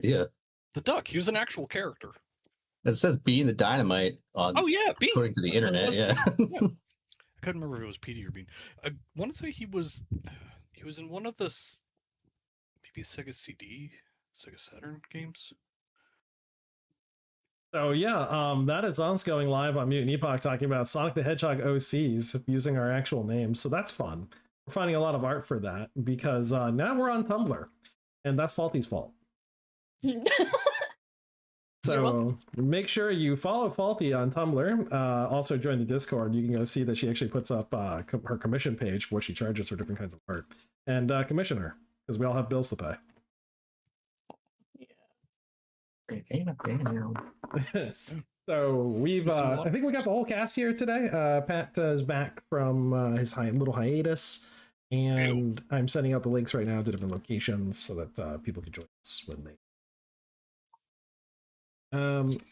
Yeah. The duck. He was an actual character. It says Bean the Dynamite on. Oh yeah, Bean. According to the internet, yeah. Yeah. I couldn't remember if it was Petey or Bean. I want to say he was in one of the maybe Sega CD, Sega Saturn games. So yeah, that is us going live on Mutant Epoch talking about Sonic the Hedgehog OCs using our actual names. So that's fun. We're finding a lot of art for that because now we're on Tumblr, and that's Faulty's fault. So make sure you follow Faulty on Tumblr. Also join the Discord. You can go see that she actually puts up her commission page for what she charges for different kinds of art, and commission her because we all have bills to pay. So we've I think we got the whole cast here today. Pat is back from his little hiatus, and I'm sending out the links right now to different locations so that people can join us when they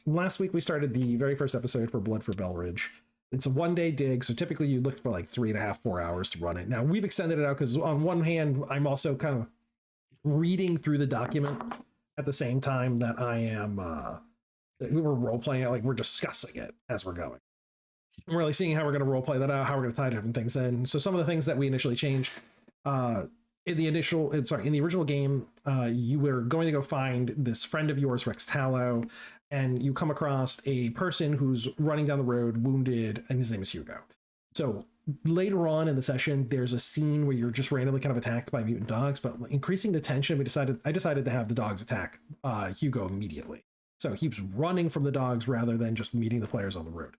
last week we started the very first episode for Blood for Belridge. It's a 1-day dig, so typically you look for like 3.5-4 hours to run it. Now we've extended it out because on one hand I'm also kind of reading through the document at the same time that I am we were role playing it, like we're discussing it as we're going. We're really seeing how we're going to role play that out, how we're going to tie different things in. So some of the things that we initially changed in the original game, you were going to go find this friend of yours, Rex Tallow, and you come across a person who's running down the road wounded, and his name is Hugo. So later on in the session, there's a scene where you're just randomly kind of attacked by mutant dogs, but increasing the tension, I decided to have the dogs attack Hugo immediately. So he was running from the dogs rather than just meeting the players on the road.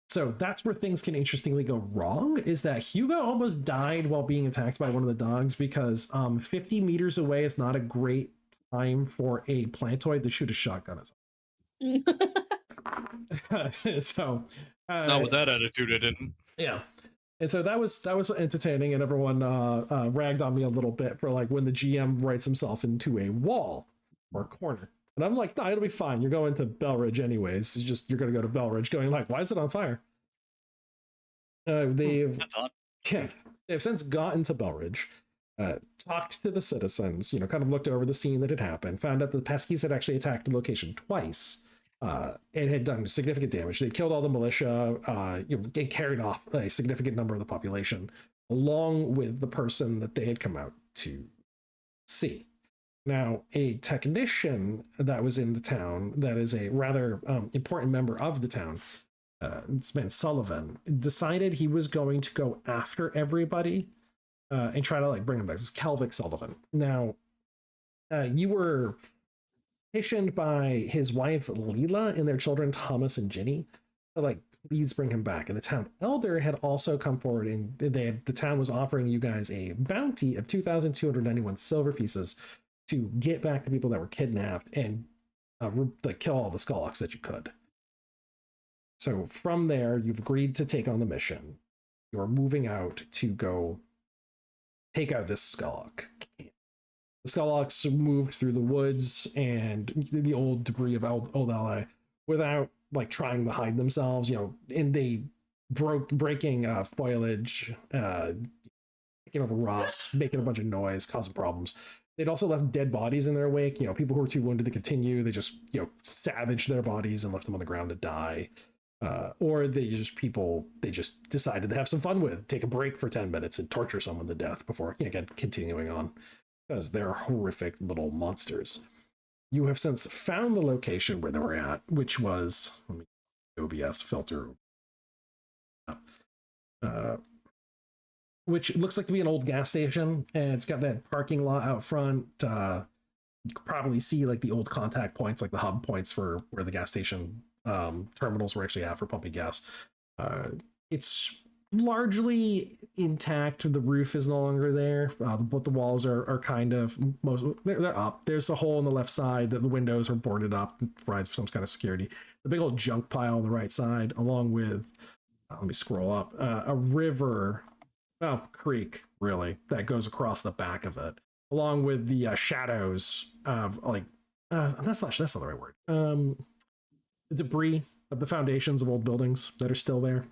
So that's where things can interestingly go wrong, is that Hugo almost died while being attacked by one of the dogs because 50 meters away is not a great time for a plantoid to shoot a shotgun at someone. So not with that attitude, I didn't. Yeah. And so that was entertaining, and everyone ragged on me a little bit for like when the GM writes himself into a wall or a corner. And I'm like, no, it'll be fine. You're going to Belridge anyways. You're going to go to Belridge going like, why is it on fire? They've since gotten to Belridge, talked to the citizens, kind of looked over the scene that had happened, found out that the Peskies had actually attacked the location twice. It had done significant damage. They killed all the militia, they carried off a significant number of the population, along with the person that they had come out to see. Now, a technician that was in the town, that is a rather important member of the town, this man Sullivan, decided he was going to go after everybody and try to bring him back. This is Kelvic Sullivan. Now, you were petitioned by his wife Leela and their children Thomas and Ginny to please bring him back. And the town elder had also come forward, and the town was offering you guys a bounty of 2,291 silver pieces to get back the people that were kidnapped and kill all the Skullocks that you could. So from there, you've agreed to take on the mission. You're moving out to go take out this Skullock. The Skullocks moved through the woods and the old debris of old LA without trying to hide themselves, and they breaking foliage, picking over rocks, making a bunch of noise, causing problems. They'd also left dead bodies in their wake. People who were too wounded to continue, they just, savaged their bodies and left them on the ground to die. Or they just decided to have some fun with, take a break for 10 minutes and torture someone to death before, again, continuing on, because they're horrific little monsters. You have since found the location where they were at, which was, let me OBS filter. Which looks like to be an old gas station, and it's got that parking lot out front. You could probably see the old contact points, the hub points for where the gas station terminals were actually at for pumping gas. It's largely intact. The roof is no longer there, but the walls are kind of they're up. There's a hole on the left side that the windows are boarded up to provide some kind of security. The big old junk pile on the right side, along with let me scroll up, a river. Creek, really, that goes across the back of it, along with the shadows of that's not the right word. The debris of the foundations of old buildings that are still there.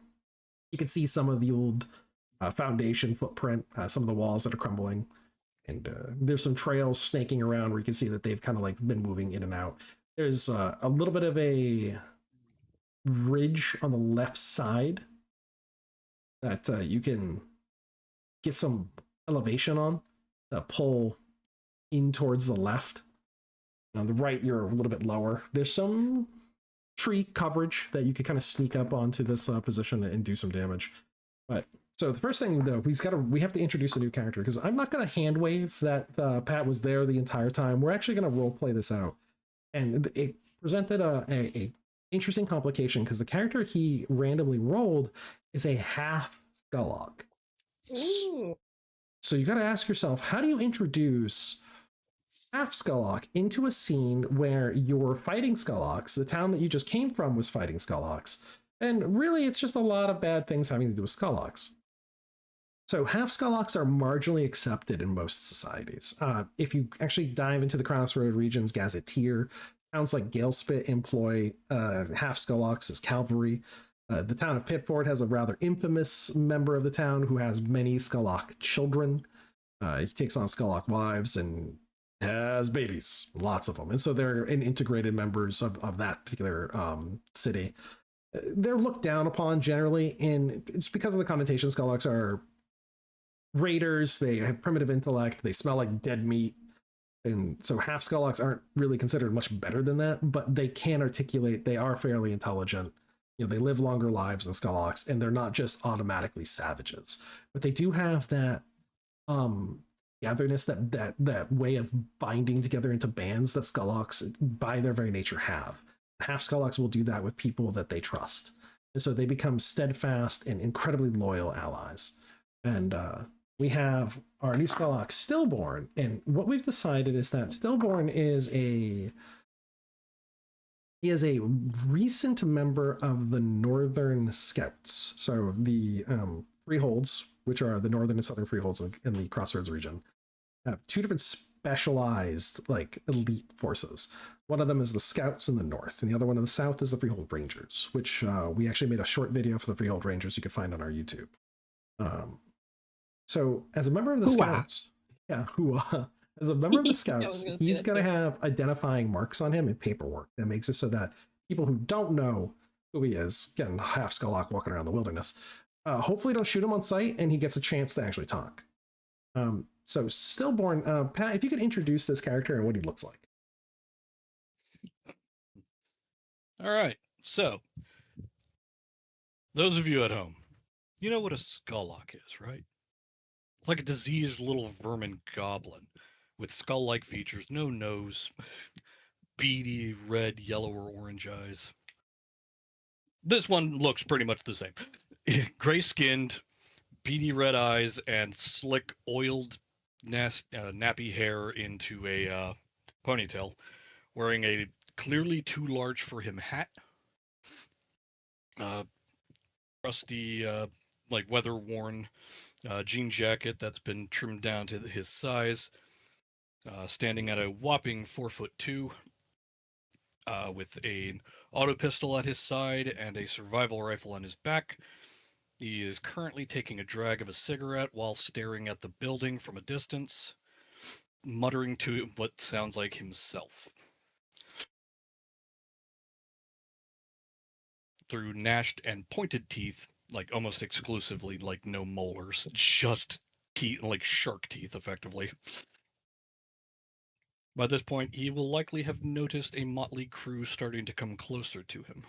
You can see some of the old foundation footprint, some of the walls that are crumbling. And there's some trails snaking around where you can see that they've kind of like been moving in and out. There's a little bit of a ridge on the left side that you can get some elevation on, pull in towards the left. On the right, you're a little bit lower. There's some tree coverage that you could kind of sneak up onto this position and do some damage. But so the first thing though, we have to introduce a new character, because I'm not going to hand wave that Pat was there the entire time. We're actually going to role play this out, and it presented a interesting complication because the character he randomly rolled is a half Skullock. Ooh. So you got to ask yourself, how do you introduce half Skullock into a scene where you're fighting Skullocks? The town that you just came from was fighting Skullocks, and really it's just a lot of bad things having to do with Skullocks. So half Skullocks are marginally accepted in most societies. If you actually dive into the Crossroad region's gazetteer, towns like Galespit employ half Skullocks as cavalry. The town of Pitford has a rather infamous member of the town who has many Skullock children. He takes on Skullock wives and has babies, lots of them. And so they're integrated members of that particular city. They're looked down upon generally, and it's because of the connotation. Skullocks are raiders, they have primitive intellect, they smell like dead meat. And so half Skullocks aren't really considered much better than that, but they can articulate, they are fairly intelligent. They live longer lives than Skullocks, and they're not just automatically savages. But they do have that togetherness, that way of binding together into bands that Skullocks, by their very nature, have. Half Skullocks will do that with people that they trust. And so they become steadfast and incredibly loyal allies. And we have our new Skullock, Stillborn. And what we've decided is that Stillborn is a recent member of the Northern Scouts. So the Freeholds, which are the Northern and Southern Freeholds in the Crossroads region, have two different specialized elite forces. One of them is the Scouts in the north, and the other one in the south is the Freehold Rangers, which we actually made a short video for the Freehold Rangers you can find on our YouTube. So as a member of the Scouts, as a member of the Scouts, he's going to have identifying marks on him and paperwork that makes it so that people who don't know who he is, getting half Skullock walking around the wilderness, hopefully don't shoot him on sight, and he gets a chance to actually talk. So Stillborn, Pat, if you could introduce this character and what he looks like. All right. So, those of you at home, you know what a Skullock is, right? It's like a diseased little vermin goblin with skull-like features, no nose, beady red, yellow, or orange eyes. This one looks pretty much the same. Gray-skinned, beady red eyes, and slick, oiled, nappy hair into a ponytail, wearing a clearly too large for him hat, rusty, weather-worn jean jacket that's been trimmed down to his size, standing at a whopping 4'2", with an auto pistol at his side and a survival rifle on his back. He is currently taking a drag of a cigarette while staring at the building from a distance, muttering to what sounds like himself. Through gnashed and pointed teeth, almost exclusively, no molars, just teeth, shark teeth, effectively. By this point, he will likely have noticed a motley crew starting to come closer to him.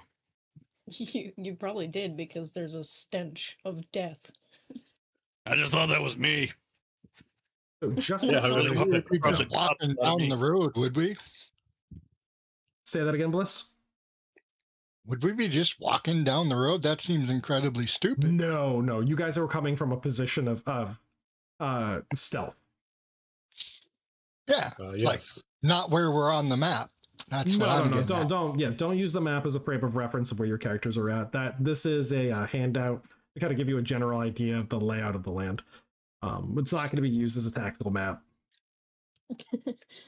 You probably did, because there's a stench of death. I just thought that was me. So just Yeah, I really We'd be probably just walking popped down the road, would we? say that again, Bliss. Would we be just walking down the road? That seems incredibly stupid. No, you guys are coming from a position of stealth. Yeah, yes. not where we're on the map. That's what I'm getting at. Don't use the map as a frame of reference of where your characters are at. This is a handout to kind of give you a general idea of the layout of the land. It's not going to be used as a tactical map.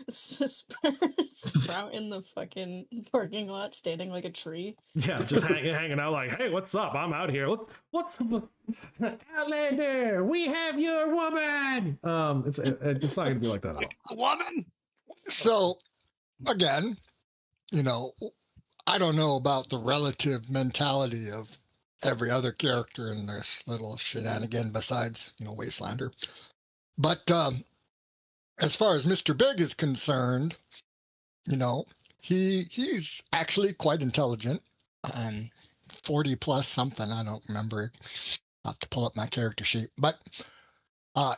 Sprout in the fucking parking lot, standing like a tree. Yeah, just hanging out like, hey, what's up? I'm out here. What's Outlander? We have your woman. It's not gonna be like that at all. Woman. So, again, you know, I don't know about the relative mentality of every other character in this little shenanigan besides, Wastelander. But as far as Mr. Big is concerned, he's actually quite intelligent. 40 plus something, I don't remember. I'll have to pull up my character sheet. But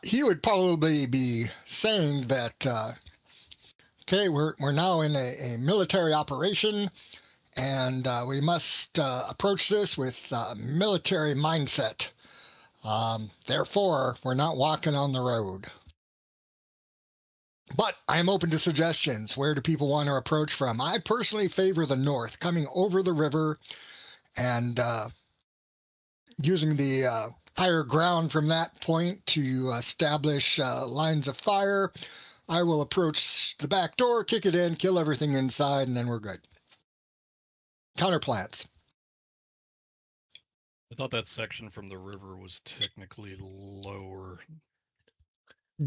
he would probably be saying that, okay, we're now in a military operation, and we must approach this with military mindset. Therefore, we're not walking on the road. But I'm open to suggestions. Where do people want to approach from? I personally favor the north, coming over the river and using the higher ground from that point to establish lines of fire. I will approach the back door, kick it in, kill everything inside, and then we're good. Counterplans. I thought that section from the river was technically lower.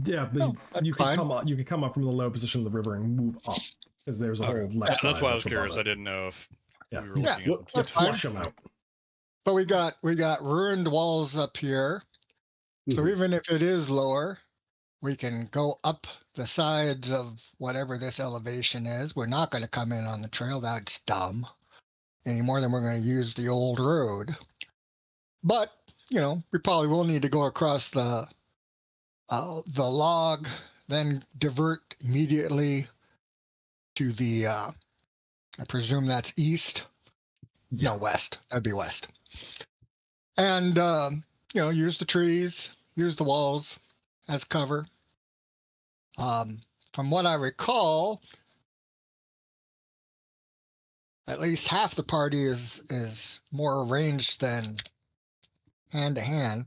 Yeah, but you can come up. You can come up from the low position of the river and move up because there's a whole left side. That's why I was that's above curious. it. I didn't know if Yeah. we were looking at the You That's flush them out. But we got ruined walls up here. So even if it is lower, we can go up the sides of whatever this elevation is. We're not going to come in on the trail. That's dumb. Any more than we're going to use the old road. But, we probably will need to go across the log, then divert immediately to the, I presume that's east. Yeah. No, west. That'd be west. And, use the trees, use the walls as cover. From what I recall, at least half the party is more arranged than hand to hand.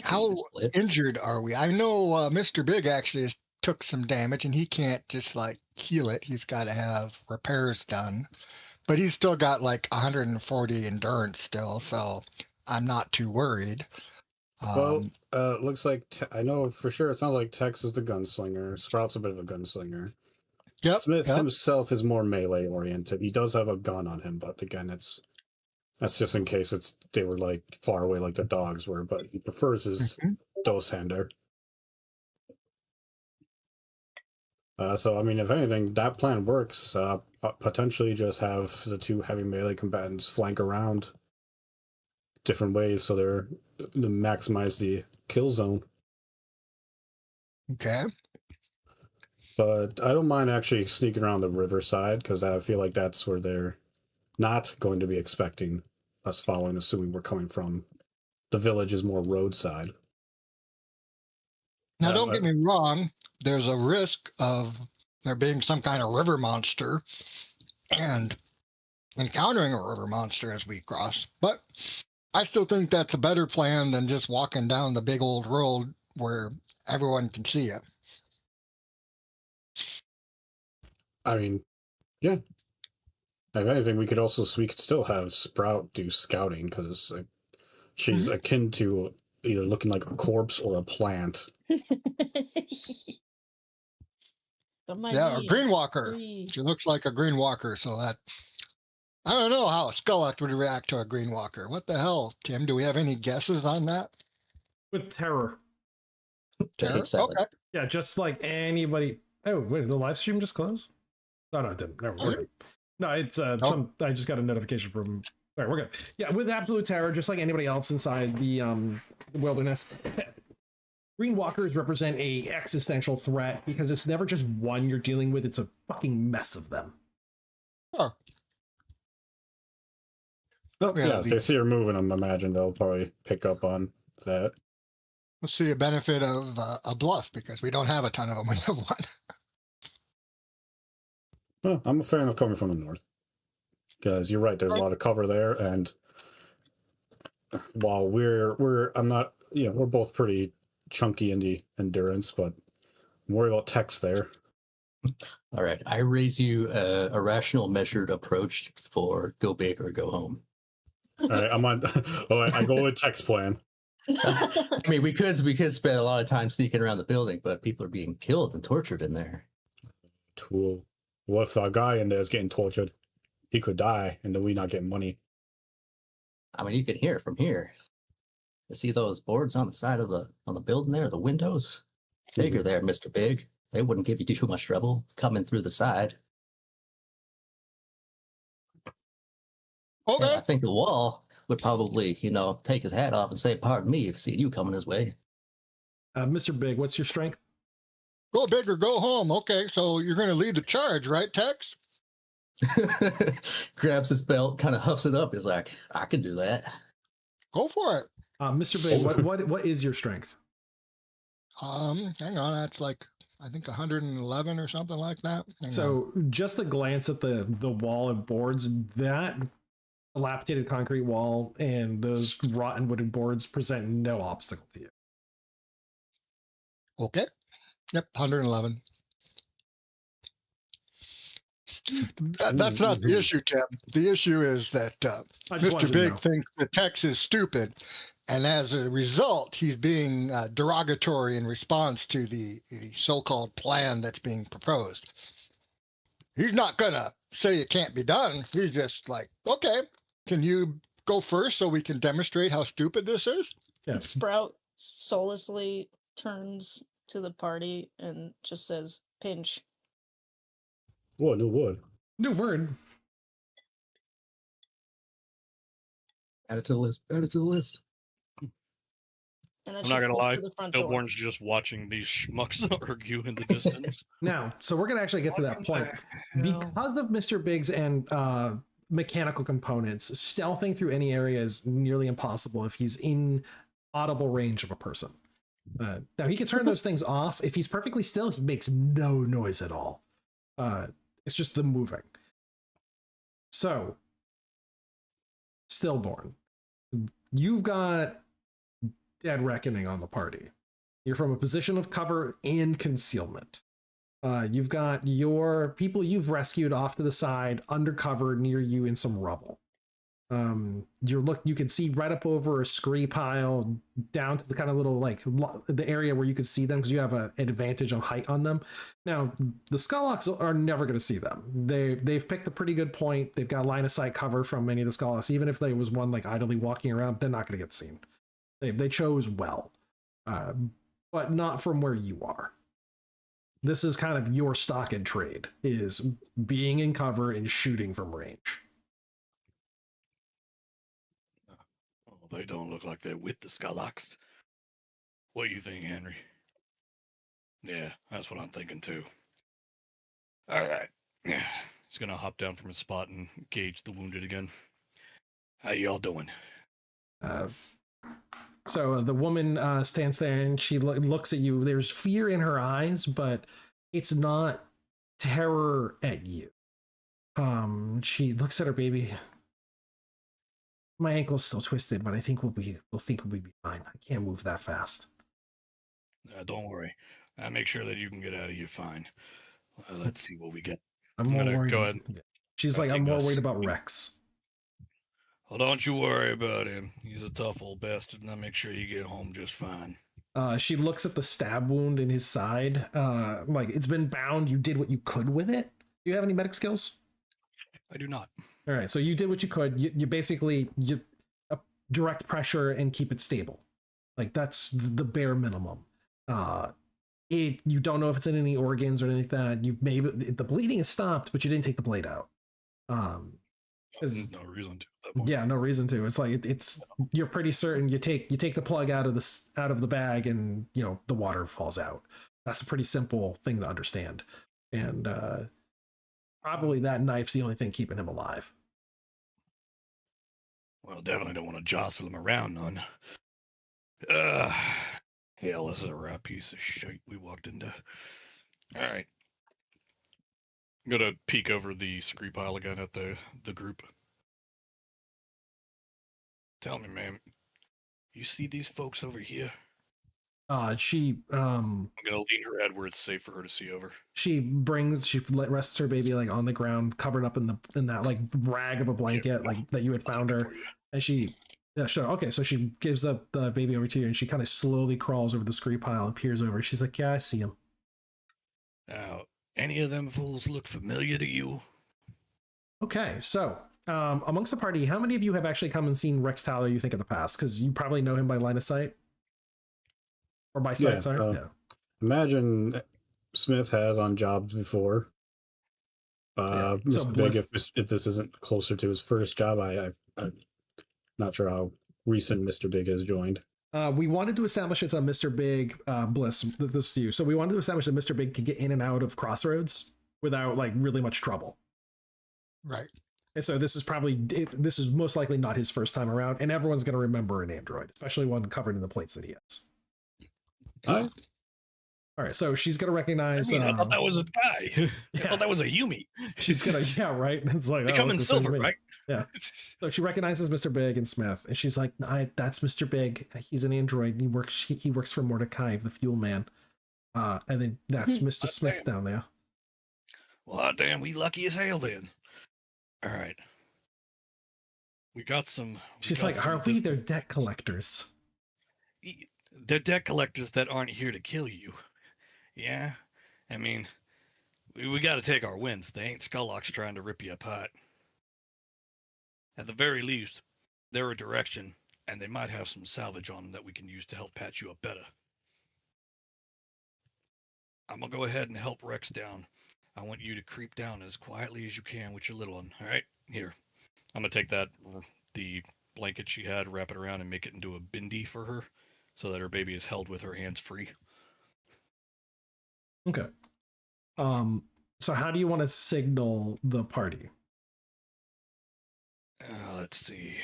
How injured are we? I know Mr. Big actually took some damage, and he can't just heal it. He's got to have repairs done. But he's still got 140 endurance still, so I'm not too worried. Looks like I know for sure. It sounds like Tex is the gunslinger. Sprout's a bit of a gunslinger. Yep, Smith himself is more melee oriented. He does have a gun on him, but again, that's just in case they were far away like the dogs were. But he prefers his dose hander. So I mean, if anything, that plan works. Potentially just have the two heavy melee combatants flank around different ways so they're to maximize the kill zone. Okay. But I don't mind actually sneaking around the riverside because I feel like that's where they're not going to be expecting us following, assuming we're coming from. The village is more roadside. Now, don't get me wrong. There's a risk of there being some kind of river monster and encountering a river monster as we cross. But I still think that's a better plan than just walking down the big old road where everyone can see you. I mean, yeah. If anything, we could still have Sprout do scouting because she's akin to either looking like a corpse or a plant. Yeah, a green walker. She looks like a green walker, so that I don't know how a Skullect would react to a green walker. What the hell, Tim? Do we have any guesses on that? With terror. Terror? Okay. Yeah, just like anybody. Oh, wait, the live stream just closed? Oh, no, it didn't. Never mind. No, it's I just got a notification from. All right, we're good. Yeah, with absolute terror, just like anybody else inside the wilderness. Green walkers represent a existential threat because it's never just one you're dealing with; it's a fucking mess of them. Oh. Yeah, if they see her moving, I imagine they'll probably pick up on that. Let's see a benefit of a bluff because we don't have a ton of them. We have one. Well, I'm a fan of coming from the north because you're right. There's a lot of cover there, and while I'm not we're both pretty chunky in the endurance, but I'm worried about Tex there. All right, I raise you a rational, measured approach for go big or go home. All right, I'm on. Oh, I go with Tex plan. I mean, we could spend a lot of time sneaking around the building, but people are being killed and tortured in there. Tool. What if a guy in there is getting tortured? He could die, and then we not getting money. I mean, you can hear it from here. You see those boards on the side of the building there, the windows? Bigger there, Mr. Big. They wouldn't give you too much trouble coming through the side. Okay. And I think the wall would probably, take his hat off and say, "Pardon me," if seeing you coming his way. Mr. Big, what's your strength? Go big or go home. Okay, so you're going to lead the charge, right, Tex? Grabs his belt, kind of huffs it up. He's like, "I can do that." Go for it. Mr. Big, what is your strength? Hang on, that's like I think 111 or something like that. Hang on. So just a glance at the wall of boards, that dilapidated concrete wall and those rotten wooden boards present no obstacle to you. Okay. Yep, 111. That's not the issue, Tim. The issue is that I just wanted Mr. to Big know. thinks that Tex is stupid, and as a result, he's being derogatory in response to the so-called plan that's being proposed. He's not gonna say it can't be done. He's just like, okay, can you go first so we can demonstrate how stupid this is? Yeah. Sprout soullessly turns to the party and just says, "Pinch." What? No wood. New word. Add it to the list. Add it to the list. And then I'm she not gonna points lie, to the front door. Billborn's just watching these schmucks argue in the distance. Now, so we're going to actually get to that point. Because of Mr. Biggs and mechanical components, stealthing through any area is nearly impossible if he's in audible range of a person. Now, he can turn those things off. If he's perfectly still, he makes no noise at all. It's just the moving. So, Stillborn, you've got Dead Reckoning on the party. You're from a position of cover and concealment. You've got your people you've rescued off to the side, undercover near you in some rubble. You can see right up over a scree pile down to the kind of little the area where you could see them because you have an advantage on height on them. Now the Skullocks are never going to see them. They've picked a pretty good point. They've got line of sight cover from many of the Skullocks. Even if there was one idly walking around, they're not going to get seen. They chose well, but not from where you are. This is kind of your stock and trade, is being in cover and shooting from range. Well, they don't look like they're with the Skullocks. What do you think, Henry? Yeah, that's what I'm thinking too. All right. He's gonna hop down from his spot and gauge the wounded again. How y'all doing? So the woman stands there and she looks at you. There's fear in her eyes, but it's not terror at you. She looks at her baby. My ankle's still twisted, but I think we'll be fine. I can't move that fast. Don't worry. I'll make sure that you can get out of here fine. Let's see what we get. I'm more gonna worried. go ahead. She's like, I'm more worried about Rex. Well, don't you worry about him. He's a tough old bastard, and I'll make sure you get home just fine. She looks at the stab wound in his side. Like, it's been bound. You did what you could with it. Do you have any medic skills? I do not. All right, so you did what you could. You basically direct pressure and keep it stable. Like, that's the bare minimum. You don't know if it's in any organs or anything like that. You've maybe the bleeding is stopped, but you didn't take the blade out. No reason to. At that point. Yeah, no reason to. It's like it's you're pretty certain you take the plug out of the bag and the water falls out. That's a pretty simple thing to understand, and probably that knife's the only thing keeping him alive. Well, definitely don't want to jostle him around none. Hell, this is a right piece of shit we walked into. All right. I'm gonna peek over the scree pile again at the group. Tell me, man, You see these folks over here? She I'm gonna lean her head where it's safe for her to see over. she rests her baby like on the ground, covered up in that like rag of a blanket like that you had I'll found take it her, for you. and she sure, okay, so she gives the baby over to you, and she kind of slowly crawls over the scree pile and peers over. She's like, yeah, I see him. Now, any of them fools look familiar to you? Okay, so amongst the party, how many of you have actually come and seen Rex Tyler, you think, in the past? Because you probably know him by line of sight. Or by sight, sorry. Yeah. Imagine Smith has on jobs before. Yeah. So Mr. Bliss, Big, if this isn't closer to his first job, I'm not sure how recent Mr. Big has joined. we wanted to establish it's a Mr. Big Bliss. This to you. So we wanted to establish that Mr. Big could get in and out of Crossroads without like really much trouble. Right. And so this is most likely not his first time around, and everyone's going to remember an android, especially one covered in the plates that he has. Yeah. All right, so she's going to recognize. I thought that was a guy. I Yeah. thought that was a Yumi. She's gonna, yeah, right. It's like They come in it's the same silver, thing. right? Yeah. So she recognizes Mr. Big and Smith, and she's like, "That's Mr. Big. He's an android. And he works for Mordecai, the Fuel Man." And then that's Mr. Smith down there. Well, damn, we lucky as hell then. All right. We got some. She's like, "Are we? They're debt collectors." They're debt collectors that aren't here to kill you. Yeah, I mean, we got to take our wins. They ain't Skullocks trying to rip you apart. At the very least, they're a direction, and they might have some salvage on them that we can use to help patch you up better. I'm gonna go ahead and help Rex down. I want you to creep down as quietly as you can with your little one. All right, here. I'm gonna take the blanket she had, wrap it around, and make it into a bindi for her, so that her baby is held with her hands free. Okay. So how do you want to signal the party? Let's see.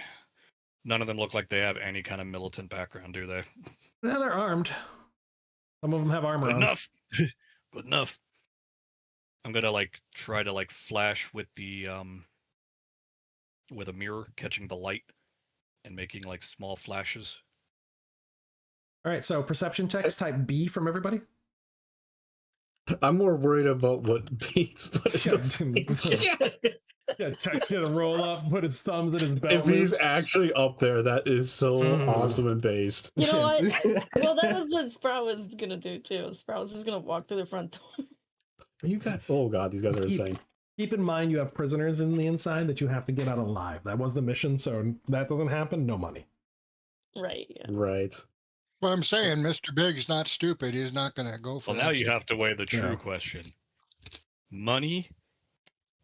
None of them look like they have any kind of militant background, do they? Yeah, they're armed. Some of them have armor Good on. enough. Good enough. I'm gonna try to flash with the with a mirror, catching the light and making small flashes. All right, so perception checks type B from everybody. I'm more worried about what Pete's Yeah, Tech's gonna roll up, put his thumbs in his belt. If he's loops. actually up there, that is so awesome and based. You know what? Well, that was what Sprout was gonna do too. Sprout was just gonna walk through the front door. You got, oh god, these guys are insane. Keep in mind you have prisoners in the inside that you have to get out alive. That was the mission, so if that doesn't happen, no money. Right. Yeah. Right. What I'm saying, Mr. Big's not stupid. He's not going to go for Well, that now you shit. have to weigh the true Yeah. question: money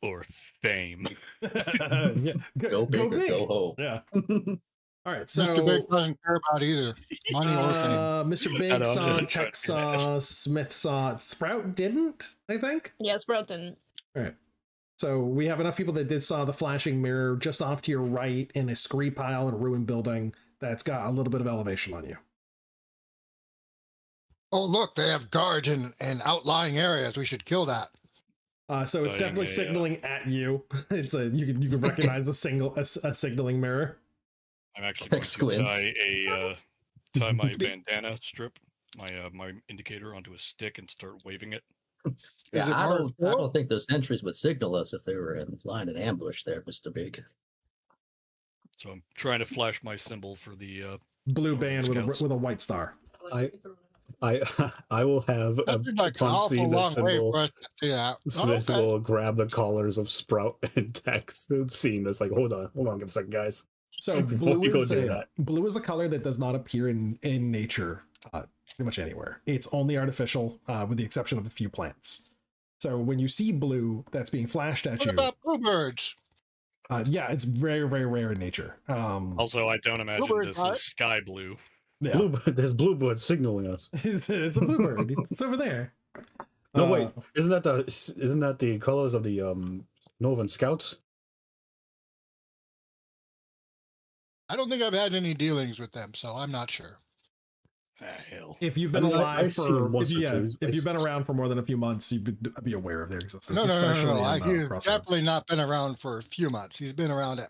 or fame? Yeah, Go big or go home. Yeah. All right, so Mr. Big doesn't care about either money or fame. Mr. I Big know, I'm saw, really Tech trying to be saw, Smith saw, Sprout didn't, I think. Yeah, Sprout didn't. All right. So we have enough people that did saw the flashing mirror just off to your right in a scree pile in a ruined building that's got a little bit of elevation on you. Oh, look, they have guards in outlying areas. We should kill that. So it's definitely signaling at you. It's you can recognize a signaling mirror. I'm actually going to Squints. tie my bandana strip, my indicator onto a stick and start waving it. Yeah, Is it I hard don't think the sentries would signal us if they were in line and ambush there, Mr. Big. So I'm trying to flash my symbol for the Blue Oh, band Scouts. with a white star. I will have That's like an upon awful seeing the long way symbol, for us to see that. Smith Okay. will grab the collars of Sprout and Tex. Seeing this, like, hold on, give a second, guys. So Before blue you go is, do that. blue is a color that does not appear in nature pretty much anywhere. It's only artificial with the exception of a few plants. So when you see blue that's being flashed at What you, about bluebirds? yeah, it's very, very rare in nature. Also, I don't imagine Bluebird this heart. is sky blue. Yeah. There's Bluebird signaling us. it's a bluebird. It's over there. No, wait, isn't that the colors of the Novan Scouts? I don't think I've had any dealings with them, so I'm not sure. Ah, hell. If you've been I mean, alive I've seen for once or two. if you've been around for more than a few months, you'd be aware of their existence. No. especially in, He's Crossroads. definitely not been around for a few months. He's been around at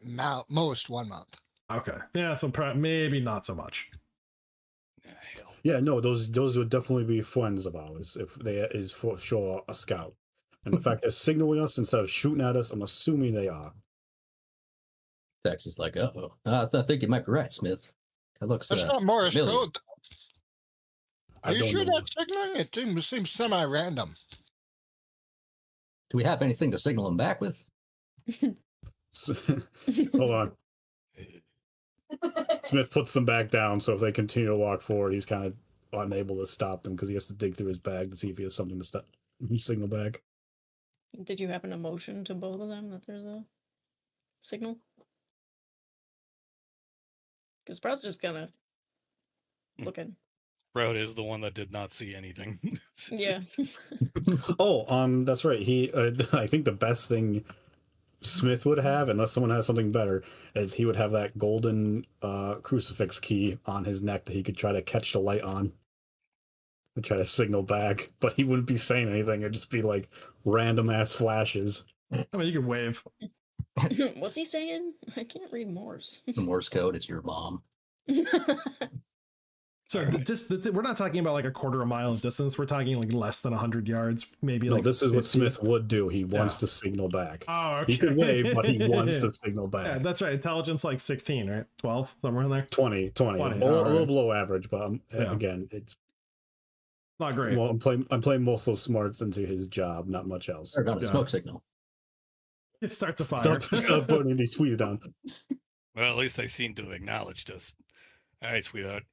most 1 month. Okay. Yeah, so maybe not so much. Yeah, no, those would definitely be friends of ours if they is for sure a scout. And the fact they're signaling us instead of shooting at us, I'm assuming they are. Tex is like, oh, I think you might be right, Smith. That looks That's not Morse familiar. code. Are I you don't sure know. that's signaling? It seems semi-random. Do we have anything to signal him back with? Hold on. Smith puts them back down, so if they continue to walk forward, he's kind of unable to stop them because he has to dig through his bag to see if he has something to stop. Signal back. Did you happen to motion to both of them that there's a signal? Because Sprout's just kind of looking. Sprout is the one that did not see anything. Yeah. Oh, that's right. He, I think the best thing Smith would have, unless someone has something better, is he would have that golden crucifix key on his neck that he could try to catch the light on and try to signal back. But he wouldn't be saying anything. It'd just be like random ass flashes. I mean, you can wave. What's he saying? I can't read Morse. The Morse code is your mom. So we're not talking about like a quarter of a mile of distance. We're talking like less than 100 yards, maybe. No, like this is 50. what Smith would do. He wants Yeah. to signal back. Oh, okay. He could wave, but he wants to signal back. Yeah, that's right. Intelligence like 16, right? 12, somewhere in there. 20. A 20, little alright. below average, but Yeah. again, it's Not great. well. I'm playing most of those smarts into his job, not much else. Or not a Yeah. smoke signal. It starts a fire. Stop putting these tweets down. Well, at least they seem to have acknowledged us. All right, sweetheart.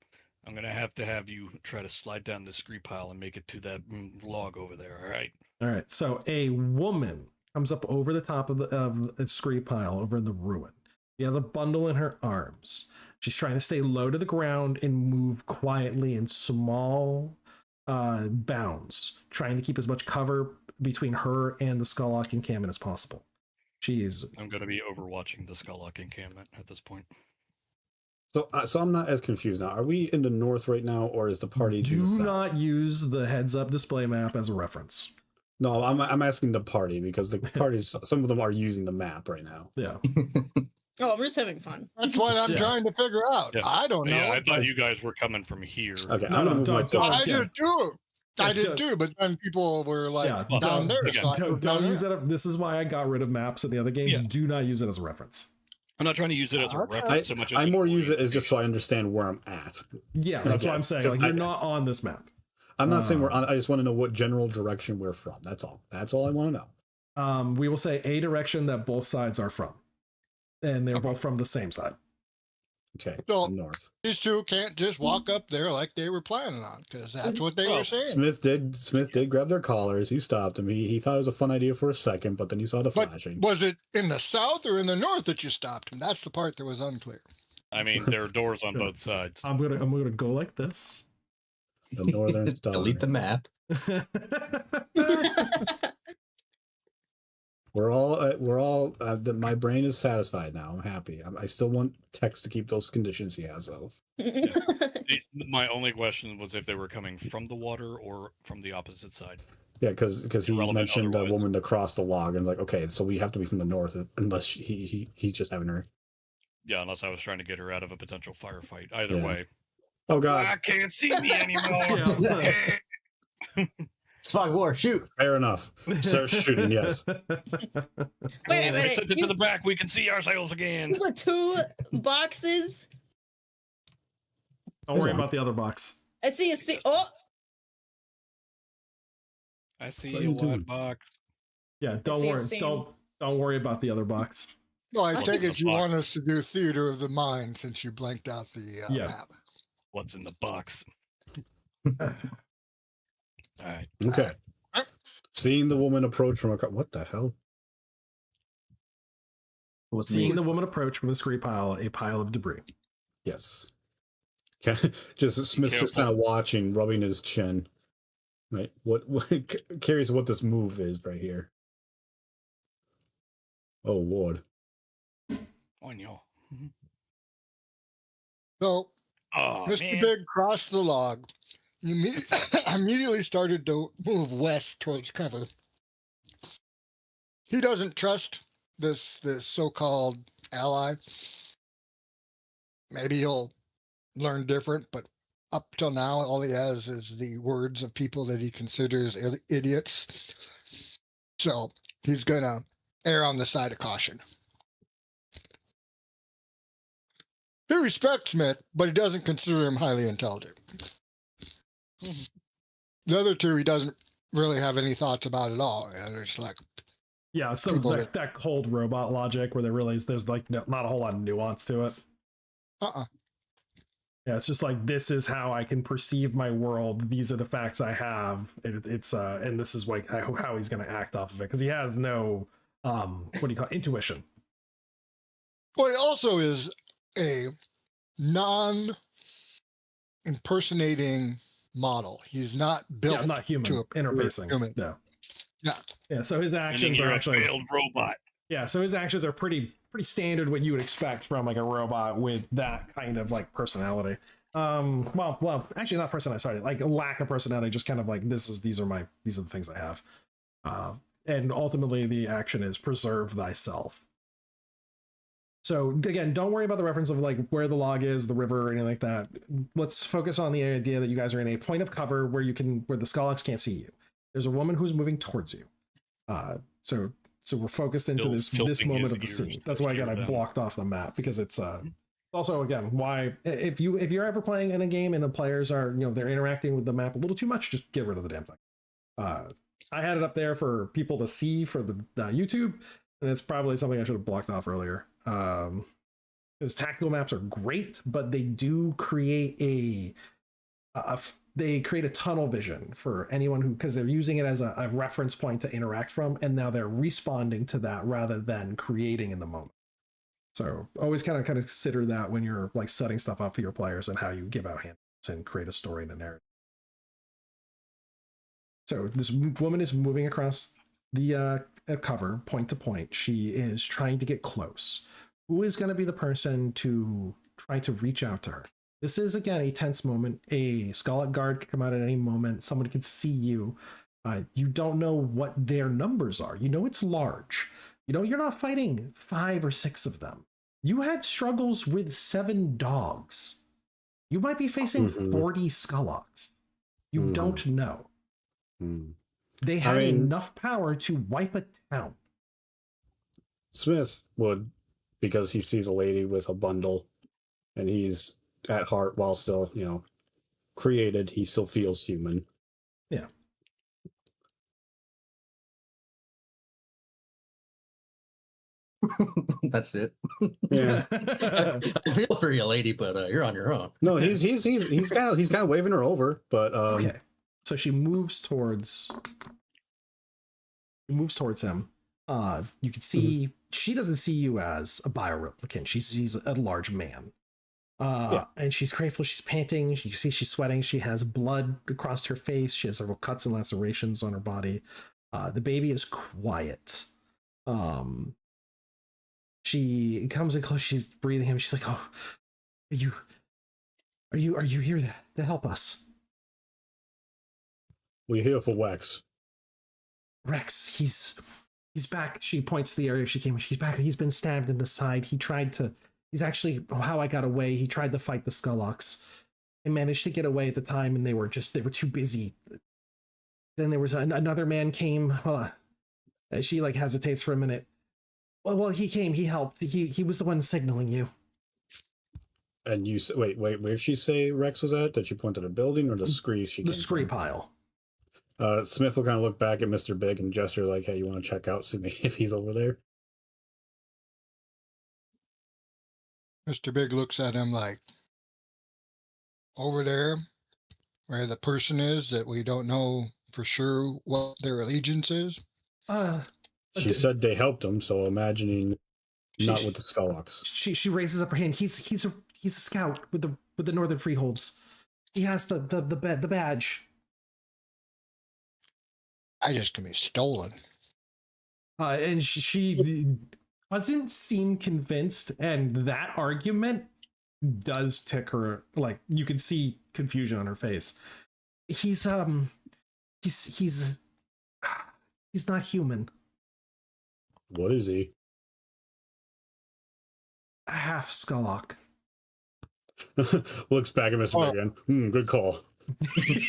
I'm going to have you try to slide down the scree pile and make it to that log over there, all right? All right. So a woman comes up over the top of the scree pile over in the ruin. She has a bundle in her arms. She's trying to stay low to the ground and move quietly in small bounds, trying to keep as much cover between her and the Skulllock encampment as possible. She's I'm going to be overwatching the Skulllock encampment at this point. So I'm not as confused now. Are we in the north right now, or is the party to the do south? not use the heads-up display map as a reference. No, I'm asking the party because the parties, some of them are using the map right now. Yeah. Oh, I'm just having fun. That's what I'm Yeah. trying to figure out. Yeah. I don't know. Yeah, I thought but you guys were coming from here. Okay, No, I'm no, gonna move my don't- I yeah. did too. I Yeah, did don't- too, but then people were like Yeah, down don't- there. again, so I moved down Don't use there. it. This is why I got rid of maps in the other games. Yeah. Do not use it as a reference. I'm not trying to use it as a Okay. reference so much as I an more use it as orientation. just so I understand where I'm at. Yeah, I that's what guess, I'm saying. 'cause Like I- you're not on this map. I'm not saying we're on. I just want to know what general direction we're from. That's all. That's all I want to know. We will say a direction that both sides are from, and they're Okay. both from the same side. Okay, So- north. These two can't just walk up there like they were planning on, because that's what they were saying. Smith did grab their collars. He stopped him. He thought it was a fun idea for a second, but then he saw the But flashing. was it in the south or in the north that you stopped him? That's the part that was unclear. I mean, there are doors on both sides. I'm gonna go like this. The northern star. Delete the map. We're all. My brain is satisfied now. I'm happy. I still want Tex to keep those conditions he has though. My only question was if they were coming from the water or from the opposite side. Yeah, because he Irrelevant mentioned a otherwise. woman to cross the log, and like, okay, so we have to be from the north, unless he's just having her. Yeah, unless I was trying to get her out of a potential firefight. Either Yeah. way. Oh God, I can't see me anymore. Yeah. It's fog war. Shoot. fair enough. Start shooting. Yes. Wait a I minute. sent it to the back. We can see ourselves again. You put 2 boxes. Don't worry about the other box. I see a Oh, I see What are a you white doing? box. Yeah, don't see a worry. scene. Don't worry about the other box. No, I What take in it the you box? want us to do theater of the mind since you blanked out the Yeah. map. What's in the box? All right. Okay. Seeing the woman approach from across. What the hell? What's Seeing me? the woman approach from the scree pile, a pile of debris. Yes. Okay. Just Smith's just kind of watching, rubbing his chin. Right. What curious what this move is right here. Oh Lord. On you. So Oh, Mr. man. Big crossed the log. He immediately started to move west towards cover. He doesn't trust this so-called ally. Maybe he'll learn different, but up till now, all he has is the words of people that he considers idiots. So he's going to err on the side of caution. He respects Smith, but he doesn't consider him highly intelligent. The other two, he doesn't really have any thoughts about at all. It's like, yeah, so that cold robot logic where they realize there's like not a whole lot of nuance to it. Yeah, it's just like, this is how I can perceive my world. These are the facts I have. It's and this is like how he's going to act off of it, because he has no what do you call it? Intuition. Well, he also is a non-impersonating model. He's not built. Yeah, not human. To interfacing. Human. No. Yeah. Yeah. So his actions are actually a failed robot. Yeah. So his actions are pretty standard, what you would expect from like a robot with that kind of like personality. Well, actually not personality. Sorry, like a lack of personality. Just kind of like, these are the things I have. And ultimately, the action is preserve thyself. So again, don't worry about the reference of like where the log is, the river, or anything like that. Let's focus on the idea that you guys are in a point of cover where the Skullocks can't see you. There's a woman who's moving towards you. So we're focused into this moment of the scene. That's why again I blocked off the map, because it's also again why if you're ever playing in a game and the players are they're interacting with the map a little too much, just get rid of the damn thing. I had it up there for people to see for the YouTube, and it's probably something I should have blocked off earlier. Because tactical maps are great, but they do create a tunnel vision for anyone who, because they're using it as a reference point to interact from, and now they're responding to that rather than creating in the moment. So always kind of consider that when you're like setting stuff up for your players and how you give out hands and create a story in the narrative. So this woman is moving across the cover point to point. She is trying to get close. Who is going to be the person to try to reach out to her? This is, again, a tense moment. A Skulllock guard could come out at any moment. Someone could see you. You don't know what their numbers are. It's large. You're not fighting 5 or 6 of them. You had struggles with 7 dogs. You might be facing 40 Skullocks. You don't know. They have enough power to wipe a town. Smith would, because he sees a lady with a bundle and he's at heart, while still, created, he still feels human. Yeah. That's it. Yeah. I feel for you, lady, but you're on your own. No, he's kind of waving her over, but okay. So she moves towards him. You can see she doesn't see you as a bioreplicant. She sees a large man. And she's grateful. She's panting. You see she's sweating. She has blood across her face. She has several cuts and lacerations on her body. The baby is quiet. She comes in close. She's breathing him. She's like, "Oh, are you here to help us?" We're here for Rex. Rex, he's back. She points to the area she came. She's back. He's been stabbed in the side. He's actually how I got away. He tried to fight the Skullocks. I managed to get away at the time, and they were too busy. Then there was another man came. She like hesitates for a minute. Well, he came. He helped. He was the one signaling you. And you wait. Where'd she say Rex was at? Did she point to the building or the scree? The scree pile. Smith will kind of look back at Mr. Big and gesture like, "Hey, you want to check out, see if he's over there?" Mr. Big looks at him like, over there, where the person is that we don't know for sure what their allegiance is. She said they helped him, so imagining not with the Skullocks. She raises up her hand. He's a scout with the Northern Freeholds. He has the badge. I just can be stolen. And she doesn't seem convinced, and that argument does tick her. Like, you can see confusion on her face. He's not human. What is he? Half Skulllock. Looks back at Mr. Oh. Big again. Good call.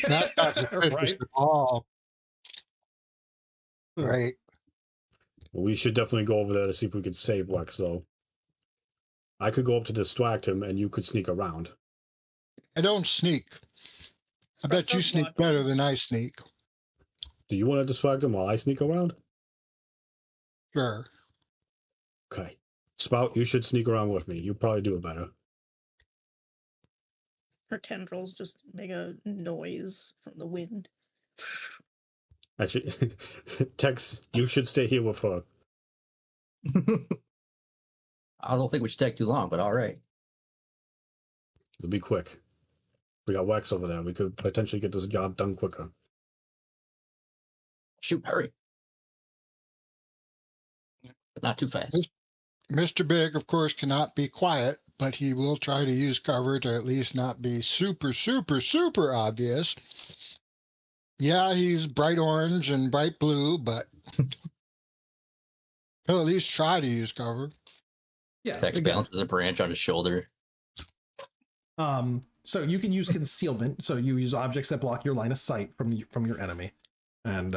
That's not suspicious Right? at all. Right. Well, we should definitely go over there to see if we could save Wex, though. I could go up to distract him, and you could sneak around. I don't sneak. I bet you sneak better than I sneak. Do you want to distract him while I sneak around? Sure. Okay. Spout, you should sneak around with me. You probably do it better. Her tendrils just make a noise from the wind. Actually, Tex, you should stay here with her. I don't think we should take too long, but all right. It'll be quick. We got Wex over there. We could potentially get this job done quicker. Shoot, hurry. But not too fast. Mr. Big, of course, cannot be quiet, but he will try to use cover to at least not be super, super, super obvious. Yeah, he's bright orange and bright blue, but he'll at least try to use cover. Yeah. Tex again, balances a branch on his shoulder. So you can use concealment. So you use objects that block your line of sight from your enemy, and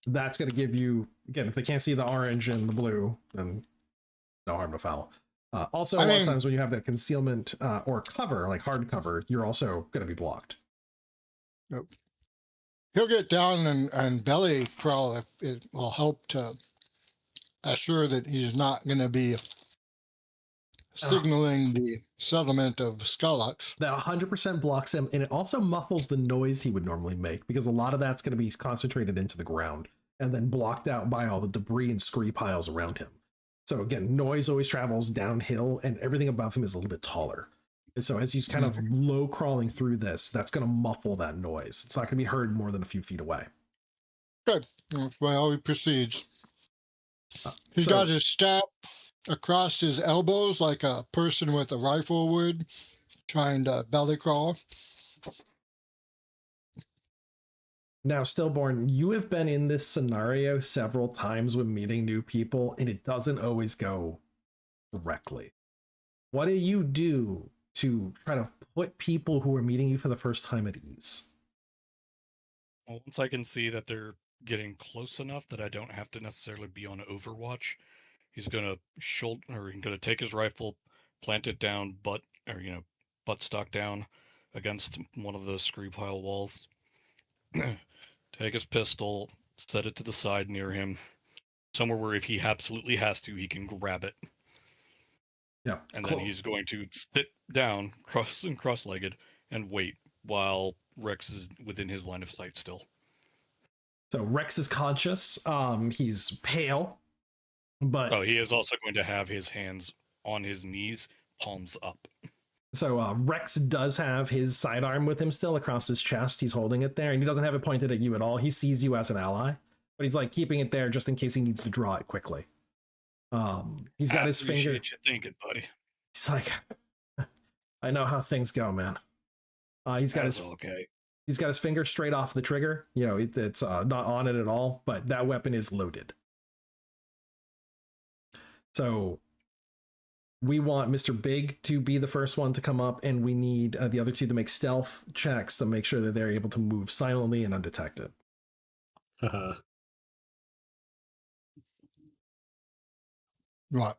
that's going to give you, again, if they can't see the orange and the blue, then no harm, no foul. Also, a lot of times when you have that concealment or cover, like hard cover, you're also going to be blocked. Nope. He'll get down and belly crawl if it will help to assure that he's not going to be signaling the settlement of Skullux. That 100% blocks him, and it also muffles the noise he would normally make, because a lot of that's going to be concentrated into the ground and then blocked out by all the debris and scree piles around him. So again, noise always travels downhill, and everything above him is a little bit taller. And so as he's kind of low crawling through this, that's going to muffle that noise. It's not going to be heard more than a few feet away. Good. That's why how he proceeds. He's got his staff across his elbows like a person with a rifle would, trying to belly crawl. Now, Stillborn, you have been in this scenario several times when meeting new people, and it doesn't always go correctly. What do you do to try to put people who are meeting you for the first time at ease? Well, once I can see that they're getting close enough that I don't have to necessarily be on Overwatch, he's gonna take his rifle, plant it down, butt stock down against one of the scree pile walls. Take his pistol, set it to the side near him, somewhere where if he absolutely has to, he can grab it. Yeah. And then he's going to sit down, cross-legged, and wait while Rex is within his line of sight still. So Rex is conscious. He's pale, but he is also going to have his hands on his knees, palms up. So Rex does have his sidearm with him still across his chest. He's holding it there, and he doesn't have it pointed at you at all. He sees you as an ally, but he's like keeping it there just in case he needs to draw it quickly. He's got his finger. You thinking, buddy. He's like, I know how things go, man. He's got He's got his finger straight off the trigger. You know, it's not on it at all, but that weapon is loaded. So we want Mr. Big to be the first one to come up, and we need the other two to make stealth checks to make sure that they're able to move silently and undetected. What?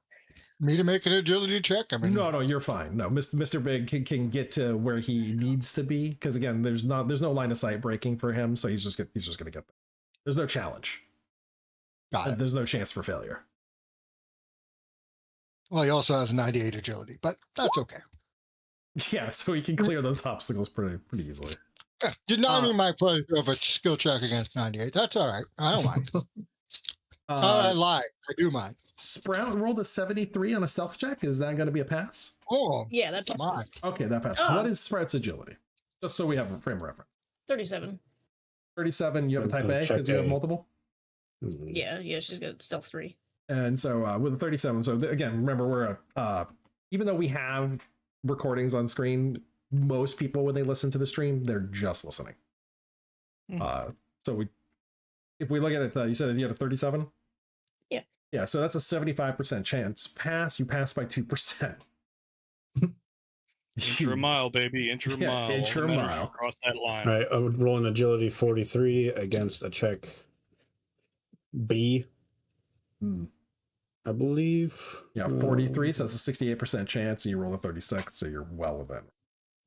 Me to make an agility check? I mean, no, you're fine. No, Mr. Big can get to where he needs to be, because again, there's no line of sight breaking for him, so he's just gonna get there. There's no challenge. Got it. There's no chance for failure. Well, he also has 98 agility, but that's okay. Yeah, so he can clear those obstacles pretty easily. Yeah, did not mean my pleasure of a skill check against 98. That's all right. I don't mind. I lied. I do mind. Sprout rolled a 73 on a stealth check. Is that going to be a pass? Oh, Yeah, that come on. passes. Okay, that passes. Oh. What is Sprout's agility? Just so we have a frame of reference. 37. 37, you have a type A Let's check because you have A. multiple? Yeah, she's got stealth 3. And so with a 37, so again, remember we're even though we have recordings on screen, most people when they listen to the stream, they're just listening. So if we look at it, you said you had a 37? Yeah. Yeah, so that's a 75% chance pass. You pass by 2%. Inch or a mile, baby. Inch or a Yeah, mile. inch All or that a matters is mile. you cross that line. All right, I would roll an agility 43 against a check B, Hmm. I believe. Yeah, 43, so it's a 68% chance. You roll a 36, so you're well within.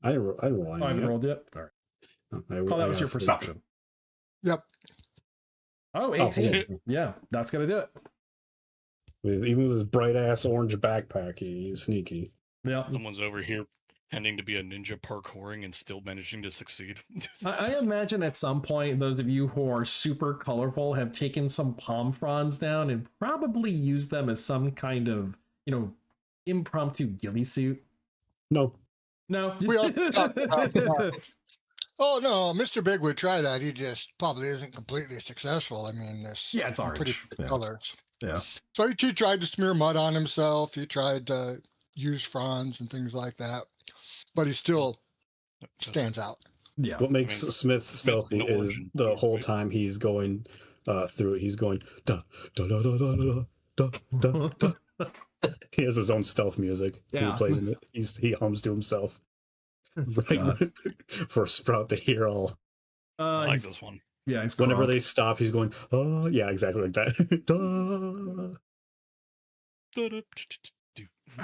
I didn't roll Oh, I anything haven't yet. rolled yet? All right. Oh, Oh, that I was got your a 43. perception. Yep. Oh, Oh, 18. cool. Yeah, that's going to do it. Even with his bright ass orange backpack, he's sneaky. Yeah. Someone's over here pretending to be a ninja parkouring and still managing to succeed. I imagine at some point, those of you who are super colorful have taken some palm fronds down and probably used them as some kind of, impromptu ghillie suit. No. No. We all talked about that. Oh no, Mr. Big would try that. He just probably isn't completely successful. I mean, there's Yeah, it's some pretty orange. bright Yeah. colors. Yeah. So he tried to smear mud on himself. He tried to use fronds and things like that, but he still stands out. Yeah. What makes Smith stealthy an is origin the point, whole right? time he's going through it, he's going da da da da da da da da da. He has his own stealth music. Yeah. He plays it. He hums to himself. Right for Sprout to hear all. I like this one. Yeah, it's Whenever Gronk. they stop, he's going, oh yeah, exactly like that.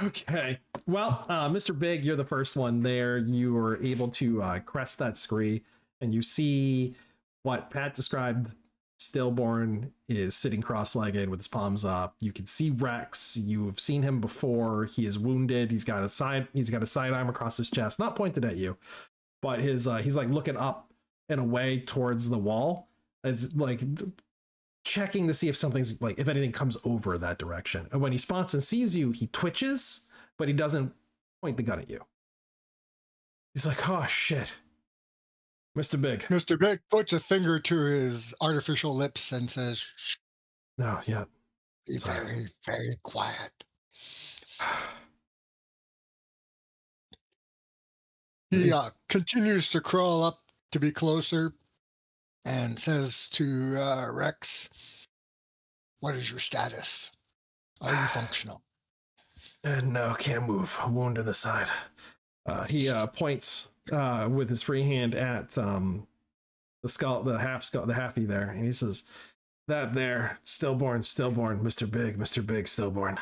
Okay. Well, Mr. Big, you're the first one there. You were able to crest that scree, and you see what Pat described. Stillborn is sitting cross-legged with his palms up. You can see Rex. You've seen him before. He is wounded. He's got a sidearm across his chest, not pointed at you, but his he's like looking up and away towards the wall, as like checking to see if something's like if anything comes over that direction. And when he spots and sees you, he twitches, but he doesn't point the gun at you. He's like, oh shit. Mr. Big. Mr. Big puts a finger to his artificial lips and says, shh, No, yeah. be Sorry. very, very quiet. He continues to crawl up to be closer and says to Rex, what is your status? Are you functional? No, can't move. A wound in the side. He points with his free hand at the skull, the halfie there, and he says, "That there, stillborn, Mr. Big, stillborn.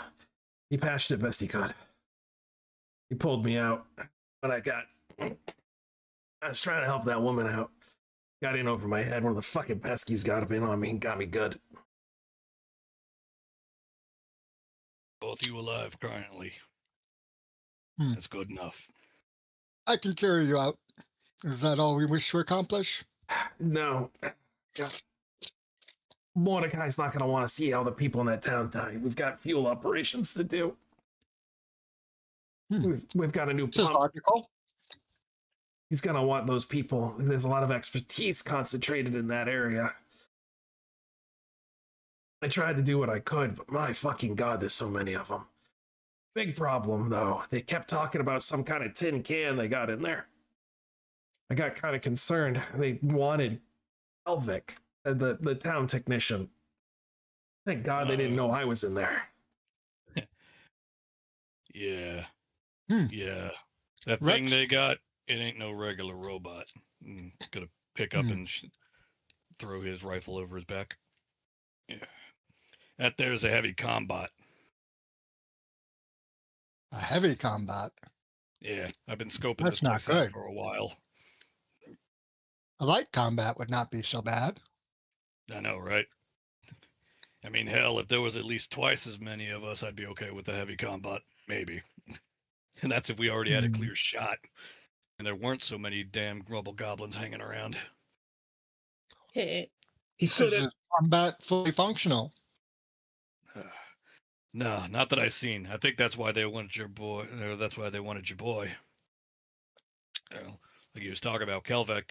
He patched it best he could. He pulled me out when I was trying to help that woman out. Got in over my head. One of the fucking peskies got up in on me and got me good." Both you alive currently. That's good enough. I can carry you out. Is that all we wish to accomplish? No. Yeah. Mordecai's not going to want to see all the people in that town die. We've got fuel operations to do. We've got a new This is pump. logical. He's going to want those people. There's a lot of expertise concentrated in that area. I tried to do what I could, but my fucking God, there's so many of them. Big problem, though. They kept talking about some kind of tin can they got in there. I got kind of concerned. They wanted Elvic, the town technician. Thank God they didn't know I was in there. Yeah. Hmm. Yeah. That Rex? thing they got, it ain't no regular robot. Gonna pick up and throw his rifle over his back. Yeah. That there's a heavy combat. A heavy combat. Yeah, I've been scoping That's this not place out good. for a while. A light combat would not be so bad. I know, right? I mean, hell, if there was at least twice as many of us, I'd be okay with the heavy combat, maybe. And that's if we already had a clear shot, and there weren't so many damn grubble goblins hanging around. Hey, He said Is it. this combat fully functional? No, not that I've seen. I think that's why they wanted your boy. Or that's why they wanted your boy. Like he was talking about Kelvec.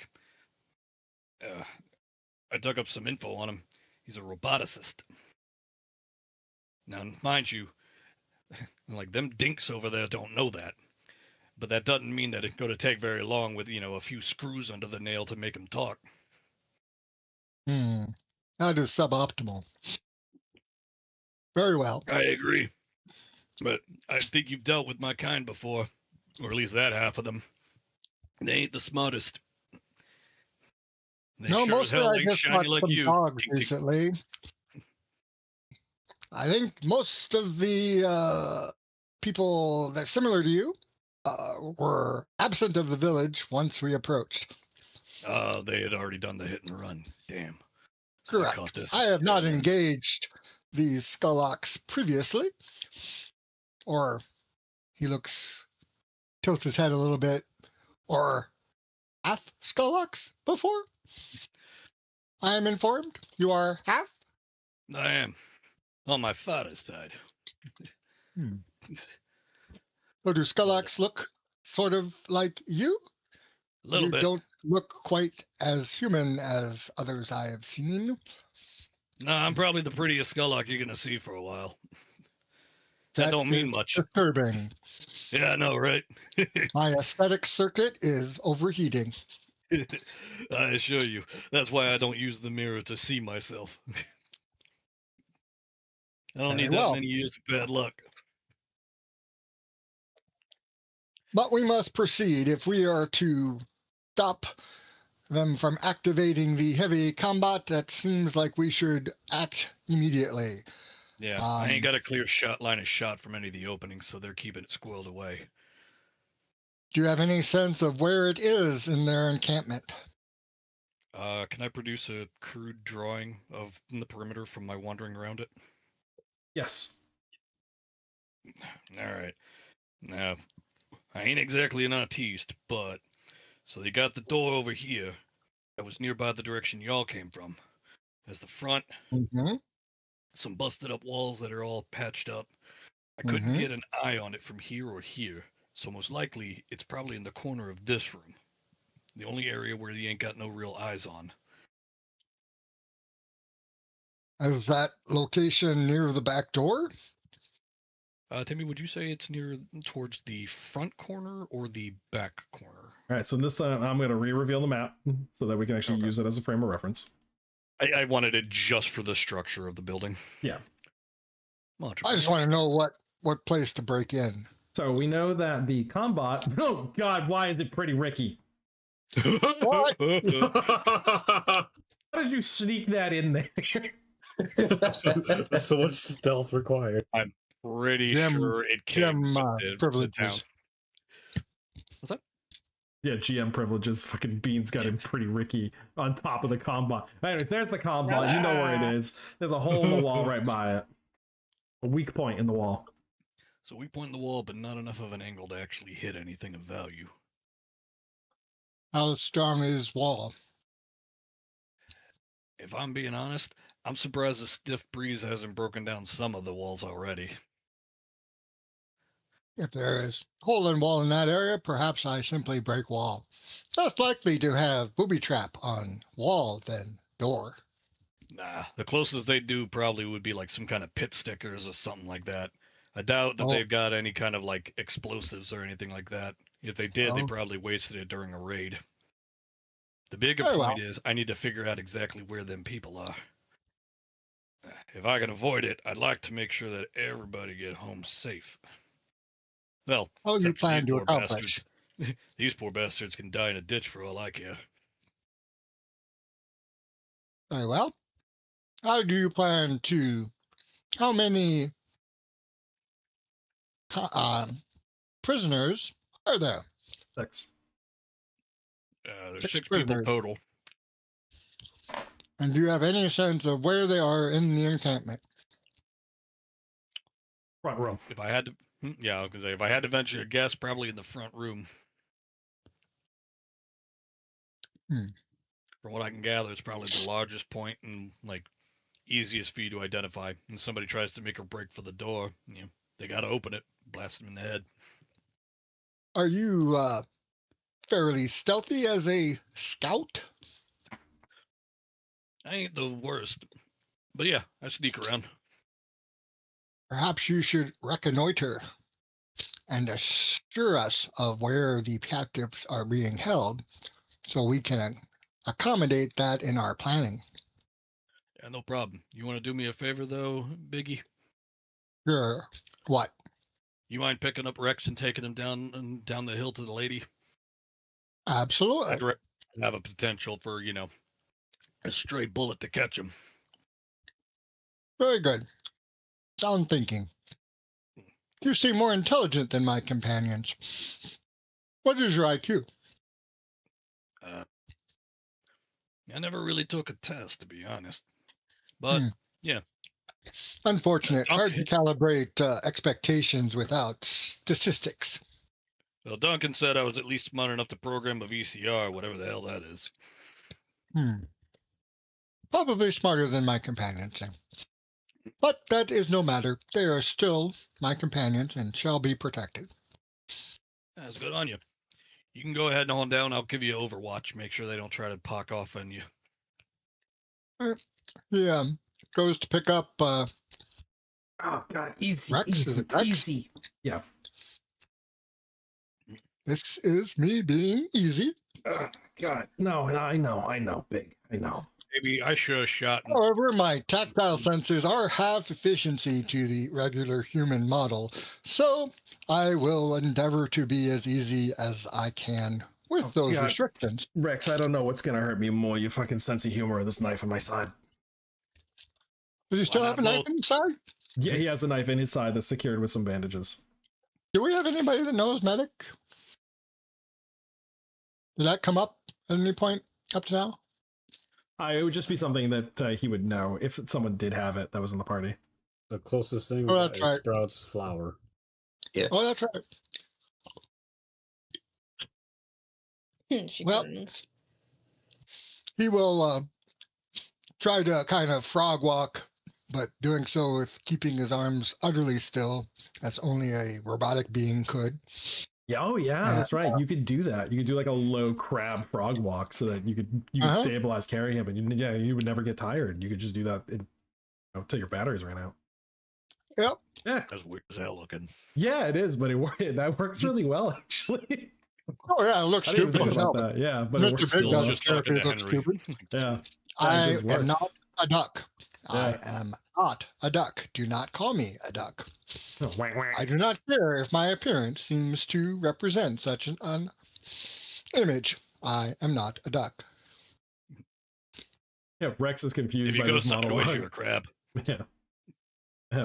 I dug up some info on him. He's a roboticist. Now, mind you, like them dinks over there don't know that. But that doesn't mean that it's going to take very long with, a few screws under the nail to make him talk. That is suboptimal. Very well. I agree. But I think you've dealt with my kind before. Or at least that half of them. They ain't the smartest. They No, sure as mostly hell I ain't just shiny watched like some you. dogs Tink, tink. recently. I think most of the people that are similar to you were absent of the village once we approached. Oh, they had already done the hit and run. Damn. So I caught Correct. this. I have not tail end. engaged the Skullox previously. Or he tilts his head a little bit. Or half Skullox before? I am informed you are half? I am. On my father's side. Hmm. So do Skullox look sort of like you? A little You bit. don't look quite as human as others I have seen. No, I'm probably the prettiest Skullock you're gonna see for a while. That That don't is mean much. disturbing. Yeah, I know, right? My aesthetic circuit is overheating. I assure you. That's why I don't use the mirror to see myself. I don't Very need that well. many years of bad luck. But we must proceed if we are to stop them from activating the heavy combat. That seems like we should act immediately. Yeah, I ain't got a clear line of shot from any of the openings, so they're keeping it squirreled away. Do you have any sense of where it is in their encampment? Can I produce a crude drawing of the perimeter from my wandering around it? Yes. All right. Now, I ain't exactly an artiste, but so they got the door over here that was nearby the direction y'all came from. There's the front, Mm-hmm. some busted up walls that are all patched up. I couldn't Mm-hmm. get an eye on it from here or here, so most likely it's probably in the corner of this room. The only area where you ain't got no real eyes on. Is that location near the back door? Timmy, would you say it's near towards the front corner or the back corner? All right, so this time I'm going to re-reveal the map so that we can actually Okay. use it as a frame of reference. I wanted it just for the structure of the building. Yeah. I just want to know what place to break in. So we know that the combat. Oh God, why is it pretty Ricky? What? How did you sneak that in there? So much stealth required. Pretty Them- sure it came them, with the town. privileges. What's that? Yeah, GM privileges. Fucking Beans got him pretty Ricky on top of the combat. Anyways, there's the combat. You know where it is. There's a hole in the wall right by it. A weak point in the wall. So we point in the wall, but not enough of an angle to actually hit anything of value. How strong is wall? If I'm being honest, I'm surprised the stiff breeze hasn't broken down some of the walls already. If there is hole in wall in that area, perhaps I simply break wall. Less likely to have booby trap on wall than door. Nah, the closest they do probably would be like some kind of pit stickers or something like that. I doubt that Oh. they've got any kind of like explosives or anything like that. If they did, they Oh. probably wasted it during a raid. The bigger Very point is I need to figure out exactly where them people are. If I can avoid it, I'd like to make sure that everybody get home safe. Well, How you except for these plan to poor accomplish? bastards. These poor bastards can die in a ditch for all I care. Very well. How do you plan to? How many prisoners are there? 6. There's 6 6 people prisoners. total. And do you have any sense of where they are in the encampment? Front row. If I had to, yeah, I was gonna say if I had to venture a guess, probably in the front room. From what I can gather, it's probably the largest point and like easiest for you to identify. And somebody tries to make a break for the door, they got to open it, blast them in the head. Are you fairly stealthy as a scout? I ain't the worst, but yeah, I sneak around. Perhaps you should reconnoiter and assure us of where the captives are being held so we can accommodate that in our planning. Yeah, no problem. You want to do me a favor though, Biggie? Sure. What? You mind picking up Rex and taking him down the hill to the lady? Absolutely. I'd have a potential for, a stray bullet to catch him. Very good. Sound thinking. You seem more intelligent than my companions. What is your IQ? I never really took a test, to be honest. But, yeah. Unfortunate. Hard to calibrate expectations without statistics. Well, Duncan said I was at least smart enough to program a VCR, whatever the hell that is. Probably smarter than my companions. But that is no matter. They are still my companions and shall be protected. That's good on you. You can go ahead and hold down. I'll give you Overwatch. Make sure they don't try to pock off on you. He goes to pick up. Oh God, easy, Rex? Is easy, it Rex? easy. Yeah. This is me being easy. God, no, I know, Big, I know. Maybe I should have shot. However, my tactile sensors are half efficiency to the regular human model, so I will endeavor to be as easy as I can with those restrictions. Rex, I don't know what's gonna hurt me more, your fucking sense of humor or this knife in my side. Does he still have a knife inside? Yeah, he has a knife in his side that's secured with some bandages. Do we have anybody that knows medic? Did that come up at any point up to now? It would just be something that he would know if someone did have it that was in the party. The closest thing that's is right. Sprout's flower. Yeah. Oh, that's right. She Well, turns. he will try to kind of frog walk, but doing so with keeping his arms utterly still, as only a robotic being could. Yeah, oh yeah, that's right. You could do that. You could do like a low crab frog walk so that you could stabilize, carry him, and you would never get tired. You could just do that until your batteries ran out. Yep. Yeah. That's weird as hell looking. Yeah, it is, but that works really well actually. Oh yeah, it looks stupid as hell. That. Yeah, but Mr. it works Big so Dog well. character looks stupid. Yeah. I am not a duck. Yeah. I am not a duck. Do not call me a duck. Oh, wah, wah. I do not care if my appearance seems to represent such an image. I am not a duck. Yeah, Rex is confused by this this monologue. You're a crab. Yeah.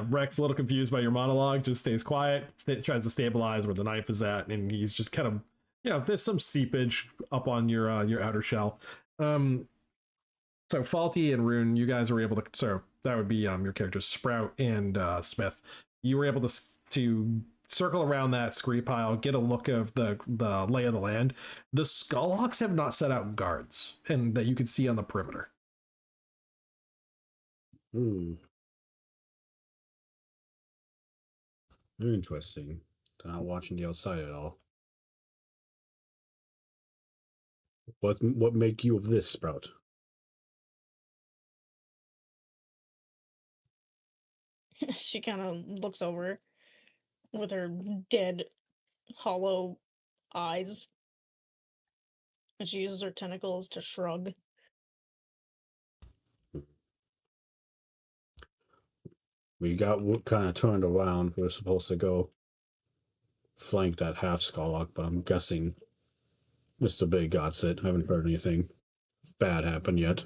Rex a little confused by your monologue, just stays quiet, tries to stabilize where the knife is at, and he's just kind of, there's some seepage up on your outer shell. So Faulty and Rune, you guys were able to, so that would be your characters Sprout and Smith. You were able to circle around that scree pile, get a look of the lay of the land. The Skullhawks have not set out guards, and that you could see on the perimeter. Very interesting. They're not watching the outside at all. What make you of this, Sprout? She kind of looks over with her dead, hollow eyes. And she uses her tentacles to shrug. We got kind of turned around. We were supposed to go flank that half Skullhawk, but I'm guessing Mr. Big got it. I haven't heard anything bad happen yet.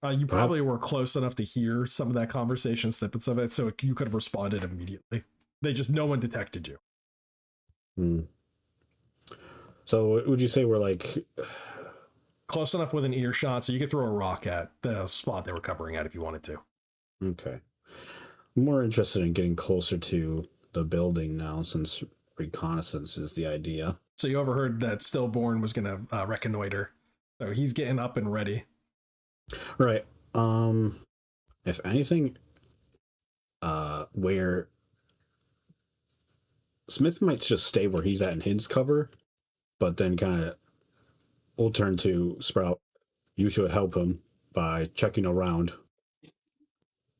You probably were close enough to hear some of that conversation, snippets of it, so you could have responded immediately. No one detected you. So would you say we're like close enough with an earshot so you could throw a rock at the spot they were covering at if you wanted to? Okay. I'm more interested in getting closer to the building now, since reconnaissance is the idea. So you overheard that Stillborn was going to reconnoiter. So he's getting up and ready. Right. If anything, where Smith might just stay where he's at in his cover, but then kind of we'll turn to Sprout. You should help him by checking around.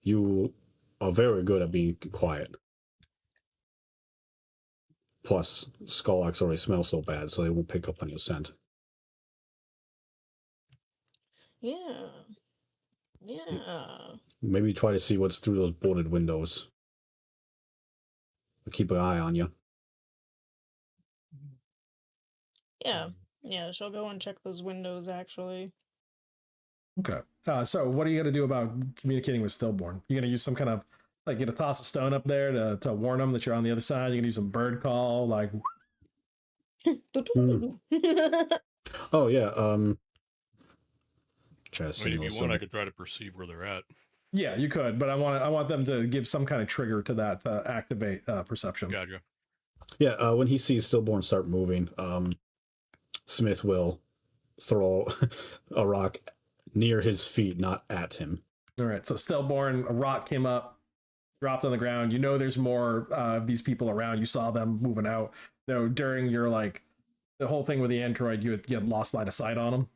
You are very good at being quiet. Plus, Skullhawks already smell so bad, so they won't pick up on your scent. Yeah. Maybe try to see what's through those boarded windows. keep an eye on you. Yeah. Yeah, she'll go and check those windows, actually. Okay. So what are you gonna do about communicating with Stillborn? You gonna use some kind of like you gonna toss a stone up there to warn them that you're on the other side? You gonna use some bird call, like Oh yeah. Try to I mean, if signal you want, I could try to perceive where they're at. yeah, you could, but I want them to give some kind of trigger to that to activate perception. Gotcha. Yeah. When he sees Stillborn start moving, Smith will throw a rock near his feet, not at him. All right. So Stillborn, a rock came up, dropped on the ground. You know, there's more of these people around. You saw them moving out. Though during your like the whole thing with the android, you had lost line of sight on them.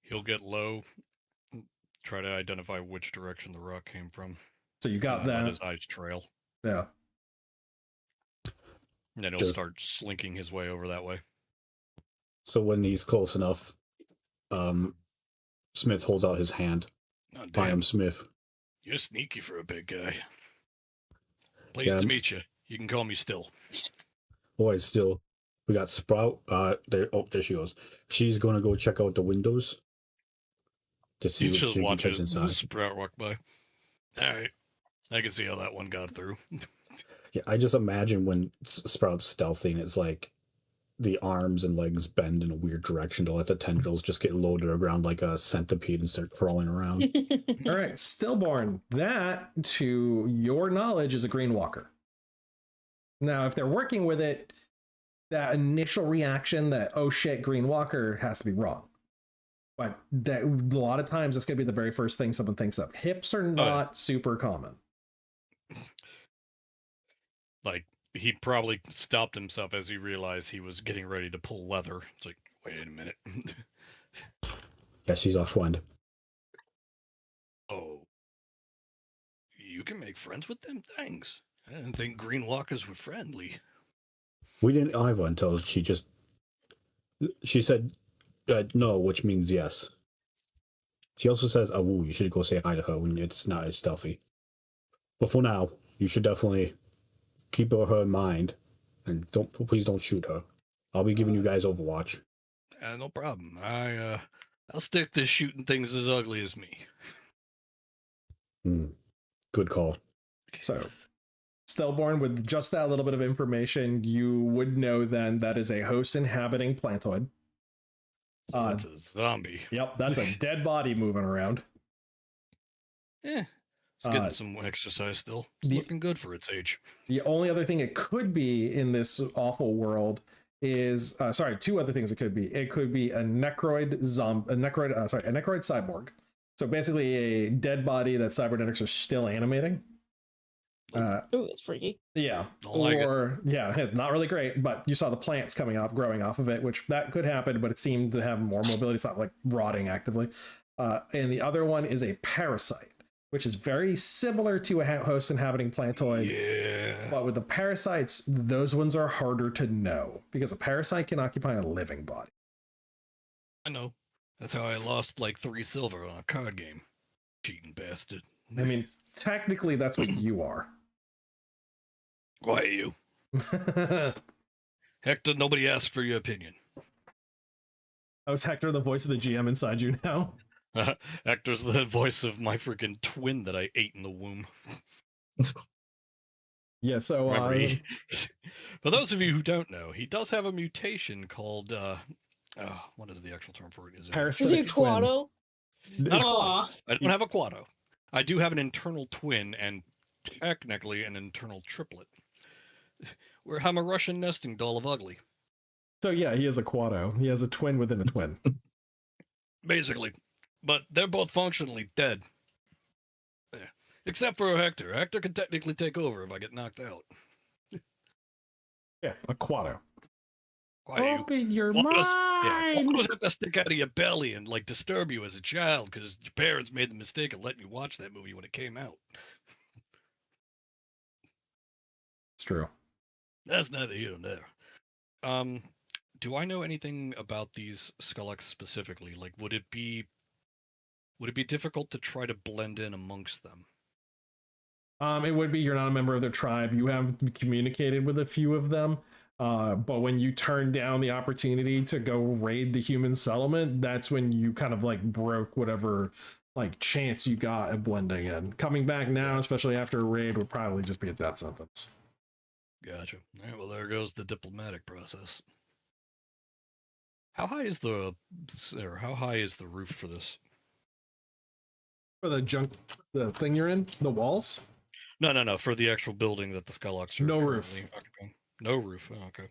He'll get low, try to identify which direction the rock came from. So you got Let that. his eyes trail. Yeah. And then he'll start slinking his way over that way. So when he's close enough, Smith holds out his hand. Oh, I am damn. Smith. You're sneaky for a big guy. Pleased to meet you. You can call me Still. Boy, still, we got Sprout. There she goes. She's gonna go check out the windows to see He's if just she can catch watching inside. Sprout walk by. All right. I can see how that one got through. Yeah, I just imagine when Sprout's stealthing, it's like the arms and legs bend in a weird direction to let the tendrils just get low to the ground like a centipede and start crawling around. All right, Stillborn. That, to your knowledge, is a green walker. Now, if they're working with it, that initial reaction that, oh shit, green walker, has to be wrong. But that a lot of times that's going to be the very first thing someone thinks of. Hips are not super common. Like, he probably stopped himself as he realized he was getting ready to pull leather. It's like, wait a minute. Yeah, she's offwind. Oh. You can make friends with them? Thanks. I didn't think green walkers were friendly. We didn't either until she said no, which means yes. She also says, "Oh, you should go say hi to her when it's not as stealthy." But for now, you should definitely keep her in mind, and please don't shoot her. I'll be giving you guys Overwatch. No problem. I'll stick to shooting things as ugly as me. Good call. So, Stillborn, with just that little bit of information, you would know then that is a host inhabiting plantoid. That's a zombie. Yep, that's a dead body moving around. Yeah, it's getting some exercise still. It's looking good for its age. The only other thing it could be in this awful world is two other things it could be. It could be a necroid cyborg. So basically a dead body that cybernetics are still animating. Oh, that's freaky. Yeah. Not really great, but you saw the plants growing off of it, which that could happen, but it seemed to have more mobility. It's not like rotting actively. And the other one is a parasite, which is very similar to a host inhabiting plantoid. Yeah. But with the parasites, those ones are harder to know because a parasite can occupy a living body. I know. That's how I lost like 3 silver on a card game. Cheating bastard. I mean, technically, that's what you are. Why are you? Hector, nobody asked for your opinion. Oh, is Hector the voice of the GM inside you now? Hector's the voice of my freaking twin that I ate in the womb. Yeah, so... for those of you who don't know, he does have a mutation called... what is the actual term for it? Is he a Quado? Not a Quado. I don't have a Quado. I do have an internal twin and technically an internal triplet. I'm a Russian nesting doll of ugly. So yeah, he is a Quado. He has a twin within a twin. Basically. But they're both functionally dead. Yeah. Except for Hector. Hector can technically take over if I get knocked out. Yeah, a Quado. Open your mind. Quados have to stick out of your belly and like disturb you as a child because your parents made the mistake of letting you watch that movie when it came out. It's true. That's neither here nor there. Do I know anything about these Skullox specifically? Like, would it be difficult to try to blend in amongst them? It would be you're not a member of their tribe. You have communicated with a few of them. But when you turned down the opportunity to go raid the human settlement, that's when you kind of like broke whatever like chance you got at blending in. Coming back now, especially after a raid, would probably just be a death sentence. Gotcha. All right, well, there goes the diplomatic process. How high is the roof for this? For the thing you're in, the walls? No. For the actual building that the Skylocks are No roof. currently occupying. No roof. Oh, okay.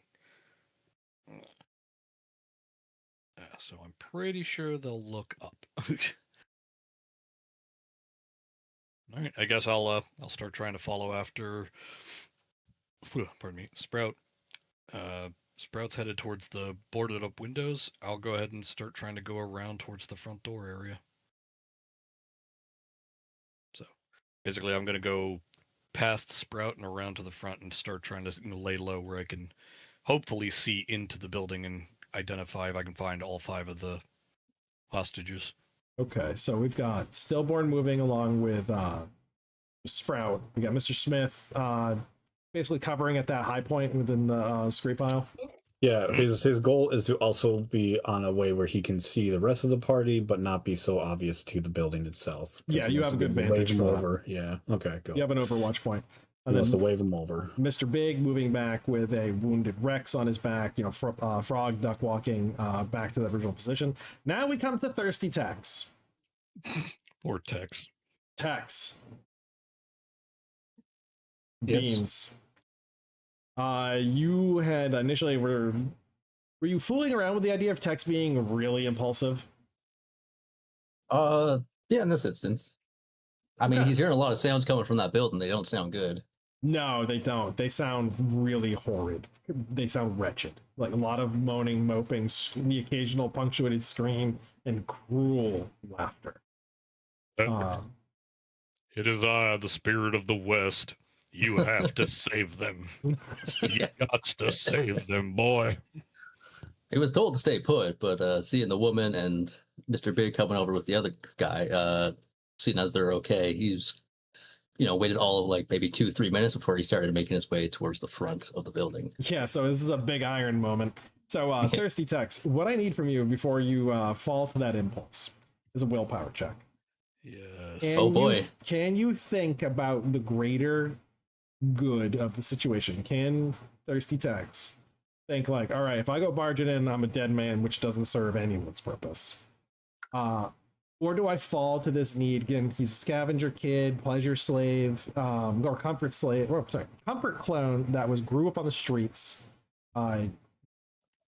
Yeah, so I'm pretty sure they'll look up. All right, I guess I'll start trying to follow after. Pardon me, Sprout. Sprout's headed towards the boarded up windows. I'll go ahead and start trying to go around towards the front door area. So basically, I'm going to go past Sprout and around to the front and start trying to lay low where I can hopefully see into the building and identify if I can find all 5 of the hostages. Okay, so we've got Stillborn moving along with Sprout. We got Mr. Smith basically covering at that high point within the scree pile. Yeah, his goal is to also be on a way where he can see the rest of the party, but not be so obvious to the building itself. Yeah, you have a good vantage wave for him that. over. Yeah, okay, go. You have an overwatch point. He wants to wave him over. Mr. Big moving back with a wounded Rex on his back, frog duck walking back to the original position. Now we come to Thirsty Tex. Or Tex. Tex. Yes. Beans. You had initially were you fooling around with the idea of Tex being really impulsive? Yeah, in this instance. I mean, Okay. he's hearing a lot of sounds coming from that building. They don't sound good. No, they don't. They sound really horrid. They sound wretched. Like a lot of moaning, moping, the occasional punctuated scream, and cruel laughter. It is I, the spirit of the West. You have to save them. You got to save them, boy. He was told to stay put, but seeing the woman and Mr. Big coming over with the other guy, seeing as they're okay, he's, waited all of like maybe 2-3 minutes before he started making his way towards the front of the building. Yeah, so this is a big iron moment. So, Thirsty Tex, what I need from you before you fall to that impulse is a willpower check. Yes. Oh, boy. Can you think about the greater good of the situation? Can Thirsty Tex think like, all right, if I go barging in, I'm a dead man, which doesn't serve anyone's purpose? Or do I fall to this need? Again, he's a scavenger kid, pleasure slave, or comfort slave, or sorry, comfort clone that grew up on the streets.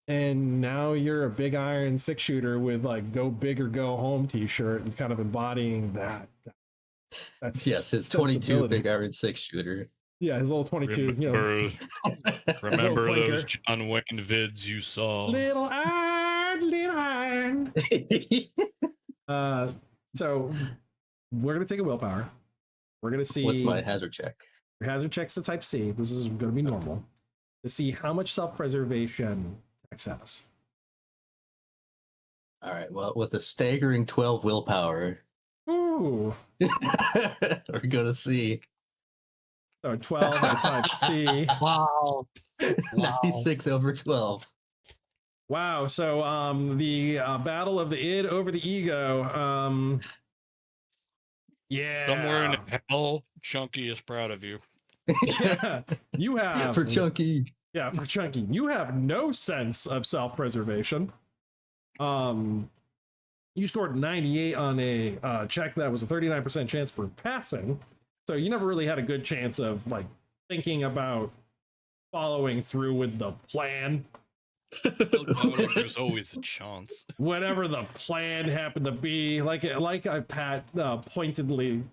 And now you're a big iron 6-shooter with like go big or go home t-shirt and kind of embodying that. That's Yes, his 22 big iron 6-shooter. Yeah, his little 22. Remember little those John Wayne vids you saw? Little iron. So we're gonna take a willpower. We're gonna see. What's my hazard check? Your hazard check's a type C. This is gonna be normal. To see how much self-preservation Tex has. All right. Well, with a staggering 12 willpower, Ooh. we're gonna see So 12 at type C. Wow. 96 over 12. Wow. So the battle of the id over the ego. Yeah. Somewhere in hell, Chunky is proud of you. Yeah. You have For Chunky. Yeah, for Chunky. You have no sense of self-preservation. You scored 98 on a check that was a 39% chance for passing. So you never really had a good chance of like thinking about following through with the plan. There's always a chance. Whatever the plan happened to be, like Pat pointedly,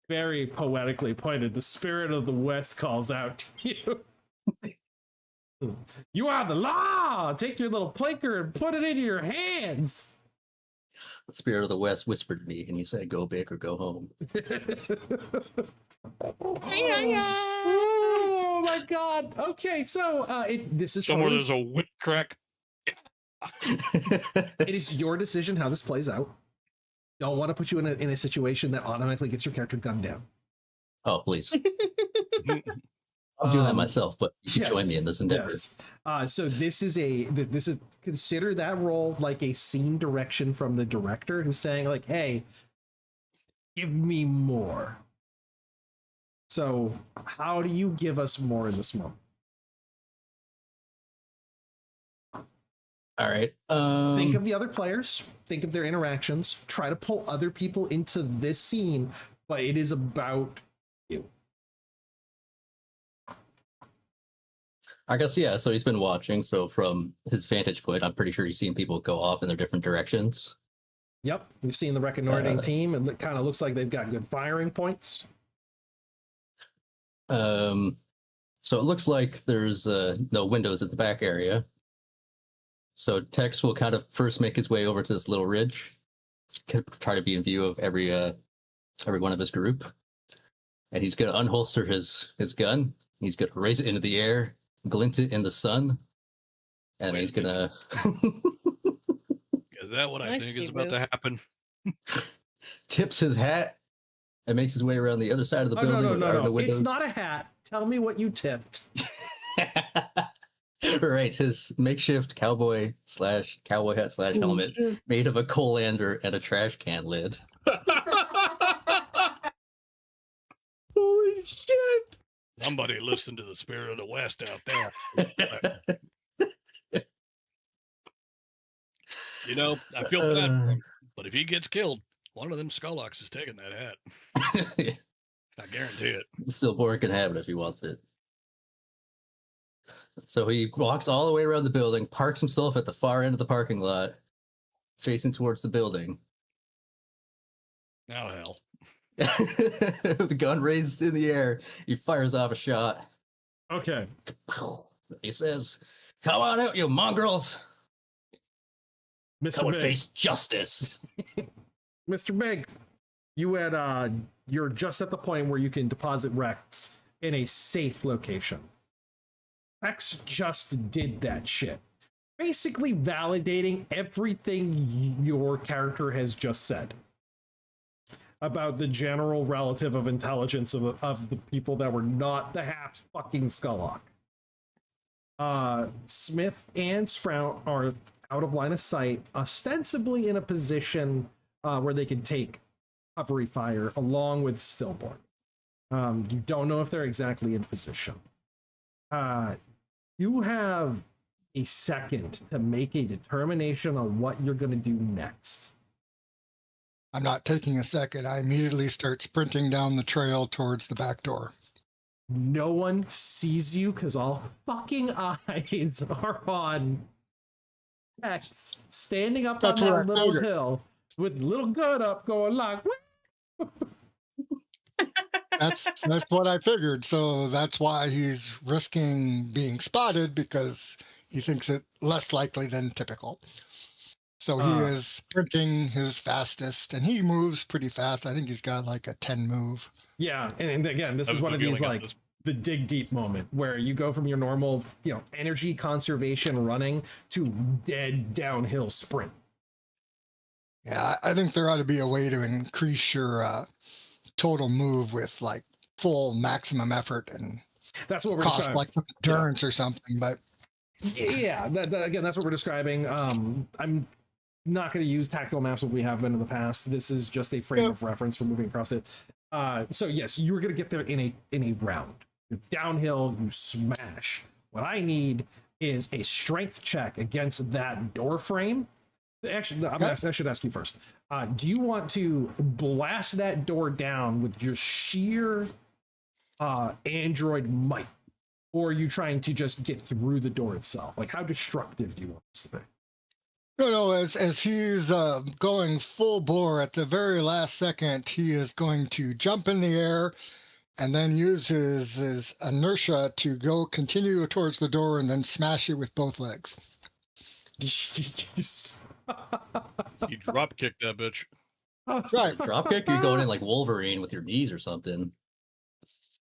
very poetically pointed, the spirit of the West calls out to you. You are the law. Take your little planker and put it into your hands. The spirit of the West whispered to me, and he said, "Go big or go home." Oh my God. Okay, so this is Somewhere totally, there's a wind crack. it is your decision how this plays out. Don't want to put you in a situation that automatically gets your character gunned down. Oh, please. I'm doing that myself, but you can join me in this endeavor. Yes. So this is consider that role like a scene direction from the director who's saying like, hey, give me more. So how do you give us more in this moment? All right. Think of the other players, think of their interactions, try to pull other people into this scene, but it is about you. I guess, yeah. So he's been watching. So from his vantage point, I'm pretty sure he's seen people go off in their different directions. Yep, we've seen the reconnoitering team, and it kind of looks like they've got good firing points. So it looks like there's no windows at the back area. So Tex will kind of first make his way over to this little ridge, try to be in view of every one of his group, and he's going to unholster his gun. He's going to raise it into the air, glint it in the sun, and he's going to. Is that what I Nice think is to about to happen? tips his hat and makes his way around the other side of the building. No. It's not a hat. Tell me what you tipped. Right, his makeshift cowboy hat / helmet made of a colander and a trash can lid. Holy shit! Somebody listen to the spirit of the West out there. You know, I feel bad for him, but if he gets killed, one of them Skullocks is taking that hat. I guarantee it. Stillborn can have it if he wants it. So he walks all the way around the building, parks himself at the far end of the parking lot, facing towards the building. Oh, hell. The gun raised in the air, he fires off a shot. Okay. He says, "Come on out, you mongrels! Come Mr. and Big. face justice." Mr. Big, you're just at the point where you can deposit Rex in a safe location. Rex just did that shit. Basically validating everything your character has just said about the general relative of intelligence of the people that were not the half fucking Skullock. Smith and Sprout are out of line of sight, ostensibly in a position where they can take cover fire along with Stillborn. You don't know if they're exactly in position. You have a second to make a determination on what you're going to do next. I'm not taking a second. I immediately start sprinting down the trail towards the back door. No one sees you because all fucking eyes are on X standing up That's on what that I little figured. hill with little gun up going like, That's what I figured. So that's why he's risking being spotted, because he thinks it less likely than typical. So he is sprinting his fastest, and he moves pretty fast. I think he's got like a 10 move. yeah. And again, this is one of these like the dig deep moment where you go from your normal, energy conservation running to dead downhill sprint. Yeah, I think there ought to be a way to increase your total move with like full maximum effort and That's what we're cost describing. like some endurance or something. But Yeah, again, that's what we're describing. I'm not going to use tactical maps that we have been in the past. This is just a frame of reference for moving across it. So yes, you were going to get there in a round. You're downhill, you smash. What I need is a strength check against that door frame. Actually, I should ask you first. Do you want to blast that door down with your sheer android might? Or are you trying to just get through the door itself? Like, how destructive do you want this to be? no, as he's going full bore at the very last second, he is going to jump in the air and then use his inertia to continue towards the door and then smash it with both legs. He drop kicked that bitch. Right. Dropkick? You're going in like Wolverine with your knees or something.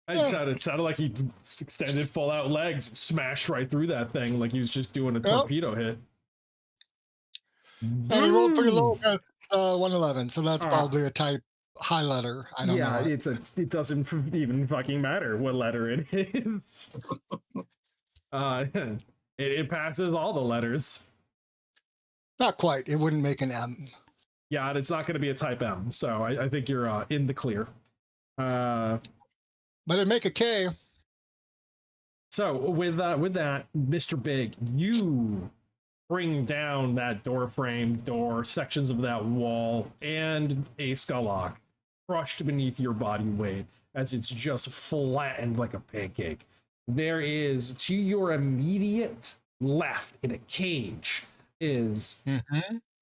It sounded like he extended full out legs and smashed right through that thing like he was just doing a torpedo hit. And he rolled pretty low at 111, so that's probably a type high letter. I don't know. It doesn't even fucking matter what letter it is. It passes all the letters. Not quite. It wouldn't make an M. Yeah, and it's not going to be a type M, so I think you're in the clear. But it'd make a K. So with that, Mr. Big, you bring down that door frame, sections of that wall, and a Skulllock crushed beneath your body weight as it's just flattened like a pancake. There is, to your immediate left in a cage, is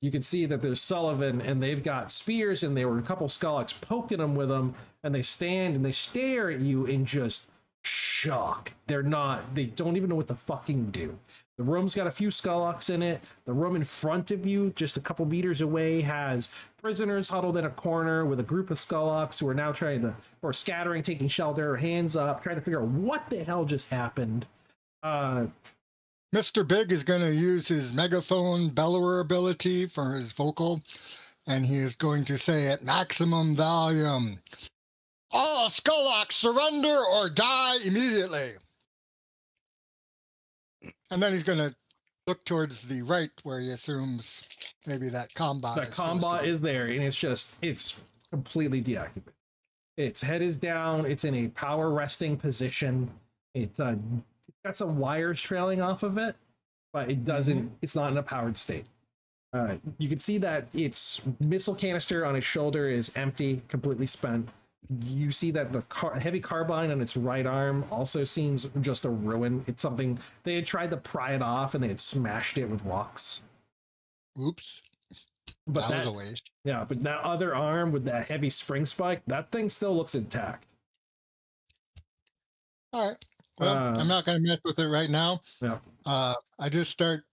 you can see that there's Sullivan, and they've got spears, and there were a couple Skullocks poking them with them, and they stand and they stare at you in just shock. They don't even know what to fucking do. The room's got a few Skullocks in it. The room in front of you, just a couple meters away, has prisoners huddled in a corner with a group of Skullocks who are now scattering, taking shelter, hands up, trying to figure out what the hell just happened. Mr. Big is going to use his megaphone bellower ability for his vocal, and he is going to say at maximum volume, "All Skullocks surrender or die immediately." And then he's going to look towards the right where he assumes maybe that combat. That combat is there, and it's completely deactivated. Its head is down. It's in a power resting position. It's got some wires trailing off of it, but it doesn't. It's not in a powered state. You can see that its missile canister on its shoulder is empty, completely spent. You see that the heavy carbine on its right arm also seems just a ruin. It's something they had tried to pry it off and they had smashed it with rocks. Oops. But that was a waste. Yeah, but that other arm with that heavy spring spike, that thing still looks intact. All right. Well, I'm not going to mess with it right now. Yeah. I just start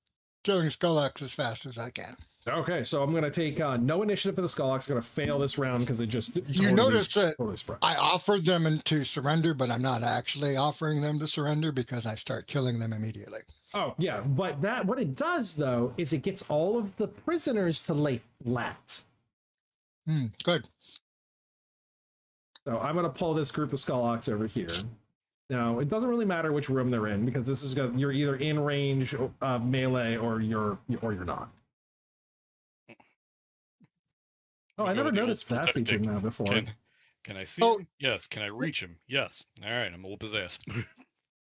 killing Skullocks as fast as I can. Okay, so I'm going to take no initiative for the Skullocks. I'm going to fail this round because it just you notice that totally I offered them to surrender, but I'm not actually offering them to surrender because I start killing them immediately. Oh, yeah, but what it does, though, is it gets all of the prisoners to lay flat. Good. So I'm going to pull this group of Skullocks over here. Now, it doesn't really matter which room they're in because you're either in range melee or you're not. Oh, I never noticed that feature now before. Can I see him? Yes. Can I reach him? Yes. All right, I'm gonna whoop his ass.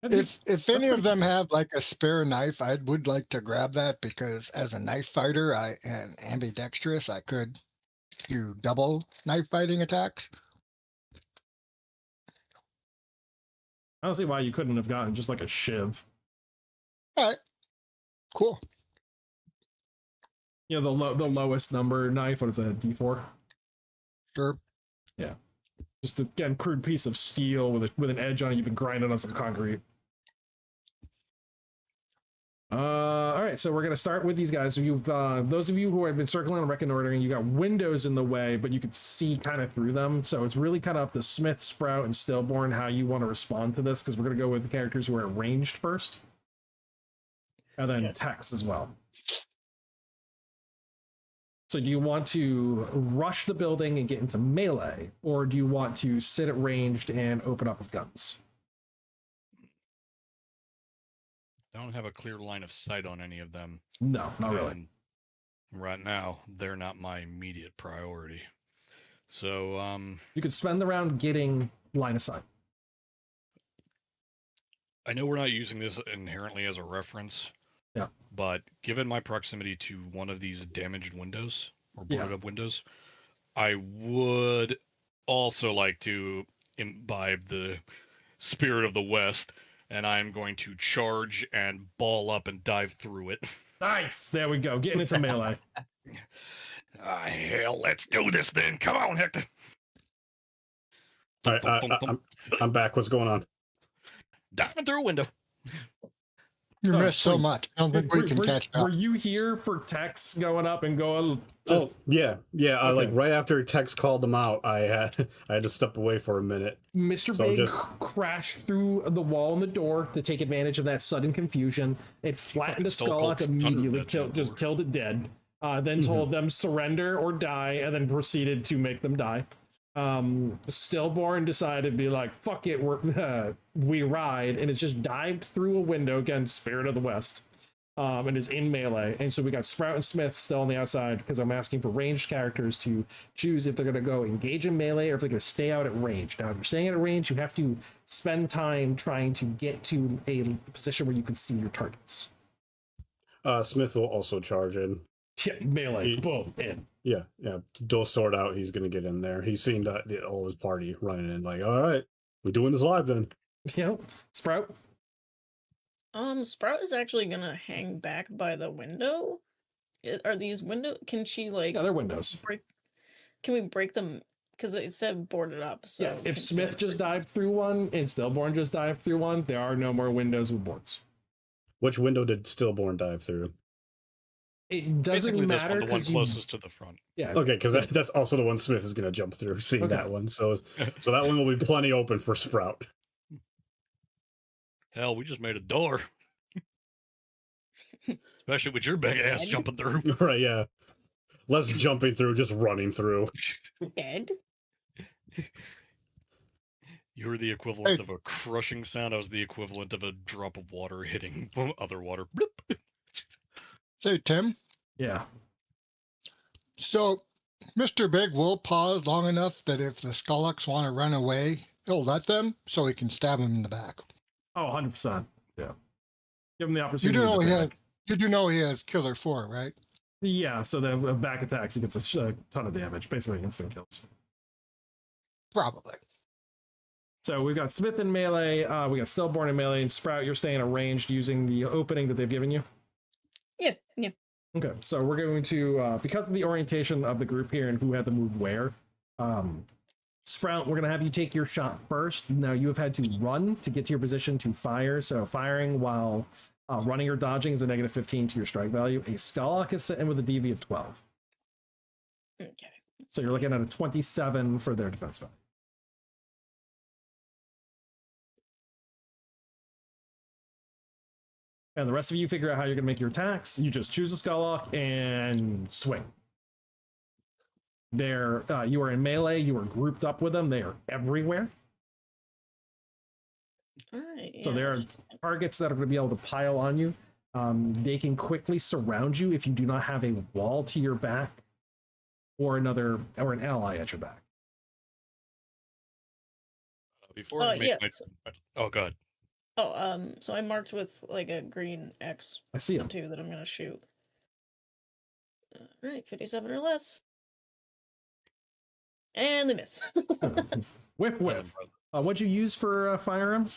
If any of them have like a spare knife, I would like to grab that because as a knife fighter and ambidextrous, I could do double knife fighting attacks. I don't see why you couldn't have gotten just like a shiv. All right, cool. You know, the lowest number knife, what is that, D4? Sure. Yeah. Just again, crude piece of steel with an edge on it. You've been grinding on some concrete. All right, so we're gonna start with these guys. So those of you who have been circling and reconnoitering, you got windows in the way, but you could see kind of through them. So it's really kind of up to Smith, Sprout, and Stillborn how you want to respond to this, because we're gonna go with the characters who are ranged first, and then Tex as well. So do you want to rush the building and get into melee, or do you want to sit at ranged and open up with guns? I don't have a clear line of sight on any of them. No, not really. Right now, they're not my immediate priority. So, you could spend the round getting line of sight. I know we're not using this inherently as a reference. Yeah. But given my proximity to one of these damaged windows or boarded up windows, I would also like to imbibe the spirit of the West, and I'm going to charge and ball up and dive through it. Nice. There we go. Getting into melee. Hell, let's do this then. Come on, Hector. All right, I'm back. What's going on? Diving through a window. You missed so much. I don't think we can catch up. Were you here for Tex going up and going? Yeah. Okay. Like right after Tex called them out, I had to step away for a minute. Mr. Big crashed through the wall and the door to take advantage of that sudden confusion. It flattened a Skulllock immediately, killed it dead. Then told them surrender or die, and then proceeded to make them die. Stillborn decided to be like, fuck it, we ride, and it's just dived through a window, again, Spirit of the West, and is in melee. And so we got Sprout and Smith still on the outside, because I'm asking for ranged characters to choose if they're going to go engage in melee or if they're going to stay out at range. Now, if you're staying at range, you have to spend time trying to get to a position where you can see your targets. Smith will also charge in. Yeah, melee, boom, in. Yeah. Dual sword out. He's gonna get in there. He's seen all his party running in. Like, all right, we're doing this live then. Sprout. Sprout is actually gonna hang back by the window. Are these window? Can she like? Yeah, they're windows. Can we break them? Because it said boarded up. So yeah, if Smith just dived through one and Stillborn just dived through one, there are no more windows with boards. Which window did Stillborn dive through? It doesn't Basically matter. the one closest to the front. Yeah. Okay, because that's also the one Smith is going to jump through. Seeing that one, so that one will be plenty open for Sprout. Hell, we just made a door. Especially with your big ass jumping through. Right? Yeah. Less jumping through, just running through. Dead. You were the equivalent of a crushing sound. I was the equivalent of a drop of water hitting other water. Bloop. Say, Tim. Yeah. So, Mr. Big will pause long enough that if the Skullox want to run away, he'll let them so he can stab him in the back. Oh, 100%. Yeah. Give him the opportunity. You do know he has Killer 4, right? Yeah, so the back attacks, he gets a ton of damage, basically instant kills. Probably. So we've got Smith in melee, we got Stillborn in melee, and Sprout, you're staying arranged using the opening that they've given you? Yeah. Okay, so we're going to, because of the orientation of the group here and who had to move where, Sprout, we're going to have you take your shot first. Now, you have had to run to get to your position to fire, so firing while running or dodging is a negative 15 to your strike value. A Skullock is sitting with a DV of 12. Okay. So you're looking at a 27 for their defense value. And the rest of you figure out how you're going to make your attacks. You just choose a Skullock and swing. You are in melee. You are grouped up with them. They are everywhere. All right. So there are targets that are going to be able to pile on you. They can quickly surround you if you do not have a wall to your back or an ally at your back. Before I make my... Oh, God. So I marked with like a green X. I see him. Two that I'm gonna shoot. All right, 57 or less, and they miss. Whiff. What'd you use for firearm?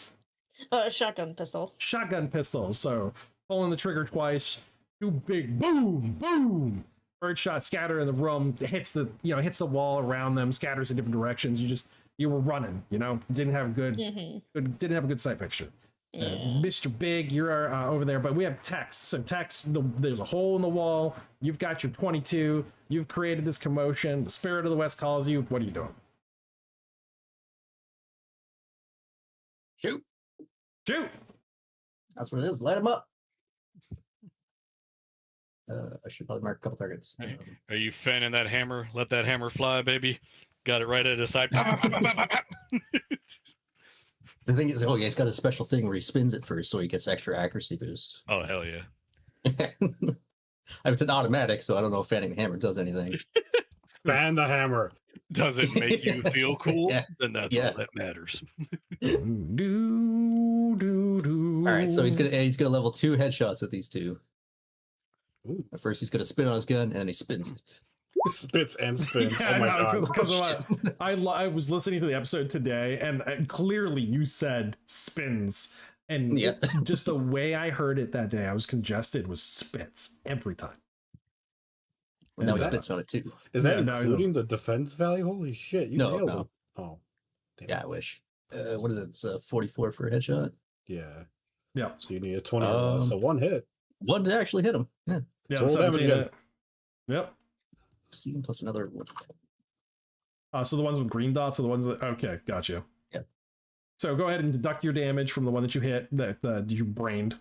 Shotgun pistol. Shotgun pistol. So pulling the trigger twice. Two big boom. Bird shot scatter in the room. Hits the wall around them. Scatters in different directions. You were running. Didn't have a good sight picture. Mr. Big, you're over there, but we have Tex. So Tex, there's a hole in the wall. You've got your 22. You've created this commotion. The Spirit of the West calls you. What are you doing? Shoot. That's what it is. Light him up. I should probably mark a couple targets. Are you fanning that hammer? Let that hammer fly, baby. Got it right at his side. The thing is, he's got a special thing where he spins it first, so he gets extra accuracy boost. Oh, hell yeah. It's an automatic, so I don't know if fanning the hammer does anything. Fan the hammer. Does it make you feel cool? Yeah. Then that's all that matters. All right, so he's gonna level 2 headshots with these two. Ooh. At first, he's gonna spin on his gun, and then he spins it. Spits and spins. Yeah, oh my God. I was listening to the episode today, and clearly you said spins. And just the way I heard it that day, I was congested, was spits every time. Well, now he spits on it too. Is that including the defense value? Holy shit. You nailed it. Oh. Damn. Yeah, I wish. What is it? It's 44 for a headshot? Yeah. Yeah. So you need a 20. So one hit. One to actually hit him. Yeah. Yeah. So Yep. Plus another one. So the ones with green dots are the ones that... Okay, got you. Yeah. So go ahead and deduct your damage from the one that you hit, that you brained.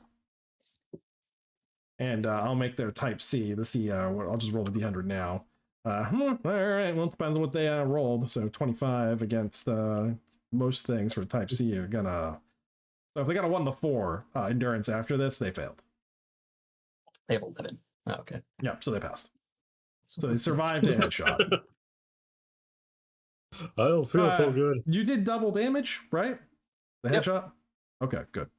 And I'll make their type C. I'll just roll the D100 now. All right. Well, it depends on what they rolled. So 25 against most things for type C. You're gonna. So if they got a 1 to 4 endurance after this, they failed. They have 11. Oh, okay. Yep. So they passed. So they survived a headshot. I don't feel so good. You did double damage, right? The Yep. headshot? Okay, good.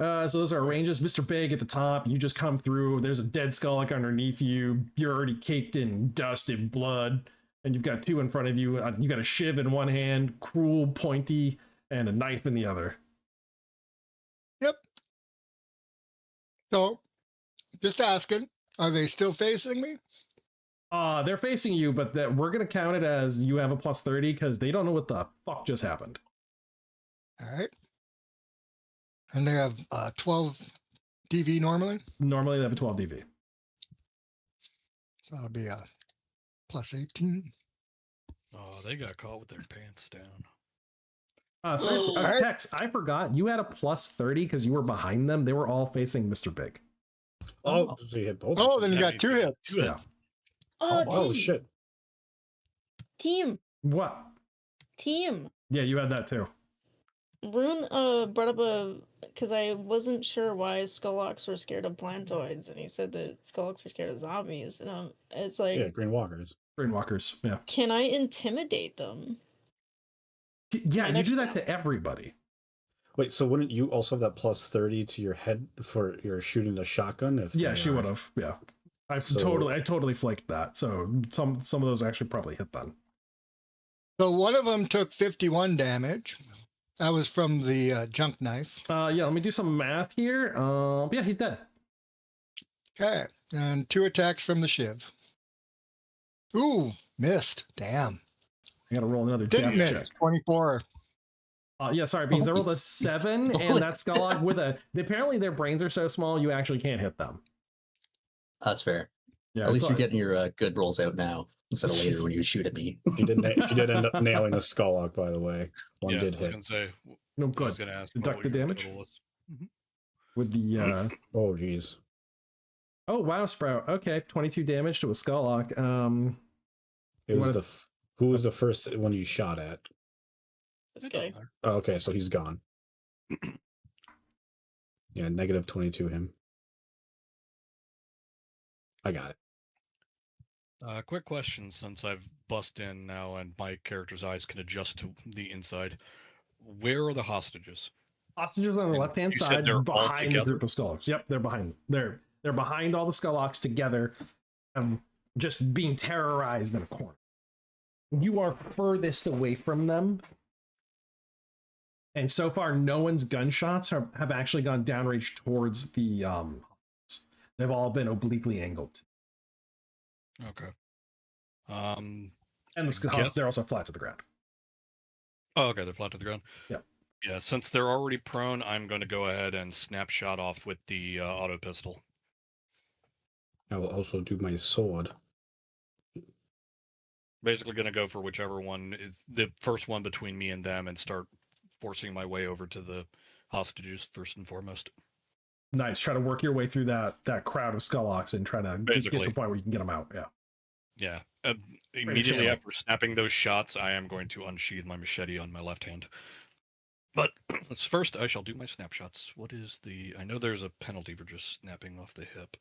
So those are ranges. Mr. Big at the top. You just come through. There's a dead skull like underneath you. You're already caked in dust and blood. And you've got 2 in front of you. You got a shiv in one hand, cruel, pointy, and a knife in the other. Yep. So, just asking, are they still facing me? They're facing you, but we're going to count it as you have a plus 30 because they don't know what the fuck just happened. All right. And they have 12 DV normally. Normally they have a 12 DV. So that'll be a plus 18. Oh, they got caught with their pants down. Alright. Tex, I forgot. You had a plus 30 because you were behind them. They were all facing Mr. Big. Oh, so you hit both. Oh, then you got 2 hits. Yeah. Oh, team. shit. Team. What? Team. Yeah, you had that too. Rune brought up because I wasn't sure why Skullox were scared of plantoids, and he said that Skullox are scared of zombies. And it's like, Yeah, Green Walkers. Greenwalkers. Yeah. can I intimidate them? Yeah, My you next do that round. to everybody. Wait, so wouldn't you also have that plus 30 to your head for your shooting the shotgun? If Yeah, they she are- would have. Yeah. I So- totally flaked that. So some of those actually probably hit then. So one of them took 51 damage. That was from the junk knife. Yeah, let me do some math here. Yeah, he's dead. Okay. And 2 attacks from the shiv. Ooh, missed. Damn. I gotta roll another Didn't death miss. check. 24. Yeah, sorry, Beans. I Holy rolled a 7, and Holy that Skullog with apparently their brains are so small you actually can't hit them. That's fair. Yeah, At least it's you're getting your good rolls out now instead of later when you shoot at me. She did end up nailing a Skulllock, by the way. One yeah, did I was hit. gonna say. no I was good gonna ask Deduct what the your damage? total was. with the. Oh, jeez. Oh wow, Sprout. Okay, 22 damage to a Skullog. It You was wanna- who was the first one you shot at? This It doesn't guy. matter. Oh, okay, so he's gone. Yeah, negative 22 him. I got it. Quick question, since I've bust in now and my character's eyes can adjust to the inside. Where are the hostages? Hostages on the And left hand you said side they're all behind the together? group of Skullogs. Yep, they're behind. They're behind all the Skullogs together, just being terrorized in a corner. You are furthest away from them, and so far, no one's gunshots have actually gone downrange towards the. They've all been obliquely angled, Okay. and Guess- they're also flat to the ground. Oh, okay, they're flat to the ground. Yeah. Yeah, since they're already prone, I'm going to go ahead and snapshot off with the auto pistol. I will also do my sword. Basically, going to go for whichever one is the first one between me and them, and start forcing my way over to the hostages first and foremost. Nice. Try to work your way through that crowd of Skullogs and try to get to Basically. the point where you can get them out. Yeah. Yeah. Immediately channel. after snapping those shots, I am going to unsheath my machete on my left hand. But first, I shall do my snapshots. What is the? I know there's a penalty for just snapping off the hip.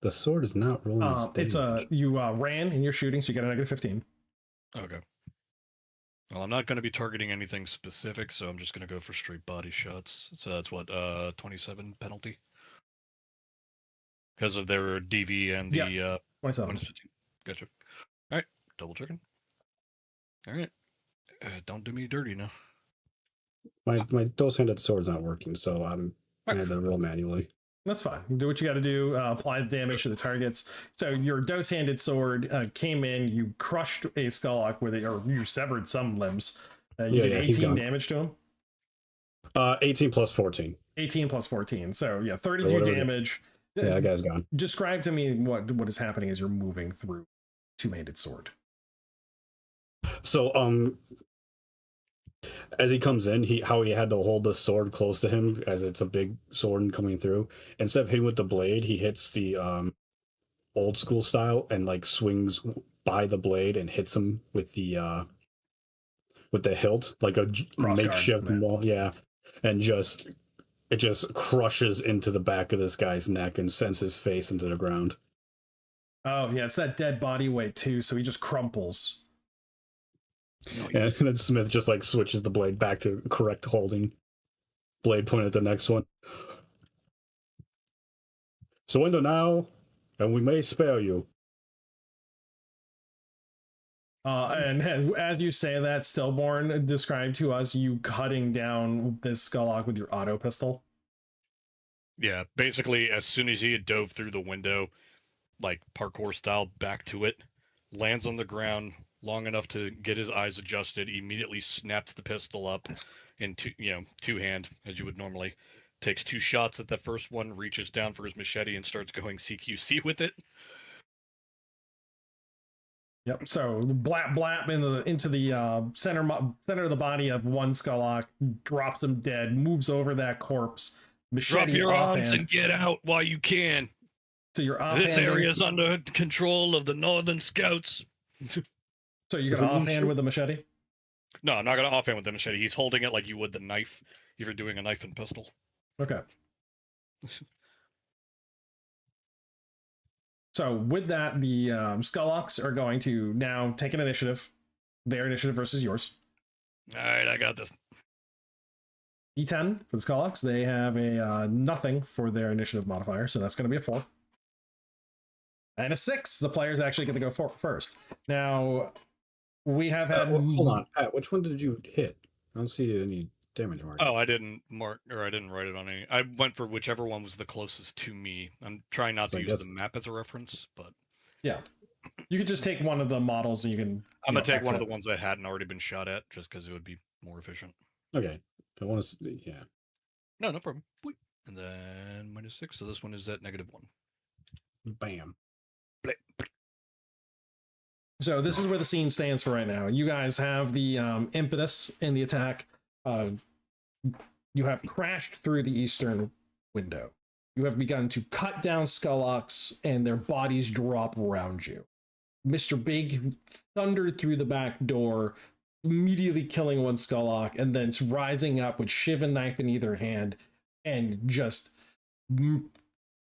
The sword is not rolling its damage. It's you ran and you're shooting, so you get a negative 15. Okay. Well, I'm not going to be targeting anything specific, so I'm just going to go for straight body shots. So that's what 27 penalty because of their DV and the 27. minus 15. Gotcha. All right, double checking. All right, don't do me dirty now. My dose-handed sword's not working, so I had to roll manually. That's fine. Do what you got to do. Apply the damage to the targets. So your dose-handed sword came in. You crushed a Skullock with it, or you severed some limbs. You did he's 18 gone. damage to him. 18 plus 14. 18 plus 14. So yeah, 32 whatever. damage. Yeah, that guy's gone. Describe to me what is happening as you're moving through two-handed sword. So, as he comes in, how he had to hold the sword close to him as it's a big sword coming through. Instead of hitting with the blade, he hits the old school style and like swings by the blade and hits him with the hilt, like a makeshift maul. Yeah, and it just crushes into the back of this guy's neck and sends his face into the ground. Oh yeah, it's that dead body weight too, so he just crumples. Nice. And then Smith just like switches the blade back to correct holding. Blade point at the next one. Surrender now, and we may spare you. And as you say that, Stillborn, describe to us you cutting down this Skullhawk with your auto pistol. Yeah, basically, as soon as he had dove through the window, like parkour style, back to it, lands on the ground long enough to get his eyes adjusted, immediately snaps the pistol up in two hand, as you would normally. Takes 2 shots at the first one, reaches down for his machete, and starts going CQC with it. Yep. So blap blap into the center of the body of one Skullhawk, drops him dead, moves over that corpse. Machete Drop your arms offhand. and get out while you can. So you're offhand. This area is under control of the Northern Scouts. So you're gonna offhand with the machete? No, I'm not gonna offhand with the machete. He's holding it like you would the knife if you're doing a knife and pistol. Okay. So with that, the Skullhawks are going to now take an initiative. Their initiative versus yours. All right, I got this. D10 for the Skullhawks. They have a nothing for their initiative modifier, so that's going to be a 4. And a 6. The players actually get to go first. Now, we have had... hold on, Pat. Which one did you hit? I don't see any damage mark. Oh, I didn't mark, or I didn't write it on any. I went for whichever one was the closest to me. I'm trying not to use the map as a reference, but... Yeah. You could just take one of the models and you can... I'm going to take one of the ones I hadn't already been shot at, just because it would be more efficient. Okay. I want to... Yeah. No problem. And then -6, so this one is at -1. Bam. So this is where the scene stands for right now. You guys have the impetus in the attack. You have crashed through the eastern window. You have begun to cut down Skullhawks and their bodies drop around you. Mr. Big thundered through the back door, immediately killing one Skullhawk, and then rising up with shiv and knife in either hand and just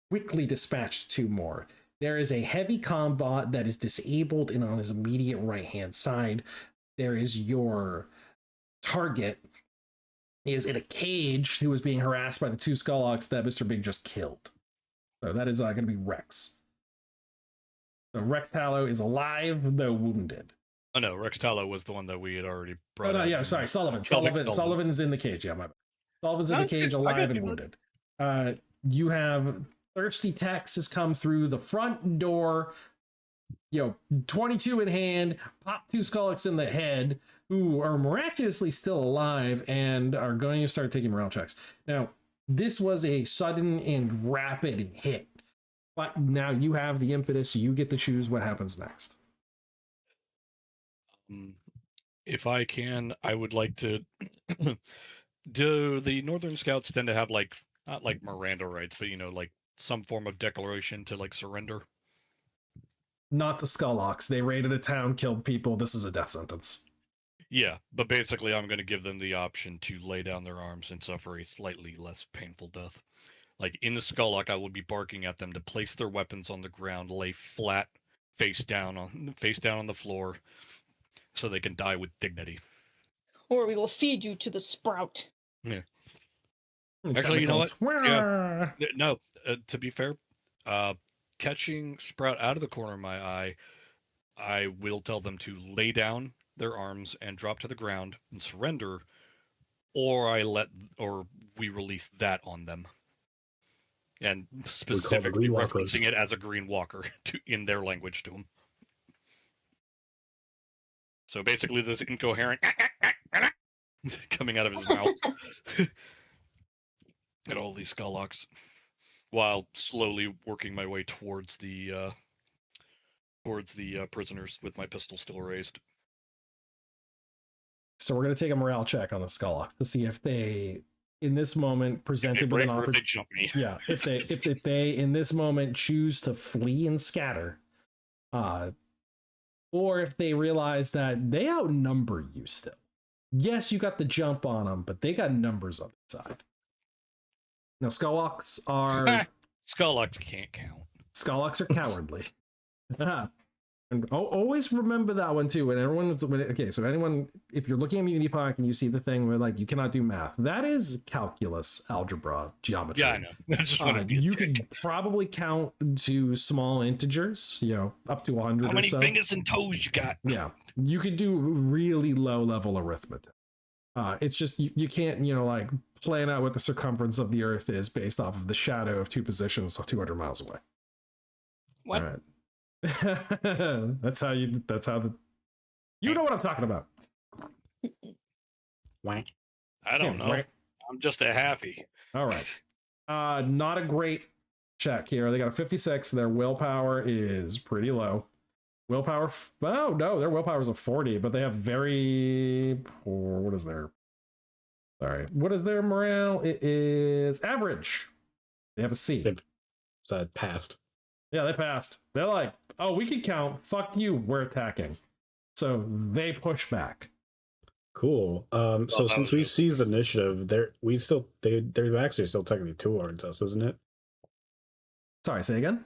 quickly dispatched 2 more. There is a heavy combat that is disabled and on his immediate right-hand side. There is your target is in a cage who is being harassed by the 2 Skullhawks that Mr. Big just killed. So that is going to be Rex. So Rex Tallow is alive, though wounded. Oh no, Rex Tallow was the one that we had already brought. Oh no, yeah, sorry, Sullivan. Sullivan is in the cage. Yeah, my bad. Sullivan's in the cage, alive and wounded. You have Thirsty Tex has come through the front door, 22 in hand, pop 2 Skullhawks in the head, who are miraculously still alive and are going to start taking morale checks. Now, this was a sudden and rapid hit, but now you have the impetus. You get to choose what happens next. If I can, I would like to... Do the Northern Scouts tend to have, not like Miranda rights, but, like some form of declaration to, surrender? Not the Skullhawks. They raided a town, killed people. This is a death sentence. Yeah, but basically I'm going to give them the option to lay down their arms and suffer a slightly less painful death. Like, in the Skullhawk, I would be barking at them to place their weapons on the ground, lay flat, face down on the floor, so they can die with dignity. Or we will feed you to the sprout. Yeah. Actually, you know what? Yeah. No, to be fair, catching Sprout out of the corner of my eye, I will tell them to lay down their arms and drop to the ground and surrender, or we release that on them. And specifically referencing it as a green walker in their language to them. So basically this incoherent coming out of his mouth at all these Skullhawks, while slowly working my way towards the prisoners with my pistol still raised. So we're going to take a morale check on the Skullhawks to see if they in this moment If they presented with break an or if they opportunity, jump me. yeah, if they in this moment choose to flee and scatter, or if they realize that they outnumber you still. Yes, you got the jump on them, but they got numbers on the side. Now, Skullocks are Skullocks can't count. Skullocks are cowardly. And always remember that one too. Okay, so anyone, if you're looking at Mutant Epoch and you see the thing where like you cannot do math, that is calculus, algebra, geometry. Yeah, I know. I just want to be a You dick. can probably count to small integers, you know, up to 100 How or many so. fingers and toes you got? Yeah, you could do really low level arithmetic. It's just you can't, you know, like plan out what the circumference of the Earth is based off of the shadow of two positions 200 miles away. What? All right. That's how you know what I'm talking about. Wank. I don't Yeah, know. right. I'm just a happy. All right. Not a great check here. They got a 56. Their willpower is pretty low. Willpower, oh no, their willpower is a 40, but they have very poor, what is their morale? It is average. They have a C. So it passed. Yeah, they passed. They're like, oh, we can count. Fuck you. We're attacking. So they push back. Cool. So since we seized initiative, their backs are still technically towards us, isn't it? Sorry, say again?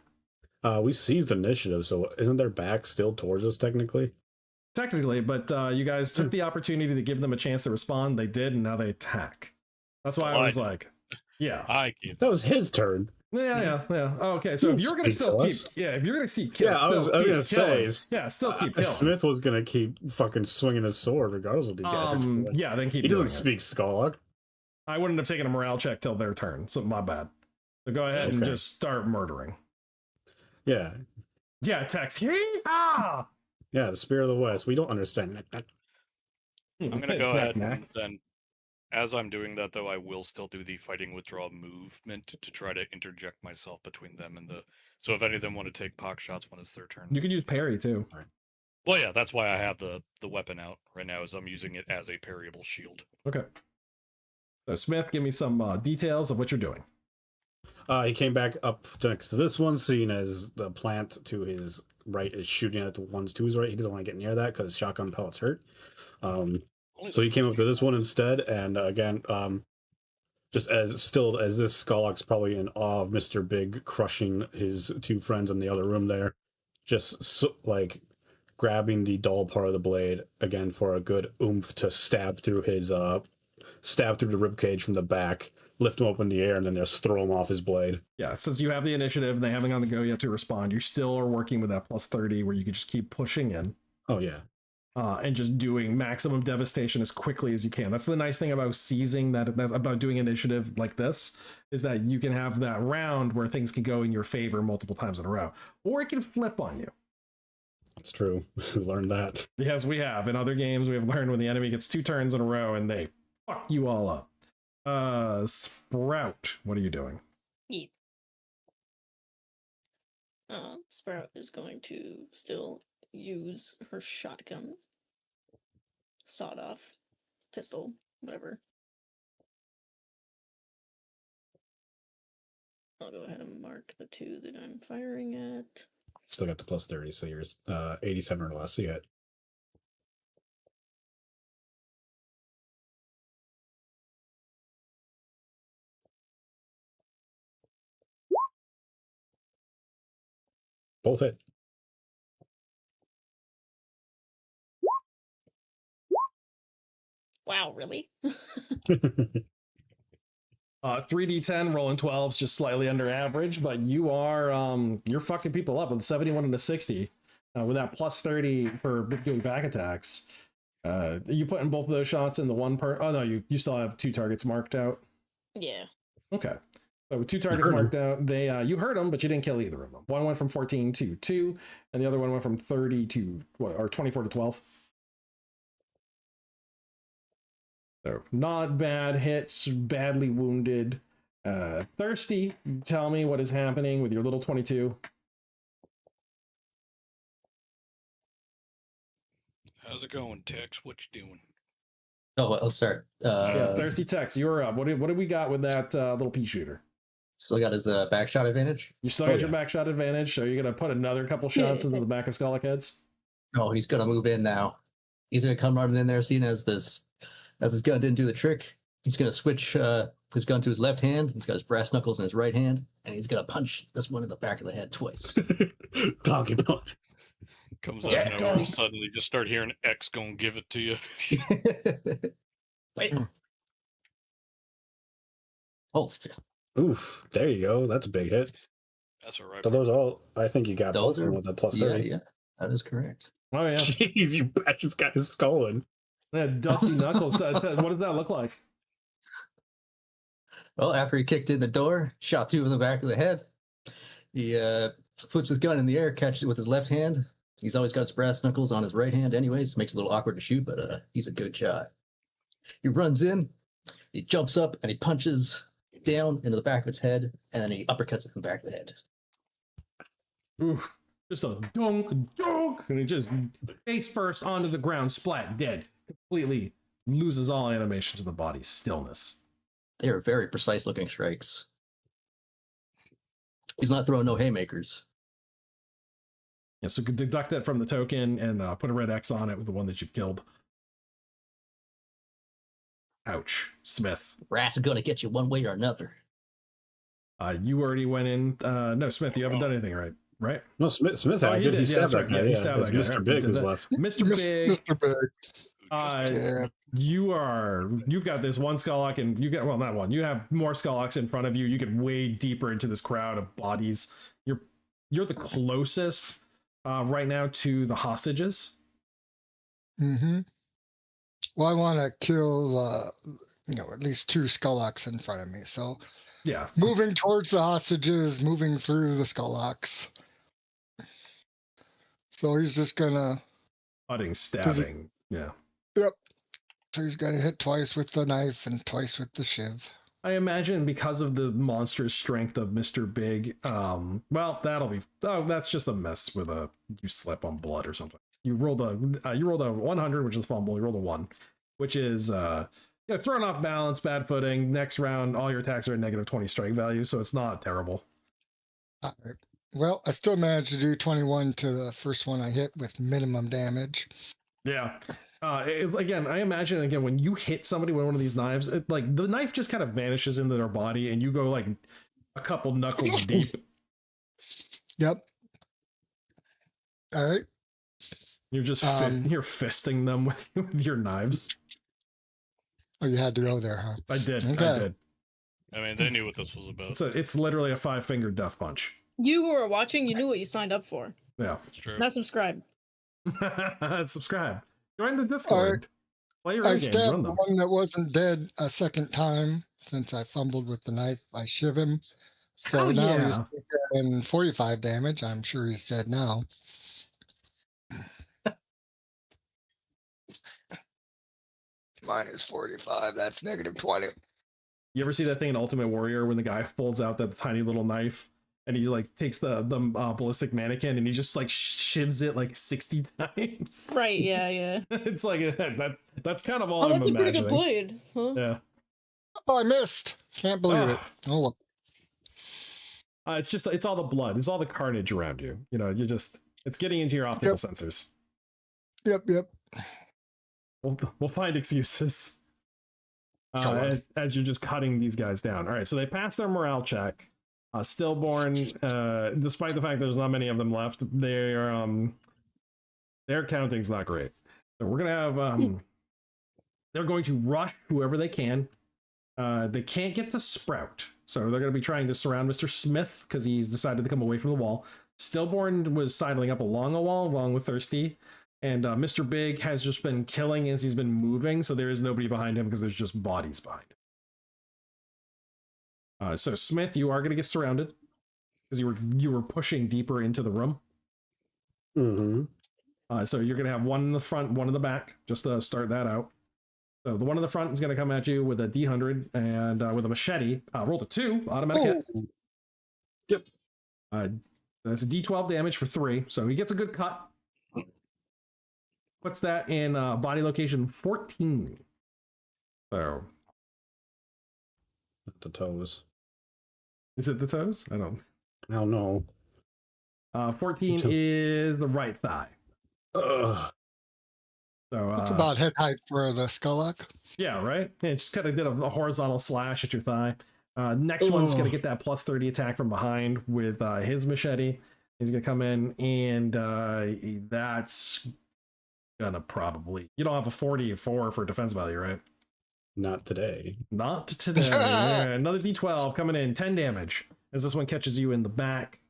We seized initiative, so isn't their back still towards us technically? Technically, but you guys took the opportunity to give them a chance to respond. They did, and now they attack. That's why I was like, yeah. That was his turn. Yeah. Oh, okay, so if you're gonna still keep, if you're gonna see kill, yeah, I was gonna say, still keep killing. Smith was gonna keep fucking swinging his sword regardless of what these guys are doing. Yeah, then keep. He doesn't speak Skullog. I wouldn't have taken a morale check till their turn, so my bad. So go ahead and just start murdering. Yeah. Yeah, text. Yeehaw! Yeah, the Spear of the West. We don't understand that. I'm gonna go ahead and then, as I'm doing that though, I will still do the fighting withdraw movement to try to interject myself between them and the. So if any of them want to take pock shots when it's their turn, you could use parry too. Well, yeah, that's why I have the weapon out right now, is I'm using it as a parryable shield. Okay. So Smith, give me some details of what you're doing. He came back up next to this one, seeing as the plant to his right is shooting at the ones to his right. He doesn't want to get near that because shotgun pellets hurt. So he came up to this one instead, and again, just as this Skullog's probably in awe of Mr. Big crushing his two friends in the other room there, just like grabbing the dull part of the blade again for a good oomph to stab through the ribcage from the back, lift him up in the air, and then just throw him off his blade. Yeah, since you have the initiative and they haven't gone to go yet to respond, you still are working with that plus 30 where you can just keep pushing in. Oh, yeah. And just doing maximum devastation as quickly as you can. That's the nice thing about seizing about doing initiative like this, is that you can have that round where things can go in your favor multiple times in a row, or it can flip on you. That's true. We learned that. Yes, we have. In other games, we have learned when the enemy gets 2 turns in a row and they fuck you all up. Sprout, what are you doing? Yeah. Sprout is going to still use her shotgun, sawed off pistol, whatever. I'll go ahead and mark the 2 that I'm firing at. Still got the plus 30, so you're 87 or less yet. Both hit. Wow, really? 3d10 rolling 12s, just slightly under average, but you are you're fucking people up with 71 and a 60 with that plus 30 for doing back attacks. You putting both of those shots in the one oh no, you still have 2 targets marked out. Yeah. Okay, so with 2 targets marked out, they you hurt them, but you didn't kill either of them. One went from 14 to 2, and the other one went from 30 to 24 to 12. So not bad hits, badly wounded. Thirsty, tell me what is happening with your little 22. How's it going, Tex? What you doing? Oh, well, sorry. Yeah, Thirsty Tex, you're up. What do we got with that little pea shooter? Still got his back shot advantage. You still got your back shot advantage, so you're gonna put another couple shots into the back of Skullock heads. Oh, he's gonna move in now. He's gonna come running in there, seeing as his gun didn't do the trick. He's gonna switch his gun to his left hand. He's got his brass knuckles in his right hand, and he's gonna punch this one in the back of the head twice. Donkey punch. Comes out of nowhere, suddenly just start hearing X gonna give it to you. Wait. Oh, Oof! There you go. That's a big hit. That's all right. So those all, I think you got those both of them with a plus yeah, 30. yeah, that is correct. Oh yeah. Jeez, you bash this guy's skull in. Yeah, dusty knuckles. What does that look like? Well, after he kicked in the door, shot two in the back of the head, he flips his gun in the air, catches it with his left hand. He's always got his brass knuckles on his right hand anyways. Makes it a little awkward to shoot, but he's a good shot. He runs in, he jumps up, and he punches down into the back of its head, and then he uppercuts it in the back of the head. Oof. Just a dunk, and he just face first onto the ground, splat, dead. Completely loses all animation to the body, stillness. They are very precise looking strikes. He's not throwing no haymakers. Yeah, so deduct that from the token and put a red X on it with the one that you've killed. Ouch, Smith. Brass is gonna get you one way or another. You already went in. No, Smith, you haven't done anything right? No, Smith Oh, I he did. did. He Yeah, stabbed that's that right. guy. Yeah, he Yeah, stabbed it's that guy. Mr. Big Did who's that. left. Mr. Big, Mr. Big. you've got this one Skullock, and you get, well, not one. You have more Skullocks in front of you. You get way deeper into this crowd of bodies. You're the closest right now to the hostages. Mm-hmm. Well, I want to kill, at least 2 Skullocks in front of me. So Yeah. moving towards the hostages, moving through the Skullocks. So he's just gonna Cutting, stabbing. Yeah. Yep. So he's gonna hit twice with the knife and twice with the shiv. I imagine because of the monstrous strength of Mr. Big, well, that's just a mess with you slip on blood or something. You rolled a 100, which is fumble. You rolled a 1, which is thrown off balance, bad footing. Next round, all your attacks are at negative 20 strike value, so it's not terrible. All right. Well, I still managed to do 21 to the first one I hit with minimum damage. Yeah. Again, I imagine when you hit somebody with one of these knives, the knife just kind of vanishes into their body, and you go like a couple knuckles deep. Yep. All right. You're just you're fisting them with your knives. Oh, you had to go there, huh? I did. Okay. I did. I mean, they knew what this was about. It's literally a 5-finger death punch. You who are watching, you knew what you signed up for. Yeah. It's true. Now subscribe. Subscribe. Join the Discord. Play your I own games. stabbed Run the them. one that wasn't dead a second time since I fumbled with the knife. I shiv him. So now he's taking 45 damage. I'm sure he's dead now. Minus 45. That's negative 20. You ever see that thing in Ultimate Warrior when the guy folds out that tiny little knife and he takes the ballistic mannequin and he just shivs it 60 times? Right, yeah. It's that's kind of all Oh, I'm that's a pretty imagining. good blade. Huh? Yeah. Oh, I missed. Can't believe it. Oh, well. It's all the blood. It's all the carnage around you. It's getting into your optical sensors. Yep. We'll find excuses as you're just cutting these guys down. All right, so they passed their morale check. Stillborn, despite the fact there's not many of them left, their counting's not great. So we're gonna have they're going to rush whoever they can. They can't get the Sprout, so they're going to be trying to surround Mr. Smith because he's decided to come away from the wall. Stillborn was sidling up along a wall along with Thirsty. And Mr. Big has just been killing as he's been moving, so there is nobody behind him because there's just bodies behind him. So Smith, you are going to get surrounded because you were pushing deeper into the room. Mm-hmm. So you're going to have one in the front, one in the back, just to start that out. So the one in the front is going to come at you with a D100 and with a machete. Roll a 2, automatic hit. Yep. That's a D12 damage for 3, so he gets a good cut. Puts that in body location 14. So, The toes. is it the toes? I don't know. 14 is the right thigh. Ugh. So It's about head height for the Skullock. yeah, right. Yeah, it just kind of did a horizontal slash at your thigh. Next one's gonna get that plus 30 attack from behind with his machete. He's gonna come in, and that's gonna probably. You don't have a 44 for defense value, right? Not today. Not today. Yeah, another D12 coming in, 10 damage as this one catches you in the back.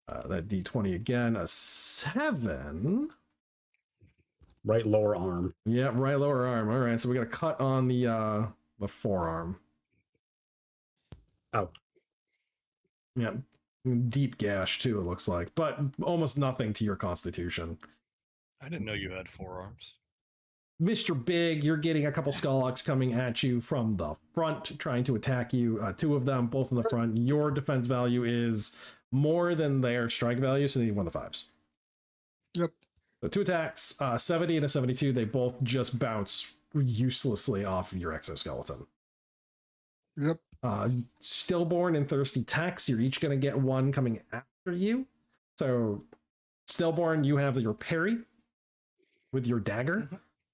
That D20 again, a 7. Right lower arm. Yeah, right lower arm. All right, so we got a cut on the forearm. Ow. Yeah, deep gash too. It looks like, but almost nothing to your constitution. I didn't know you had forearms. Mr. Big, you're getting a couple Skullocks coming at you from the front, trying to attack you. 2 of them, both in the front. Your defense value is more than their strike value, so they need 1 to 5s. Yep. So 2 attacks, 70 and a 72. They both just bounce uselessly off of your exoskeleton. Yep. Stillborn and Thirsty Tax, you're each going to get 1 coming after you. So Stillborn, you have your parry with your dagger.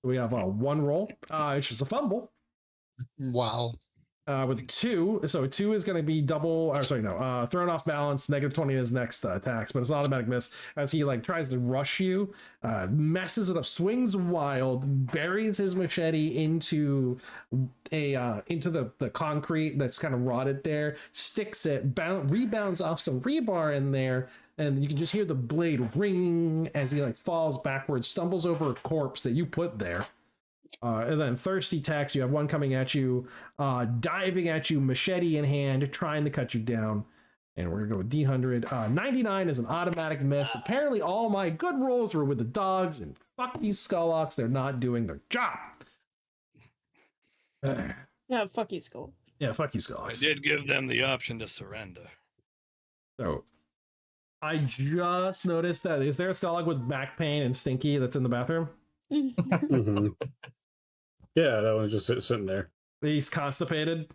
We have 1 roll. It's just a fumble. Wow. With 2, so 2 is going to be double, or sorry, no, thrown off balance, negative 20 in his next attacks, but it's an automatic miss as he like tries to rush you, messes it up, swings wild, buries his machete into the concrete that's kind of rotted there, sticks it, rebounds off some rebar in there, and you can just hear the blade ring as he like falls backwards, stumbles over a corpse that you put there. And then Thirsty Tax, you have 1 coming at you, diving at you, machete in hand, trying to cut you down. And we're going to go with D100. 99 is an automatic miss. Apparently all my good rolls were with the dogs, and fuck these Skullocks, they're not doing their job. Yeah, fuck you, Skull. Yeah, fuck you, I Skullocks. did give them the option to surrender. So I just noticed that, is there a Skullock with back pain and stinky that's in the bathroom? Mm-hmm. Yeah, that one's just sitting there. He's constipated.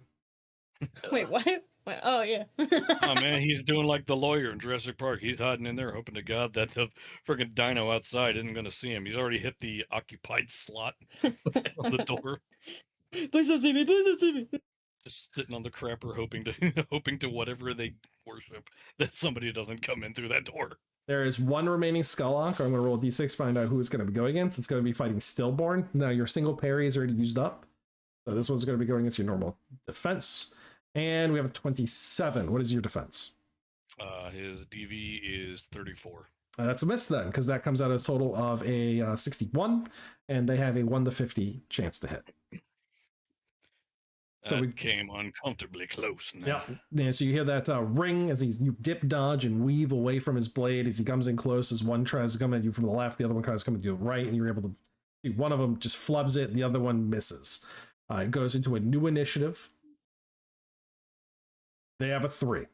Wait, what? Wait, oh, yeah. Oh man, he's doing like the lawyer in Jurassic Park. He's hiding in there, hoping to God that the friggin' dino outside isn't going to see him. He's already hit the occupied slot on the door, Please don't see me. Please don't see me. just sitting on the crapper, hoping to whatever they worship that somebody doesn't come in through that door. There is 1 remaining Skullock. I'm going to roll a d6, find out who it's going to go against. It's going to be fighting Stillborn. Now, your single parry is already used up. So this one's going to be going against your normal defense. And we have a 27. What is your defense? His DV is 34. That's a miss then, because that comes out as a total of a 61. And they have a 1 to 50 chance to hit. So we came uncomfortably close now. Yeah. So you hear that ring as you dip, dodge, and weave away from his blade as he comes in close. As one tries to come at you from the left, the other one tries to come at you right, and you're able to see one of them just flubs it, the other one misses. It goes into a new initiative. They have a 3.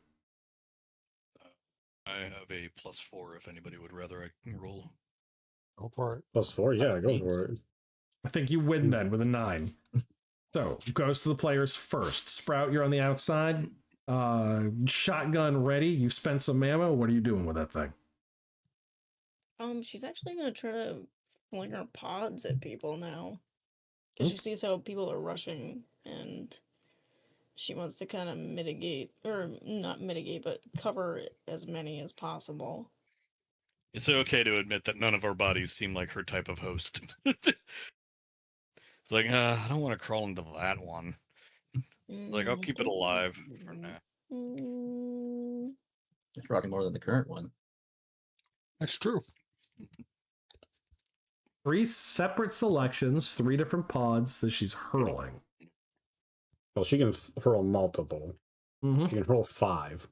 I have a +4 if anybody would rather I can roll. Go for it. +4, yeah, go for it. I think you win then with a 9. So, goes to the players first. Sprout, you're on the outside. Shotgun ready. You've spent some ammo. What are you doing with that thing? She's actually gonna try to fling her pods at people now. Because she sees how people are rushing, and she wants to kind of mitigate, or not mitigate, but cover as many as possible. It's okay to admit that none of our bodies seem like her type of host. It's like, I don't want to crawl into that one. Like, I'll keep it alive for now. It's rocking more than the current one. That's true. 3 separate selections, 3 different pods that she's hurling. Well, she can hurl multiple. Mm-hmm. She can hurl 5.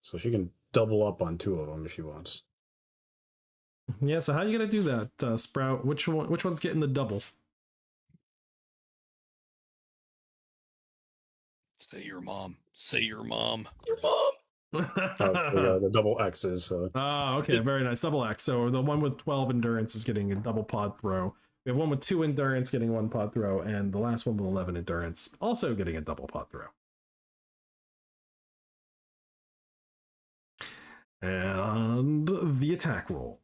So she can double up on 2 of them if she wants. Yeah, so how are you going to do that, Sprout? Which one's getting the double? Say your mom. Say your mom. Your mom! The double X's. Oh, okay, very nice. Double X. So the one with 12 endurance is getting a double pod throw. We have one with 2 endurance getting 1 pod throw, and the last one with 11 endurance also getting a double pod throw. And the attack roll.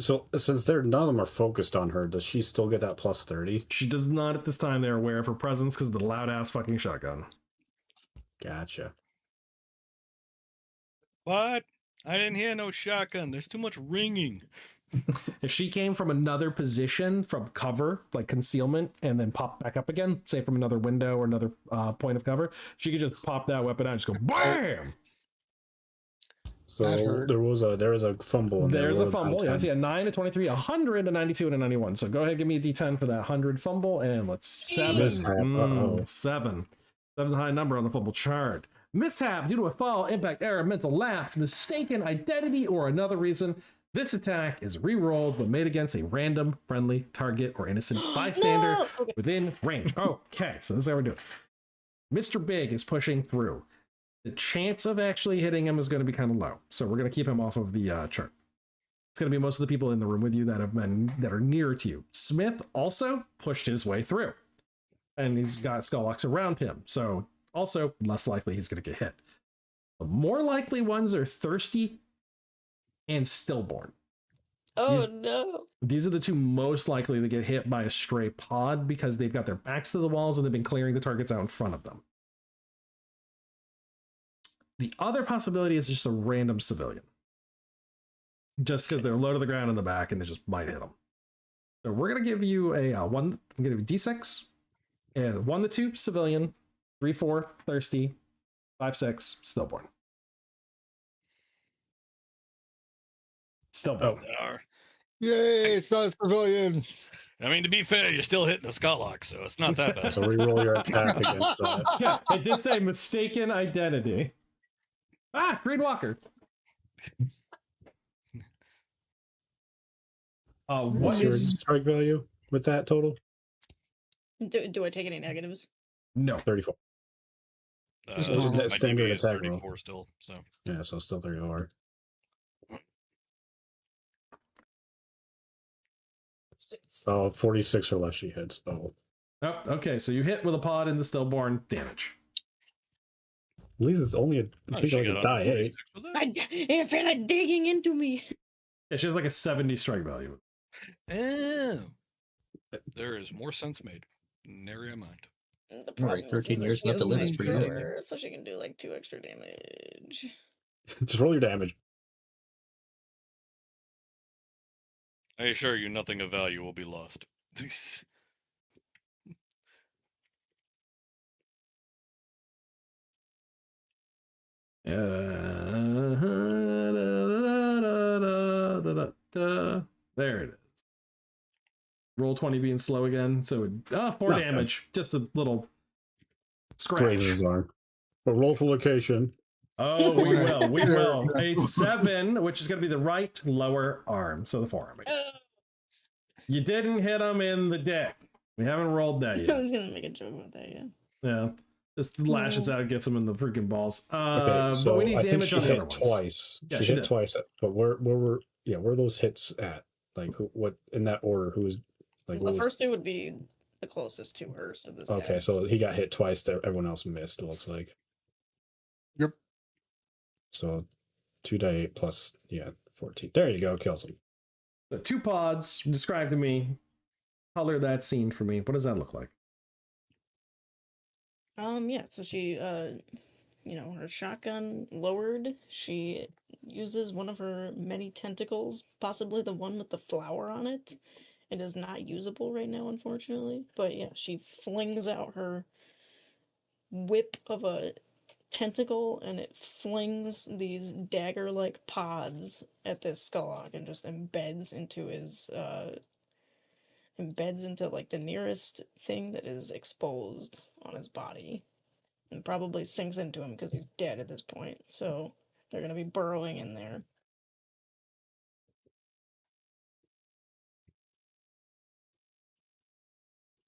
So since none of them are focused on her, does she still get that plus 30? She does not at this time. They're aware of her presence because of the loud ass fucking shotgun. Gotcha. What? I didn't hear no shotgun. There's too much ringing. If she came from another position, from cover, like concealment, and then pop back up again, say from another window or another point of cover, she could just pop that weapon out and just go BAM! So there was a fumble. In There's there. a fumble. Yeah, I see a 9, a 23, a 100, a 92, and a 91. So go ahead and give me a D10 for that 100 fumble, and let's 7. Mishap. 7. 7's a high number on the fumble chart. Mishap due to a fall, impact, error, mental lapse, mistaken identity, or another reason. This attack is re-rolled when made against a random friendly target or innocent bystander No! Okay. within range. Okay, so this is how we're doing. Mr. Big is pushing through. The chance of actually hitting him is going to be kind of low, so we're going to keep him off of the chart. It's going to be most of the people in the room with you that are nearer to you. Smith also pushed his way through, and he's got Skullocks around him, so also less likely he's going to get hit. The more likely ones are Thirsty and Stillborn. Oh no. These are the two most likely to get hit by a stray pod because they've got their backs to the walls and they've been clearing the targets out in front of them. The other possibility is just a random civilian. Just because they're low to the ground in the back and it just might hit them. So we're going to give you a 1, I'm going to give you D6, and 1 to 2 civilian, 3, 4 Thirsty, 5, 6 Stillborn. Stillborn. Yay, it's not a civilian. I mean, to be fair, you're still hitting the Scotlock, so it's not that bad. So reroll your attack against that. Yeah, it did say mistaken identity. Ah, Green Walker. What What's your is strike value with that total? Do I take any negatives? no? 34. Just My normal. DB Standard is attack roll. 34 still, so. Yeah, so still 34. Oh, 46 or less she hits. Oh, Oh, okay. So you hit with a pod in the Stillborn, damage. at least it's only Oh, I think she like a got die 46 8. with that? I feel like digging into me. Yeah, she has like a 70 strike value. Oh. There is more sense made. Nary a mind. The Right, problem is 13 that years she left to has live my is pretty good. thrower, so she can do like 2 extra damage. Just roll your damage. I assure you, nothing of value will be lost. There it is. Roll 20 being slow again. So 4 Not damage. Just a little scratch. Grazes his arm. But roll for location. Oh, we will. We will. A 7, which is going to be the right lower arm. So the forearm. You didn't hit him in the dick. We haven't rolled that I yet. was gonna make a joke about that, yeah. Yeah. Just lashes out, gets him in the freaking balls. Okay, so but we need I think damage she on the other hit ones. twice. Yeah, she she hit did. twice. But where were where are those hits at? Like what in that order? Who was like The what was, first 2 would be the closest to her, so this okay? guy. So he got hit twice. Everyone else missed. It looks like. Yep. So 2d8 plus 14. There you go. Kills him. The 2 pods. Describe to me. Color that scene for me. What does that look like? Yeah, so she her shotgun lowered. She uses one of her many tentacles, possibly the one with the flower on it. It is not usable right now, unfortunately. But yeah, she flings out her whip of a tentacle and it flings these dagger-like pods at this Skullog and just embeds into like the nearest thing that is exposed on his body and probably sinks into him because he's dead at this point. So they're going to be burrowing in there.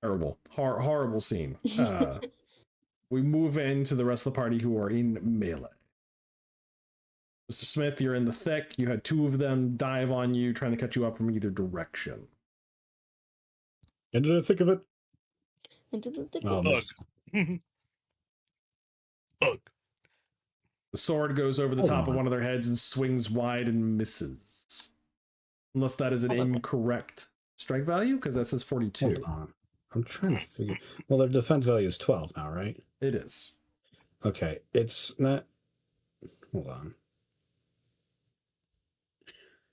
Horrible. Horrible scene. We move into the rest of the party who are in melee. Mr. Smith, you're in the thick. You had two of them dive on you, trying to cut you up from either direction. Into the thick of it. Into the thick Oh, of miss. Ugh. The sword goes over the Hold top of on. one of their heads and swings wide and misses. Unless that is an Hold on. incorrect strike value, because that says 42. Hold on. I'm trying to figure. Well, their defense value is 12 now, right? It is. Okay, it's not. Hold on.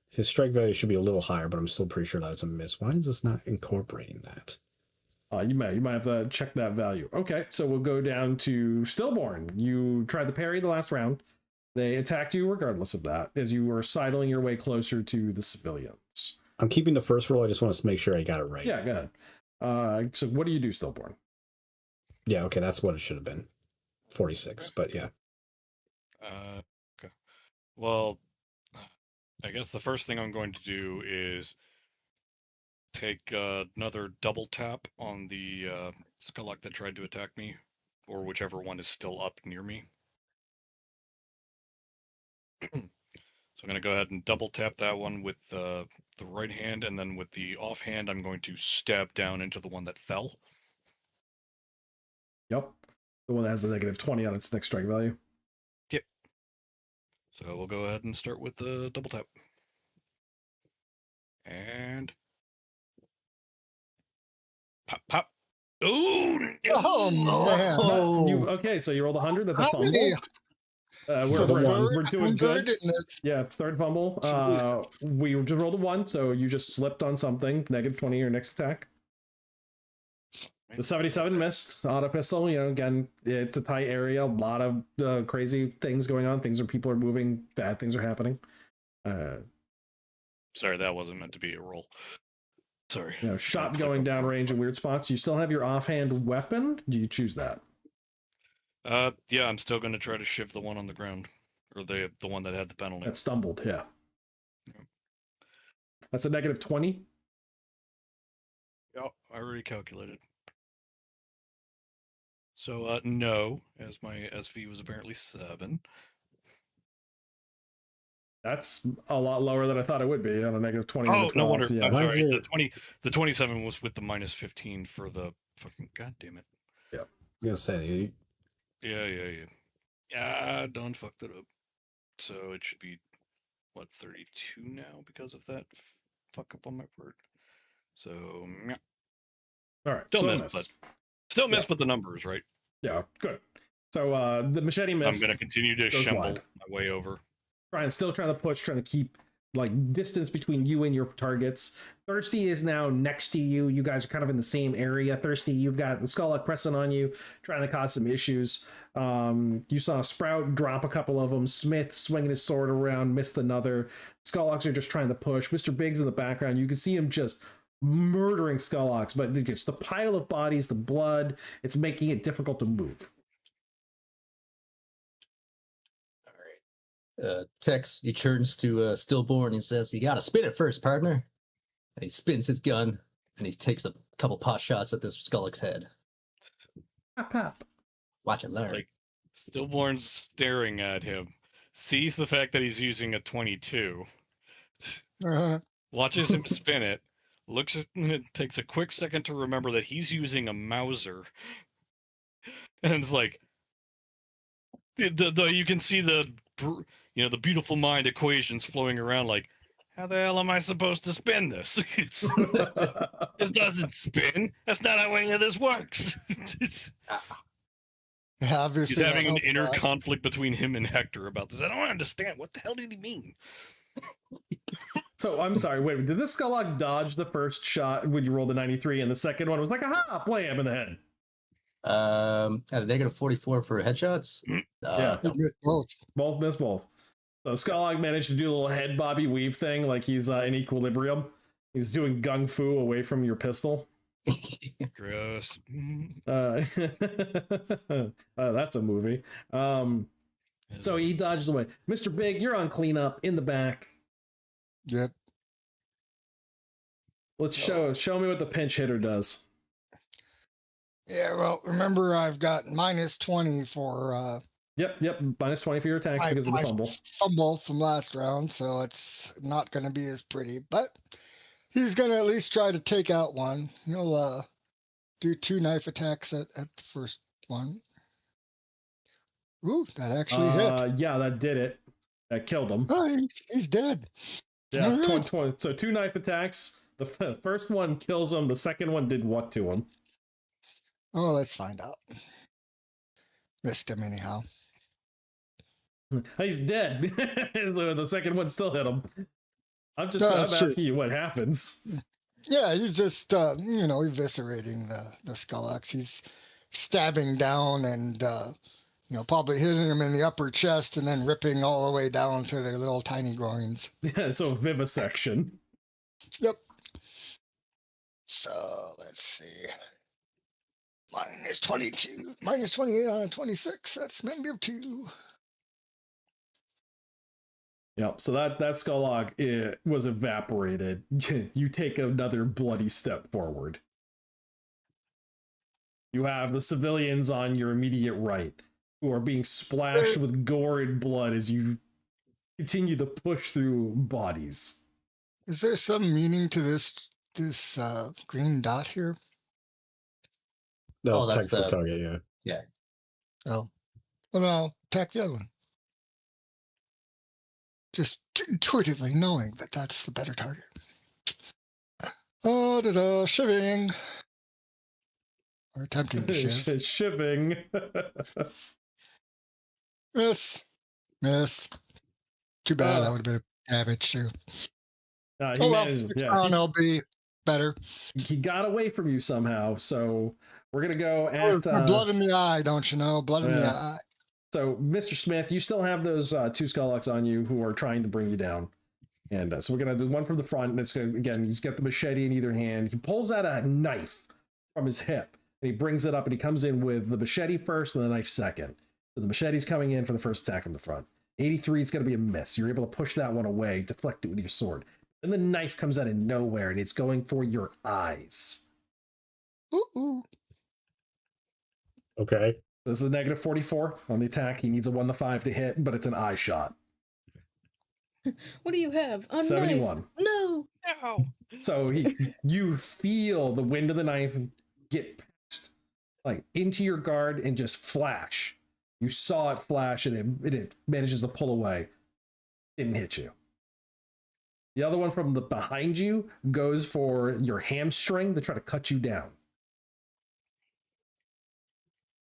His strike value should be a little higher, but I'm still pretty sure that's a miss. Why is this not incorporating that? You might have to check that value. Okay, so we'll go down to Stillborn. You tried to parry the last round. They attacked you regardless of that, as you were sidling your way closer to the civilians. I'm keeping the first roll. I just want to make sure I got it right. Yeah, go ahead. So what do you do, Stillborn? Yeah, okay, that's what it should have been. 46, but yeah. Okay. Well, I guess the first thing I'm going to do is take another double tap on the Skullock that tried to attack me, or whichever one is still up near me. So I'm going to go ahead and double tap that one with the right hand, and then with the offhand, I'm going to stab down into the one that fell. Yep. The one that has a negative 20 on its next strike value. Yep. So we'll go ahead and start with the double tap. And pop, pop. Ooh! Oh, man. Oh. Okay, so you rolled 100. That's a How fumble. many? We're doing good. In this? Yeah, third fumble. We just rolled a 1, so you just slipped on something. Negative 20 your next attack. The 77 missed. Auto pistol, again, it's a tight area. A lot of crazy things going on. People are moving. Bad things are happening. Sorry, that wasn't meant to be a roll. Sorry. Shot going down range in weird spots. You still have your offhand weapon. Do you choose that? Yeah, I'm still going to try to shiv the one on the ground, or the one that had the penalty. That stumbled, yeah. Yeah. That's a negative 20. Yeah, I already calculated. So, no, as my SV was apparently 7. That's a lot lower than I thought it would be on a negative 20. Oh, no wonder. Yeah. I'm sorry. The 27 was with the minus 15 for the fucking. God damn it. I was gonna say. Yeah, Don fucked it up. So it should be, 32 now because of that fuck up on my part. So, yeah. All right. Still miss, but the numbers, right? Yeah, good. So the machete miss. I'm going to continue to goes shamble wide. my way over. Trying to push, trying to keep distance between you and your targets. Thirsty is now next to you. You guys are kind of in the same area. Thirsty, you've got the Skullock pressing on you, trying to cause some issues. You saw Sprout drop a couple of them. Smith swinging his sword around, missed another. Skullocks are just trying to push. Mr. Biggs in the background, you can see him just murdering Skullocks, but it's the pile of bodies, the blood, it's making it difficult to move. Tex, he turns to Stillborn and says, "You gotta spin it first, partner." And he spins his gun and he takes a couple pot shots at this Skullock's head. Pop, pop. Watch it learn. Like, Stillborn's staring at him, sees the fact that he's using a 22, watches him spin it, looks at it, takes a quick second to remember that he's using a Mauser, and it's like, you can see the beautiful mind equations flowing around, like, how the hell am I supposed to spin this? This doesn't spin. That's not how any of this works. Obviously, He's having an inner conflict between him and Hector about this. I don't understand. What the hell did he mean? So I'm sorry. Wait, did this Skullock dodge the first shot when you rolled a 93, and the second one was like, aha, blam in the head? At a negative 44 for headshots. Yeah, both. Both miss both. So Skullock managed to do a little head bobby weave thing, like he's in equilibrium. He's doing gung fu away from your pistol. Gross. That's a movie. So he dodges away. Mr. Big, you're on cleanup in the back. Yep. Let's show me what the pinch hitter does. Yeah, well, remember I've got minus 20 for Yep. Minus 20 for your attacks I, because of the I fumble. fumbled from last round, so it's not going to be as pretty. But he's going to at least try to take out one. He'll do 2 knife attacks at the first one. Ooh, that actually hit. Yeah, that did it. That killed him. Oh, he's dead. Yeah, All right. 20. So 2 knife attacks. The first one kills him. The second one did what to him? Oh, let's find out. Missed him anyhow. He's dead. The second one still hit him. I'm No, I'm it's true. asking you what happens. Yeah, he's just eviscerating the Skullax. He's stabbing down and probably hitting him in the upper chest and then ripping all the way down to their little tiny groins. Yeah, so vivisection. Yep. So let's see. Minus 22, minus 28 on a 26. That's -2. Yep. So that Skullock, it was evaporated. You take another bloody step forward. You have the civilians on your immediate right who are being splashed with gore and blood as you continue to push through bodies. Is there some meaning to this green dot here? That was that's Texas the- target, yeah. Oh, well, no, attack the other one. Just intuitively knowing that that's the better target. Oh, shivving. Or attempting to shiv. Shivving. Miss. Too bad. That would have been a damage too. He managed, next round I'll be better. He got away from you somehow, so we're gonna go at blood in the eye, don't you know? Blood in the eye. So, Mr. Smith, you still have those 2 Skullocks on you who are trying to bring you down. And so we're going to do one from the front. And it's going to, again, he's got the machete in either hand. He pulls out a knife from his hip. And he brings it up and he comes in with the machete first and the knife second. So the machete's coming in for the first attack from the front. 83 is going to be a miss. You're able to push that one away, deflect it with your sword. And the knife comes out of nowhere and it's going for your eyes. Ooh. Okay. This is a -44 on the attack. He needs a 1-5 to hit, but it's an eye shot. What do you have? 71. No. Ow. So you feel the wind of the knife get past, like, into your guard and just flash. You saw it flash and it manages to pull away. Didn't hit you. The other one from the behind you goes for your hamstring to try to cut you down.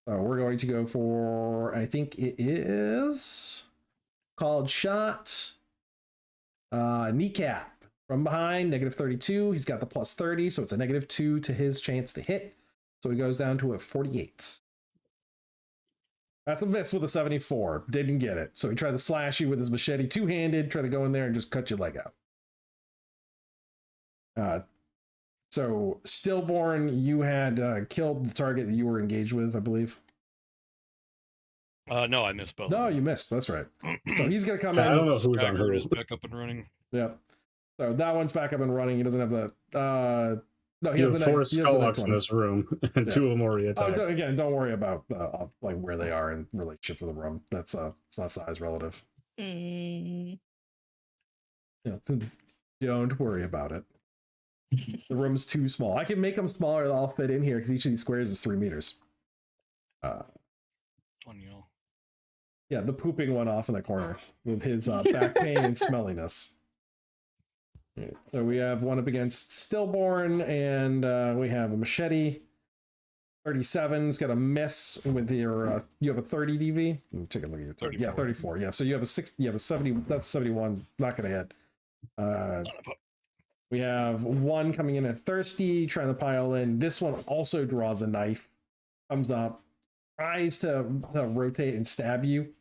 So we're going to go for, I think it is called shot. Kneecap from behind, -32. He's got the +30, so it's a -2 to his chance to hit. So he goes down to a 48. That's a miss with a 74. Didn't get it. So he tried to slash you with his machete two-handed, try to go in there and just cut your leg out. So, Stillborn, you had killed the target that you were engaged with, I believe. No, I missed both. No, you missed. That's right. So he's going to come in. I don't know who's on Stagger who. is back up and running. Yeah. So that one's back up and running. He doesn't have the. No, he You has have the 4 next- he has the Skullocks next in one. this room, and Yeah. 2 of them already attacked. Again, don't worry about like where they are in relationship to the room. That's it's not size relative. Mm. Yeah, don't worry about it. The room's too small. I can make them smaller. They'll all fit in here because each of these squares is 3 meters. On y'all. Yeah, the pooping one off in the corner with his back pain and smelliness. Right, so we have one up against Stillborn, and we have a machete. 37's got a miss with your. You have a 30 DV. Let me take a look at your 30. Yeah, 34. Yeah, so you have a 6. You have a 70. That's 71. Not gonna hit. We have one coming in at Thirsty, trying to pile in. This one also draws a knife. Comes up, tries to rotate and stab you.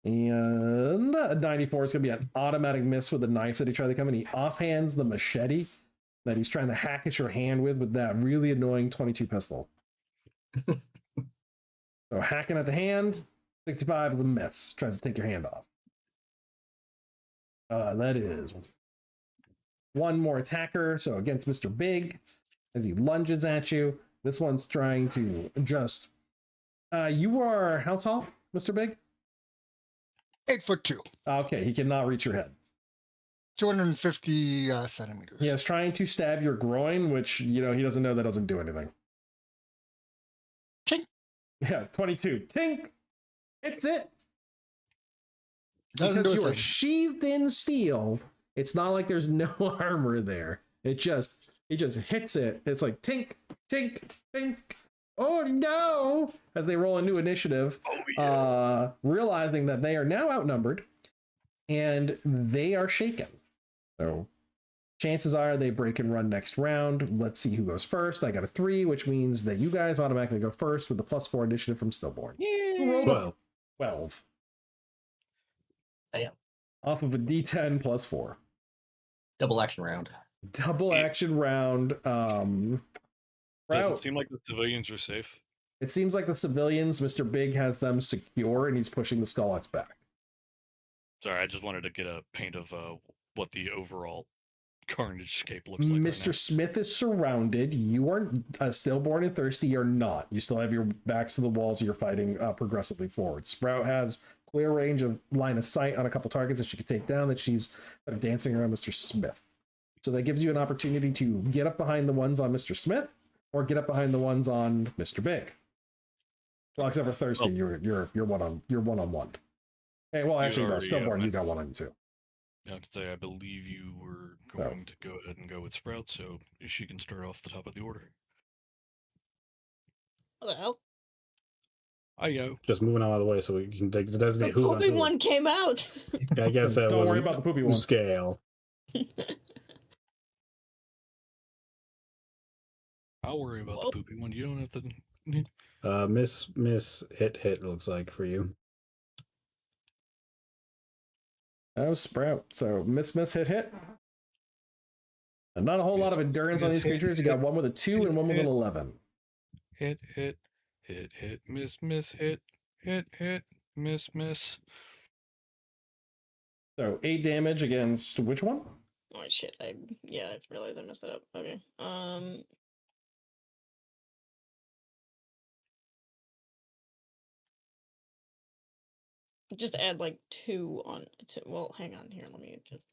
And a 94 is going to be an automatic miss with the knife that he tried to come in. He offhands the machete that he's trying to hack at your hand with that really annoying 22 pistol. So hacking at the hand, 65 is a miss. Tries to take your hand off. That is one more attacker. So against Mr. Big, as he lunges at you, this one's trying to just. You are how tall, Mr. Big? 8'2", Okay, he cannot reach your head. 250 centimeters. He is trying to stab your groin, which, he doesn't know that doesn't do anything. Tink. Yeah, 22. Tink! It's it! Doesn't Because do a you are thing. sheathed in steel, it's not like there's no armor there. He just hits it. It's like tink, tink, tink. Oh no! As they roll a new initiative, realizing that they are now outnumbered and they are shaken. So chances are they break and run next round. Let's see who goes first. I got a 3, which means that you guys automatically go first with the +4 initiative from Stillborn. Who rolled a 12? Damn. Off of a D10 +4. Double action round. Double action round. Does Sprout. it seem like the civilians are safe? It seems like the civilians, Mr. Big has them secure, and he's pushing the Skullocks back. Sorry, I just wanted to get a paint of what the overall carnage scape looks like. Mr. Right Smith is surrounded. You are stillborn and thirsty. You're not. You still have your backs to the walls. You're fighting progressively forward. Sprout has clear range of line of sight on a couple targets that she could take down. That she's dancing around Mr. Smith. So that gives you an opportunity to get up behind the ones on Mr. Smith, or get up behind the ones on Mr. Big. Well, except for thirsty, you're one on one. Hey, well, actually, no, stillborn, you got one on you too. I could say I believe you were going to go ahead and go with Sprout, so she can start off the top of the order. What the hell? I go. Just moving out of the way so we can designate The who. poopy one came out. I guess that Don't worry wasn't about the poopy one. scale. I'll worry about the poopy one. You don't have to. Miss hit looks like for you. That was Sprout. So miss hit. And not a whole lot of endurance on these creatures. You got one with a 2 and one with an 11. Hit, miss, hit, miss. So 8 damage against which one? Oh shit! I realized I messed it up. Okay. Just add like 2 on. Well, hang on here. Let me just.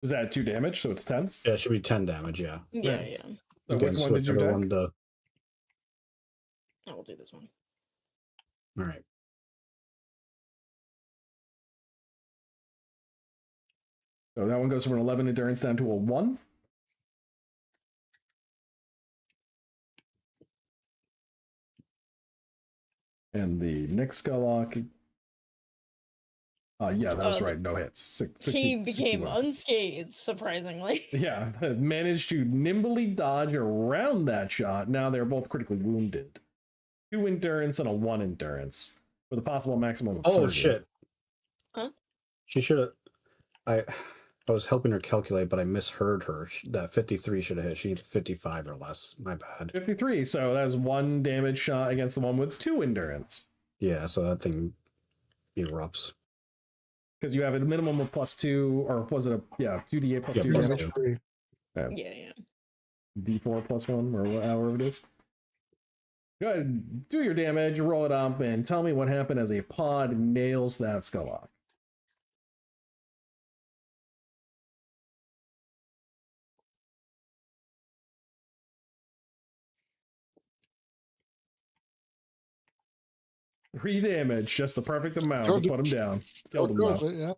Does that add 2 damage? So it's 10. Yeah, it should be 10 damage. Yeah. Yeah. So which one did you attack? I will do this one. All right. So that one goes from an 11 endurance down to a 1. And the next Skullock. Yeah, that was right. No hits. 60, he became 61. unscathed, surprisingly. Yeah, managed to nimbly dodge around that shot. Now they're both critically wounded. 2 endurance and a 1 endurance with a possible maximum of 30. Shit. Huh? She should have. I was helping her calculate, but I misheard her. That 53 should have hit. She needs 55 or less. My bad. 53. So that's 1 damage shot against the one with 2 endurance. Yeah, so that thing erupts. Because you have a minimum of +2, or was it 2d8 plus 2 plus damage? 2. Yeah. D4 plus 1, or however it is. Go ahead, do your damage, roll it up, and tell me what happened as a pod nails that Skullock. Three damage, just the perfect amount to put him down. Killed him though. Yeah.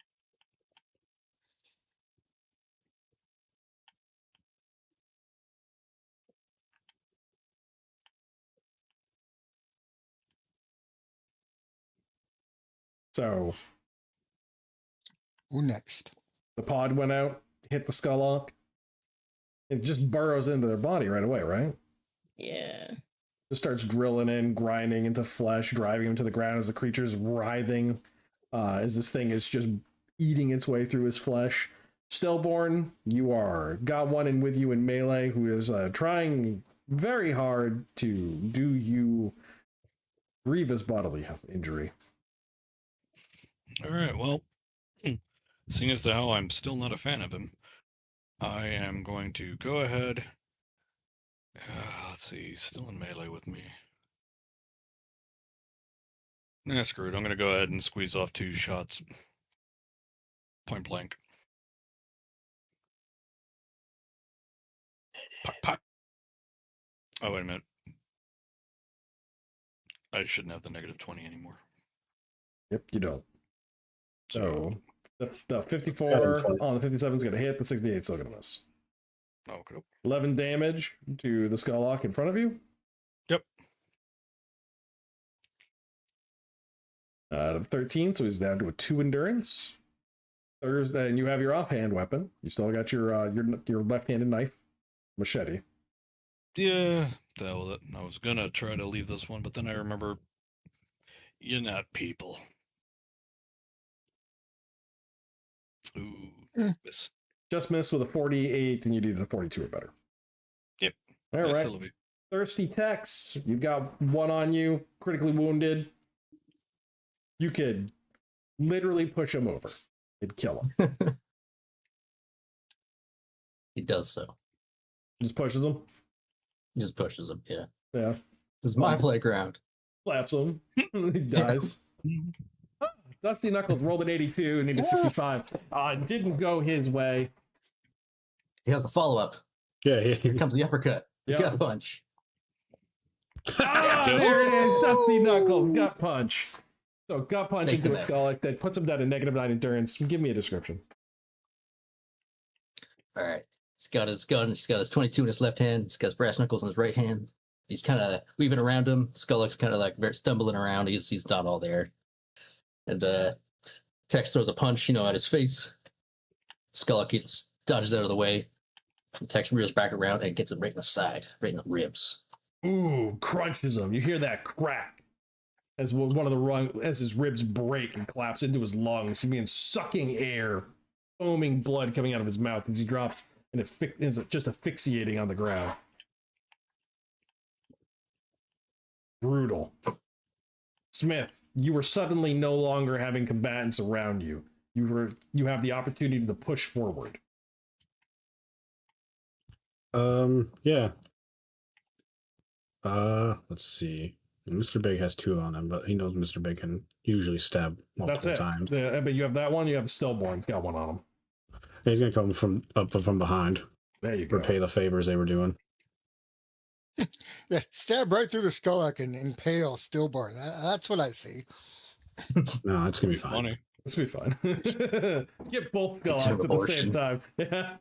So Who next? the pod went out, hit the Skullock. It just burrows into their body right away, right? Yeah. Just starts drilling in, grinding into flesh, driving him to the ground as the creature's writhing, as this thing is just eating its way through his flesh. Stillborn, you got one in with you in melee who is trying very hard to do you grievous bodily injury. All right, well, seeing as to how I'm still not a fan of him, I am going to go ahead. Let's see, he's still in melee with me. Nah, screw it. I'm going to go ahead and squeeze off 2 shots. Point blank. Pop, pop. Oh, wait a minute. I shouldn't have the negative 20 anymore. Yep, you don't. So the Add 54 in 20. on the 57 is going to hit. The 68 is still going to miss. Okay. 11 damage to the Skulllock in front of you. Yep. Out of 13, so he's down to a 2 endurance. Thursday, and you have your offhand weapon. You still got your left-handed knife, machete. Yeah, the hell with it. I was going to try to leave this one, but then I remember you're not people. Ooh. Missed. Just missed with a 48, and you needed a 42 or better. Yep. All Nice right. elevate. Thirsty Tex, you've got one on you, critically wounded. You could literally push him over. It'd kill him. He does so. Just pushes him. Just pushes him. Yeah. Yeah. This is my playground. Slaps him. He dies. Dusty Knuckles rolled an 82 and needed 65. Didn't go his way. He has the follow up. Yeah, Here comes the uppercut. The Yep. gut punch. There it is. Dusty Knuckles. Gut punch. So gut punch Thank into you, its man. skull that puts him down to -9 endurance. Give me a description. All right. He's got his gun. He's got his 22 in his left hand. He's got his brass knuckles in his right hand. He's kind of weaving around him. Skulllock's kind of like stumbling around. He's not all there. And Tex throws a punch, at his face. Skulllock dodges out of the way. And Tex rears back around and gets him right in the side, right in the ribs. Ooh, crunches him. You hear that crack as as his ribs break and collapse into his lungs. He begins sucking air, foaming blood coming out of his mouth as he drops and is just asphyxiating on the ground. Brutal. Smith, you were suddenly no longer having combatants around you. You have the opportunity to push forward. Yeah. Let's see. Mr. Big has 2 on him, but he knows Mr. Big can usually stab That's multiple it. times. Yeah, but you have that one. You have Stillborn's got one on him. He's gonna come from behind, There you go. repay the favors they were doing. Yeah, stab right through the skull and impale Stillborn. That's what I see. No, it's gonna be fine. Funny. This will be fun. Get both Skullocks at the abortion. same time. Yeah.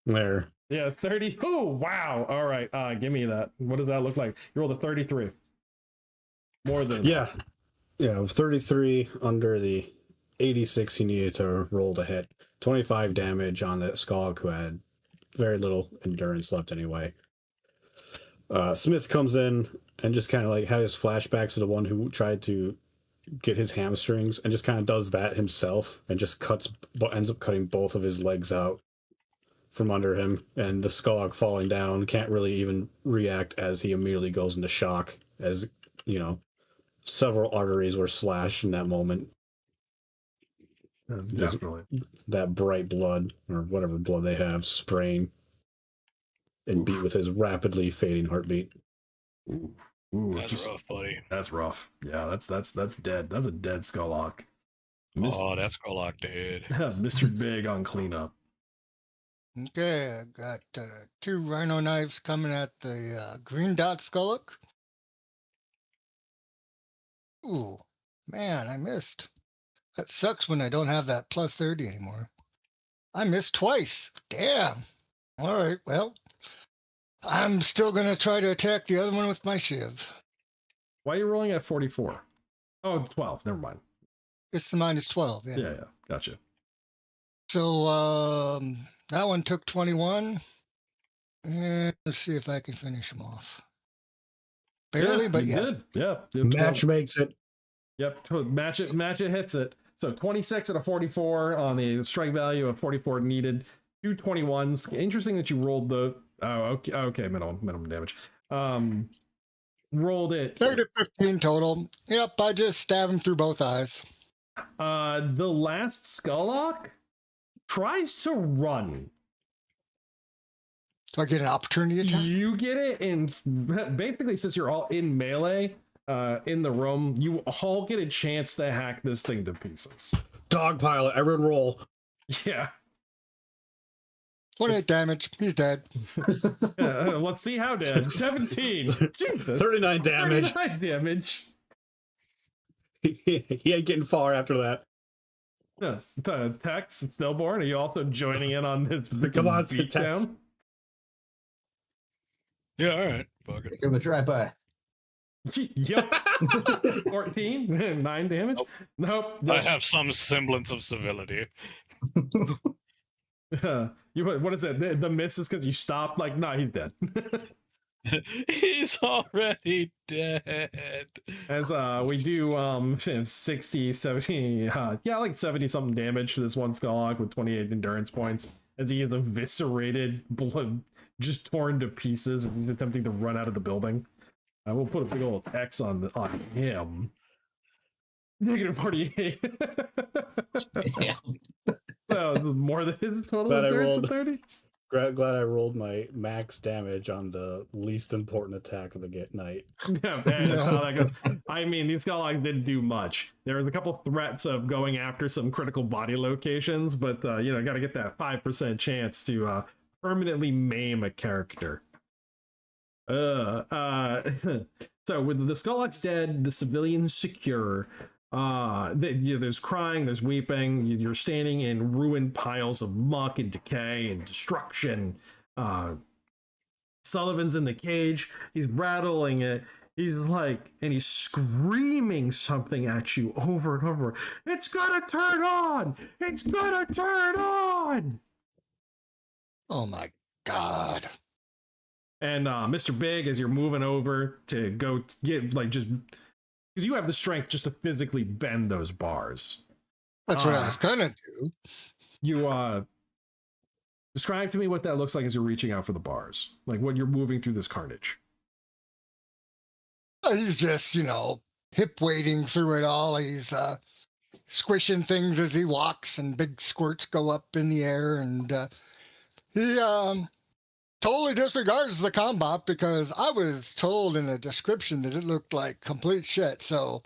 There. Yeah, 30. Oh, wow. All right. Give me that. What does that look like? You rolled a 33. More than Yeah. Yeah, 33 under the 86 he needed to roll to hit. 25 damage on the Skull, who had very little endurance left anyway. Smith comes in and just kind of like has flashbacks to the one who tried to get his hamstrings and just kind of does that himself and just ends up cutting both of his legs out from under him, and the Skull falling down can't really even react as he immediately goes into shock as, several arteries were slashed in that moment. definitely. That bright blood, or whatever blood they have, spraying and beat with his rapidly fading heartbeat. Ooh, That's rough, buddy. That's rough. Yeah, that's dead. That's a dead Skulllock. Oh, that's Skulllock dead. Mr. Big on cleanup. Okay, I got 2 rhino knives coming at the green dot Skullock. Ooh, man, I missed. That sucks when I don't have that plus 30 anymore. I missed twice. Damn. All right, well, I'm still going to try to attack the other one with my shiv. Why are you rolling at 44? Oh, 12. Never mind. It's the -12, yeah. Yeah. Gotcha. So that one took 21. And let's see if I can finish him off. Barely, but you yes. did. Yeah. Match makes it. Yep. Match it hits it. So 26 and a 44 on the strike value of 44 needed. 2 21s. Interesting that you rolled the. Oh, okay. Minimum damage. Rolled it. 30 to 15 total. Yep, I just stabbed him through both eyes. The last Skulllock tries to run. Do I get an opportunity attack? You get it, and basically, since you're all in melee, in the room. You all get a chance to hack this thing to pieces. Dogpile, everyone roll. Yeah. 28 damage. He's dead. Let's see how dead. 17. Jesus. 39 damage. 39 damage. He ain't getting far after that. Tex, Stillborn, are you also joining in on this Come on, beat Tex. down? Yeah, all right. Fuck it. Give him a drive-by. Yep. 14, 9 damage. Nope. I have some semblance of civility. What is it? The miss is because you stopped? Like, nah, he's dead. He's already dead. As we do 60, 70, yeah, like 70 something damage to this one Skullhawk with 28 endurance points as he is eviscerated, blood just torn to pieces as he's attempting to run out of the building. We'll put a big old X on him. Negative 48. Yeah. So more than his total Glad I endurance rolled. of 30. Glad I rolled my max damage on the least important attack of the night. Yeah, man, that's how that goes. I mean, these Skullhawks didn't do much. There was a couple threats of going after some critical body locations, but got to get that 5% chance to permanently maim a character. So with the Skullhawks dead, the civilians secure. There's crying, there's weeping. You're standing in ruined piles of muck and decay and destruction. Sullivan's in the cage. He's rattling it. He's like, and he's screaming something at you over and over. It's gonna turn on! It's gonna turn on! Oh my god. And Mr. Big, as you're moving over to go get, like, just because you have the strength just to physically bend those bars. That's what I was gonna do. You describe to me what that looks like as you're reaching out for the bars, like when you're moving through this carnage. He's just, hip wading through it all. He's squishing things as he walks, and big squirts go up in the air. And he totally disregards the combat because I was told in a description that it looked like complete shit. So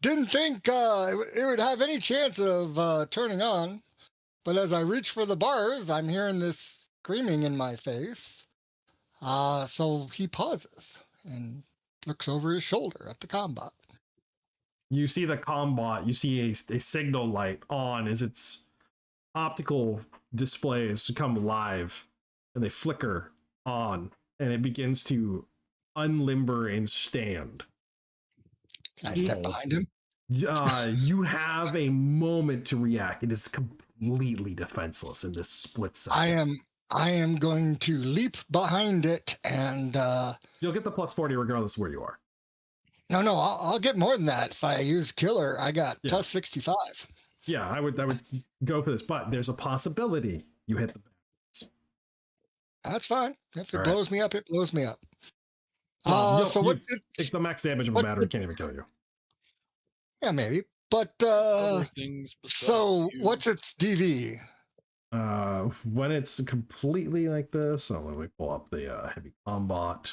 didn't think it would have any chance of turning on. But as I reach for the bars, I'm hearing this screaming in my face. So he pauses and looks over his shoulder at the combat. You see the combot, you see a signal light on as its optical displays come live, and they flicker on, and it begins to unlimber and stand. Can I step behind him? You have a moment to react. It is completely defenseless in this split second. I am going to leap behind it, and you'll get the plus 40 regardless of where you are. No, I'll get more than that if I use killer. I got plus 65. Yeah, I would go for this, but there's a possibility you hit the batteries. That's fine. If it blows me up, it blows me up. Take the max damage of a battery can't even kill you. Yeah, maybe. But so what's its DV? When it's completely like this, let me pull up the heavy combat.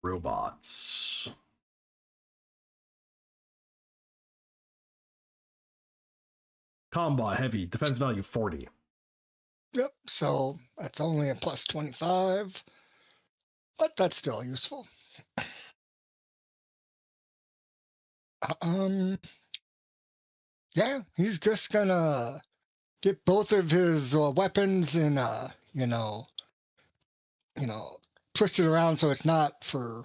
Robots. Combat heavy, defense value 40. Yep, so that's only a plus 25, but that's still useful. Yeah, he's just gonna get both of his weapons and twist it around so it's not for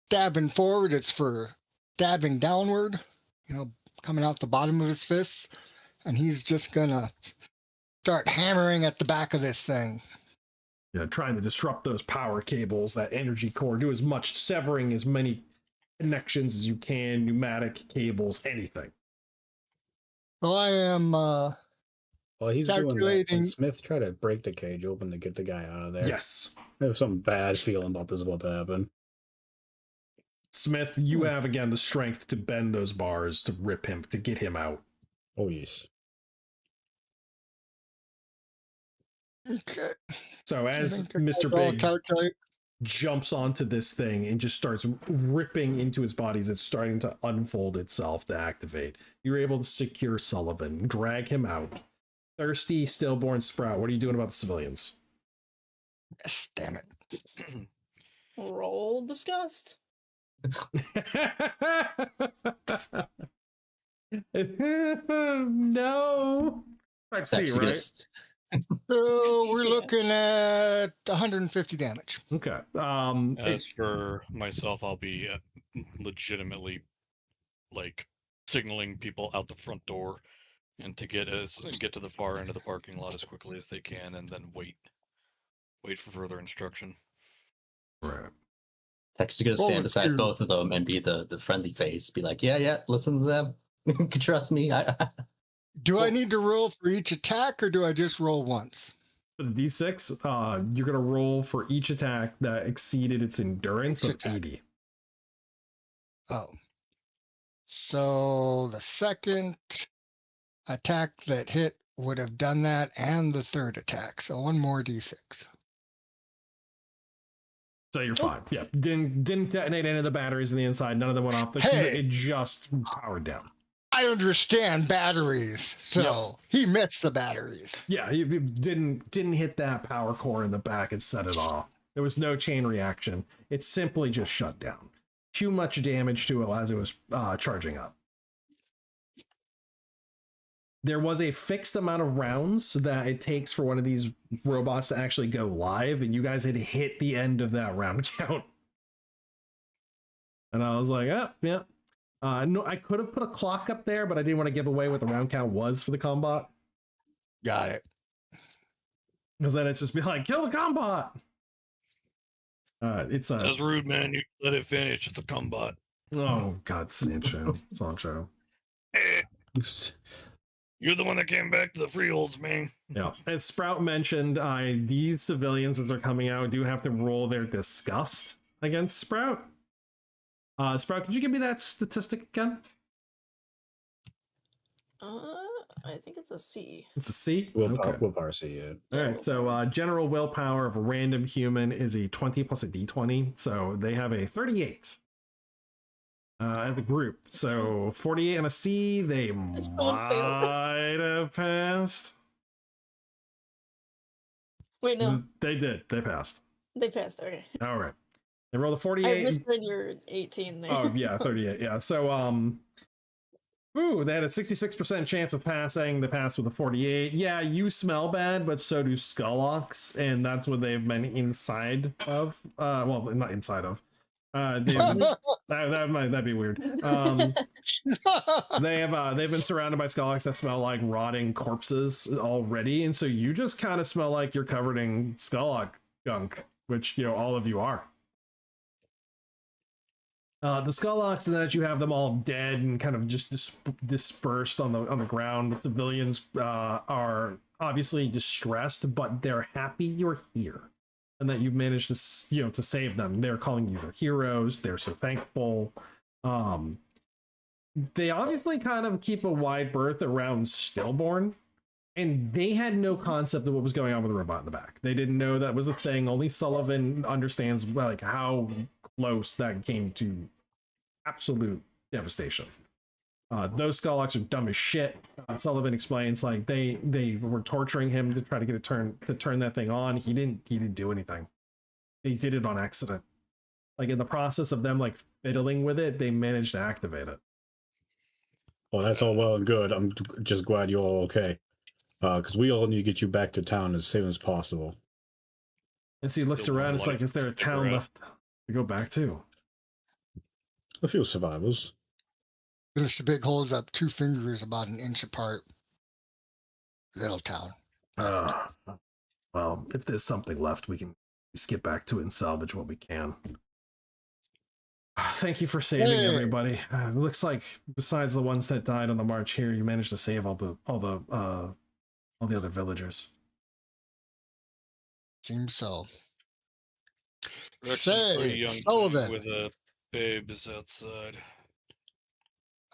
stabbing forward, it's for stabbing downward, coming out the bottom of his fists, and he's just gonna start hammering at the back of this thing. Yeah, trying to disrupt those power cables, that energy core, do as much, severing as many connections as you can, pneumatic cables, anything. Well, I am while he's calculating. Doing that, Smith try to break the cage open to get the guy out of there. Yes. I have some bad feeling about this about to happen. Smith, you have again the strength to bend those bars, to rip him, to get him out. Oh yes. Okay. So I as think Mr. I'll Big calculate. jumps onto this thing and just starts ripping into his body as it's starting to unfold itself to activate, you're able to secure Sullivan, drag him out. Thirsty, stillborn Sprout, what are you doing about the civilians? Yes, damn it. Roll disgust. No. Type C, Tex, you gonna right? So we're Yeah. looking at 150 damage. Okay. As for myself, I'll be legitimately like signaling people out the front door and to get to the far end of the parking lot as quickly as they can, and then wait for further instruction. Right. Tex, you gonna Well, stand beside to- both of them and be the friendly face. Be like, yeah, listen to them. You can trust me. Do I need to roll for each attack, or do I just roll once? For the D6, you're gonna roll for each attack that exceeded its endurance Each of attack. 80. Oh. So the second attack that hit would have done that, and the third attack. So one more D6. So you're fine. Yeah. Didn't detonate any of the batteries in the inside. None of them went off. Hey! It just powered down. I understand batteries, so Yep. he missed the batteries. Yeah, it didn't hit that power core in the back and set it off. There was no chain reaction. It simply just shut down. Too much damage to it as it was charging up. There was a fixed amount of rounds that it takes for one of these robots to actually go live, and you guys had hit the end of that round count. And I was like, oh, yeah. No, I could have put a clock up there, but I didn't want to give away what the round count was for the combat. Got it. Because then it's just be like, kill the combat. It's a. That's rude, man. You let it finish. It's a combat. Oh God, Sancho. You're the one that came back to the freeholds, man. Yeah. As Sprout mentioned, these civilians as they're coming out do have to roll their disgust against Sprout. Sprout, could you give me that statistic again? I think it's a C. It's a C. Willpower C, yeah. All right. So general willpower of a random human is a 20 plus a D20. So they have a 38 as a group. So 48 on a C. They Someone failed. might have passed. Wait, no, They did. They passed. they passed. Okay, All right. They rolled a I 48. misread your 18 there. Oh yeah, 38. Yeah. So they had a 66% chance of passing. They passed with a 48. Yeah, you smell bad, but so do Skullocks, and that's what they've been inside of. Well, not inside of. That'd be weird. They've been surrounded by Skullocks that smell like rotting corpses already, and so you just kind of smell like you're covered in Skullock gunk, which all of you are. The Skullocks, and that you have them all dead and kind of just dispersed on the ground. The civilians are obviously distressed, but they're happy you're here and that you've managed to to save them. They're calling you their heroes. They're so thankful. They obviously kind of keep a wide berth around Stillborn, and they had no concept of what was going on with the robot in the back. They didn't know that was a thing. Only Sullivan understands like how close that came to absolute devastation. Those Skullocks are dumb as shit. Sullivan explains like they were torturing him to try to get it to turn that thing on. He didn't do anything. They did it on accident. Like in the process of them like fiddling with it, they managed to activate it. Well, that's all well and good. I'm just glad you're all okay. Because we all need to get you back to town as soon as possible. And so he looks Still around. one It's like, life is there a to town figure out. left to go back to? A few survivors. Mr. Big holds up 2 fingers about an inch apart. Little town. Well, if there's something left, we can skip back to it and salvage what we can. Thank you for saving everybody. It looks like besides the ones that died on the march here, you managed to save all the other villagers. Seems so. Rex and a pretty Say, young thing Sullivan. with a babes outside.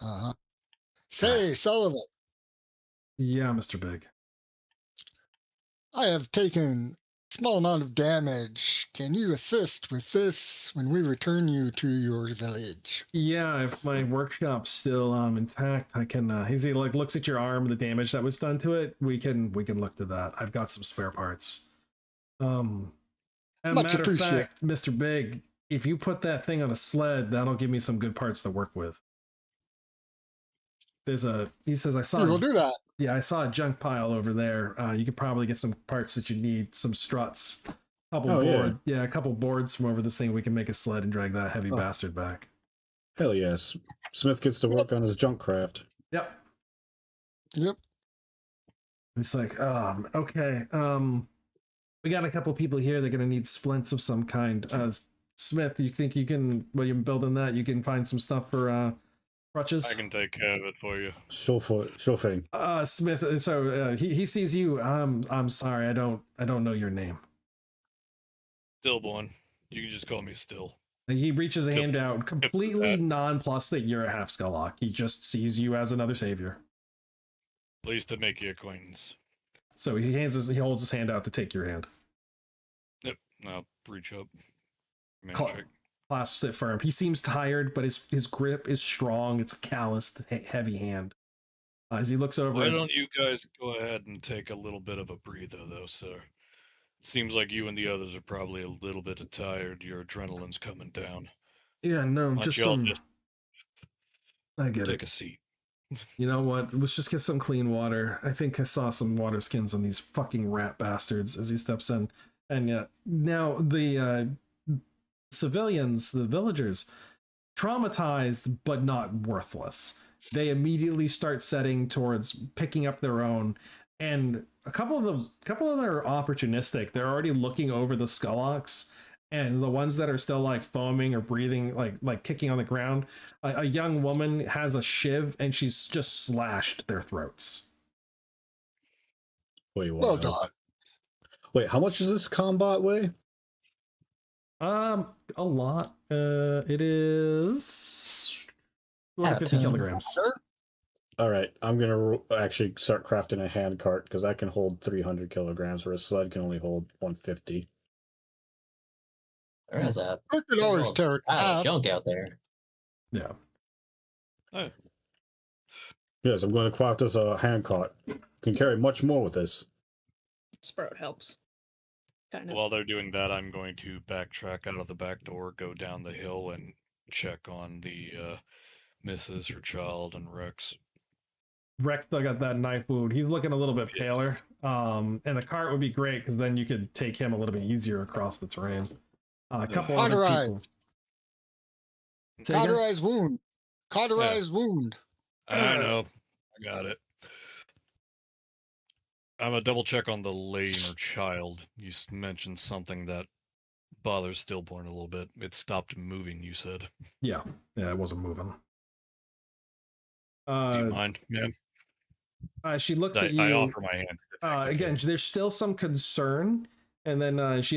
Uh-huh. Say, Sullivan. Yeah, Mr. Big. I have taken a small amount of damage. Can you assist with this when we return you to your village? Yeah, if my workshop's still intact, I can. He like looks at your arm, the damage that was done to it. We can look to that. I've got some spare parts. As a Much matter of appreciated. fact, Mr. Big, if you put that thing on a sled, that'll give me some good parts to work with. He says, We will do that. Yeah, I saw a junk pile over there. You could probably get some parts that you need, some struts, a couple boards from over this thing. We can make a sled and drag that heavy bastard back. Hell yes. Smith gets to work on his junk craft. Yep. Yep. It's like, okay. We got a couple people here. They're gonna need splints of some kind. Smith, you think you can? Well, you're building that. You can find some stuff for crutches. I can take care of it for you. Sure thing. Smith. So he sees you. I'm sorry. I don't know your name. Stillborn. You can just call me Still. He reaches a hand out, completely nonplussed that you're a half Skulllock. He just sees you as another savior. Pleased to make your acquaintance. So he holds his hand out to take your hand. Yep. I'll reach up. Clasps it firm. He seems tired, but his grip is strong. It's a calloused, heavy hand. As he looks over. Why don't you guys go ahead and take a little bit of a breather, though, sir? Seems like you and the others are probably a little bit tired. Your adrenaline's coming down. Yeah, no, just some. I get it. Take a seat. You know what? Let's just get some clean water. I think I saw some water skins on these fucking rat bastards as he steps in. And now the civilians, the villagers, traumatized but not worthless. They immediately start setting towards picking up their own. And a couple of them are opportunistic. They're already looking over the Skullocks, and the ones that are still like foaming or breathing, like kicking on the ground. A young woman has a shiv, and she's just slashed their throats. Wait, Well done. Wait, how much does this combat weigh? A lot. It is 50 kilograms. Sir? All right, I'm gonna actually start crafting a hand cart because I can hold 300 kilograms, where a sled can only hold 150. There is a We could always tear it in half. junk out there. Yeah. Oh. Yes, I'm going to craft this a hand cart. Can carry much more with this. Sprout helps. Kind of. While they're doing that, I'm going to backtrack out of the back door, go down the hill, and check on the Mrs., her child, and Rex. Rex still got that knife wound. He's looking a little bit paler. And the cart would be great because then you could take him a little bit easier across the terrain. A couple other people. Cauterized wound. Cauterized wound. I know. I got it. I'm gonna double check on the lady and her child. You mentioned something that bothers Stillborn a little bit. It stopped moving, you said. Yeah, it wasn't moving. Do you mind, ma'am? She looks at you. I offer my hand. Again, there's still some concern, and then but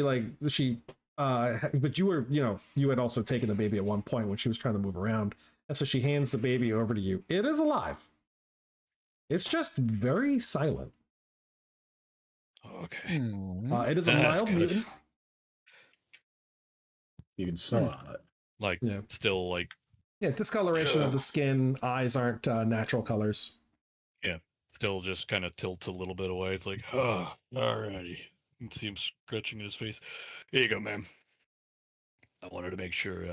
you had also taken the baby at one point when she was trying to move around, and so she hands the baby over to you. It is alive. It's just very silent. Okay. It is a mild mutant. You can smell it. Still like. Yeah, discoloration of the skin. Eyes aren't natural colors. Yeah, still just kind of tilts a little bit away. It's like, oh, alrighty. You can see him scratching his face. Here you go, ma'am. I wanted to make sure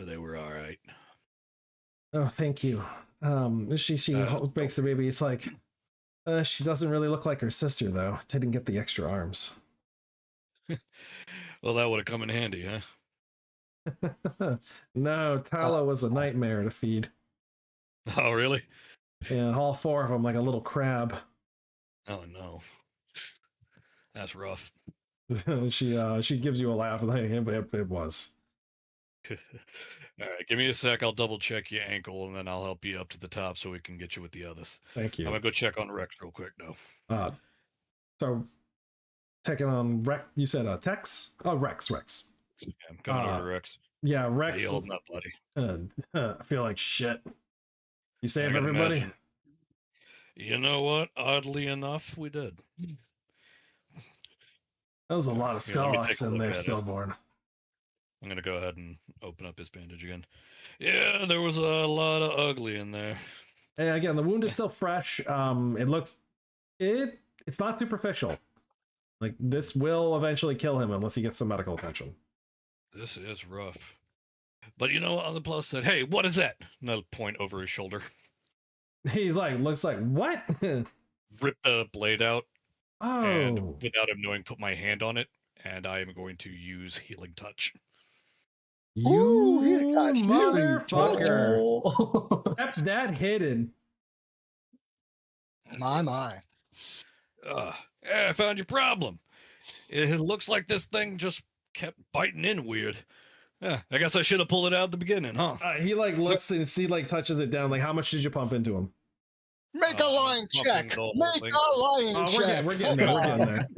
they were all right. Oh, thank you. She makes the baby. It's like, she doesn't really look like her sister though. Didn't get the extra arms. Well, that would have come in handy, huh? No, Tala was a nightmare to feed. Oh, really? Yeah, all four of them like a little crab. Oh no, that's rough. She gives you a laugh. Like, it was. All right, give me a sec. I'll double check your ankle, and then I'll help you up to the top so we can get you with the others. Thank you. I'm gonna go check on Rex real quick, though. So checking on Rex. You said Tex? Oh, Rex. Yeah, I'm coming over to Rex. Yeah, Rex. How you holding up, buddy? I feel like shit. You save everybody? You know what? Oddly enough, we did. That was a lot of Here, let me take Skylarks a in look there, at it. stillborn. I'm gonna go ahead and open up his bandage again. Yeah, there was a lot of ugly in there. And again, the wound is still fresh. It's not superficial. Like, this will eventually kill him unless he gets some medical attention. This is rough. But you know, on the plus side, hey, what is that? And I'll point over his shoulder. He like looks like, what? Rip the blade out, and Oh, without him knowing, put my hand on it, and I am going to use healing touch. you Ooh, he got healing touch. motherfucker! Oh. Kept that hidden. My. I found your problem. It looks like this thing just kept biting in weird. Yeah, I guess I should have pulled it out at the beginning, huh? He like looks and he like touches it down. Like, how much did you pump into him? Make a lying pumping check. the whole Make thing. a lying Oh, check. we're getting there. We're getting there.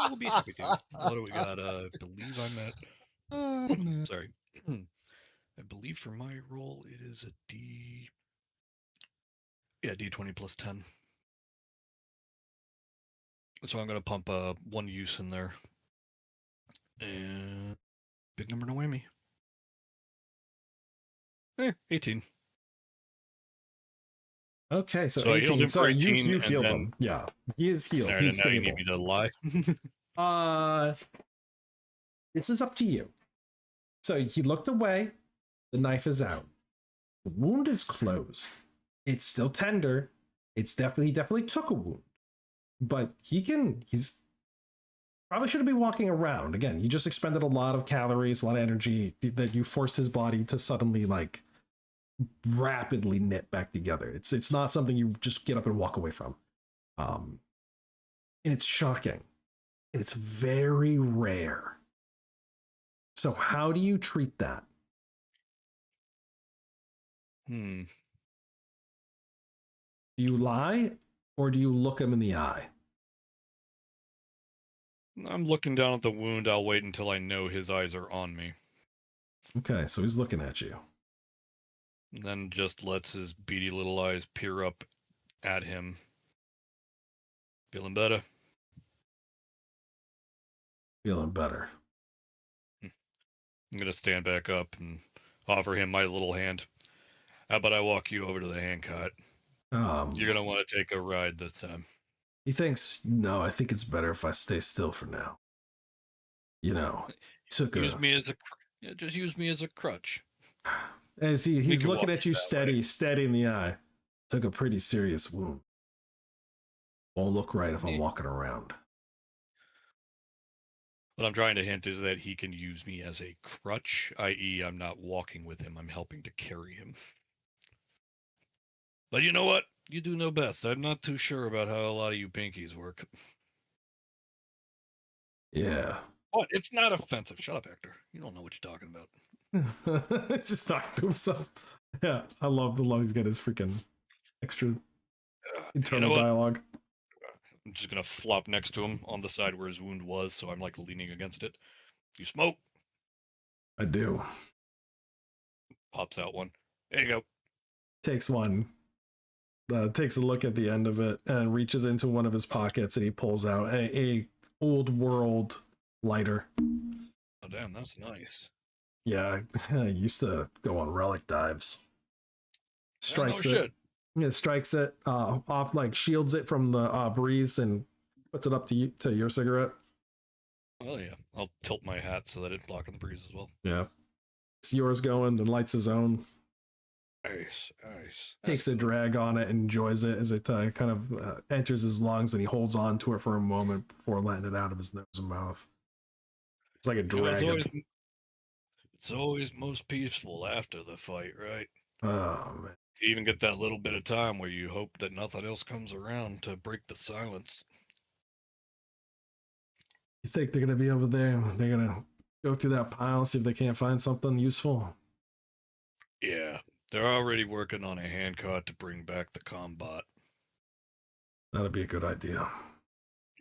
We'll be happy to. What do we got? I believe I'm at. Oh, man. Sorry. I believe for my roll it is a D. Yeah, D20 plus 10. So I'm gonna pump one use in there. And big number no whammy. 18. Okay, so So I healed 18. him for So 18, you and healed then- him. Yeah, he is healed. Alright, He's and now you stable. need me to lie. This is up to you. So he looked away. The knife is out. The wound is closed. It's still tender. He definitely took a wound. But he's probably shouldn't be walking around. Again, you just expended a lot of calories, a lot of energy that you forced his body to suddenly like rapidly knit back together. It's not something you just get up and walk away from. And it's shocking. And it's very rare. So how do you treat that? Hmm. Do you lie or do you look him in the eye? I'm looking down at the wound. I'll wait until I know his eyes are on me. Okay, so he's looking at you. And then just lets his beady little eyes peer up at him. Feeling better? Feeling better. I'm gonna stand back up and offer him my little hand. How about I walk you over to the handcart? You're gonna want to take a ride this time. He thinks, no, I think it's better if I stay still for now. You know, Just use me as a crutch. as he's can looking walk at you that steady in the eye. Took a pretty serious wound. Won't look right if I'm Yeah. walking around. What I'm trying to hint is that he can use me as a crutch, i.e., I'm not walking with him, I'm helping to carry him. But you know what? You do know best. I'm not too sure about how a lot of you pinkies work. Yeah. What? It's not offensive. Shut up, Hector. You don't know what you're talking about. Just talk to himself. Yeah, I love he's got his freaking extra internal dialogue. I'm just gonna flop next to him on the side where his wound was, so I'm like leaning against it. You smoke? I do. Pops out one. There you go. Takes one. Takes a look at the end of it and reaches into one of his pockets and he pulls out a old world lighter. Oh damn, that's nice. Yeah, I used to go on relic dives. Strikes no it. shit. Yeah, strikes it off, like shields it from the breeze and puts it up to your cigarette. Well, yeah. I'll tilt my hat so that it's blocking the breeze as well. Yeah, it's yours going. Then lights his own. Nice. That's Takes a drag on it and enjoys it as it kind of enters his lungs, and he holds on to it for a moment before letting it out of his nose and mouth. It's like a drag. It's always most peaceful after the fight, right? Oh man. You even get that little bit of time where you hope that nothing else comes around to break the silence. You think they're gonna be over there? They're gonna go through that pile, see if they can't find something useful. Yeah, they're already working on a handcart to bring back the combat. That'd be a good idea.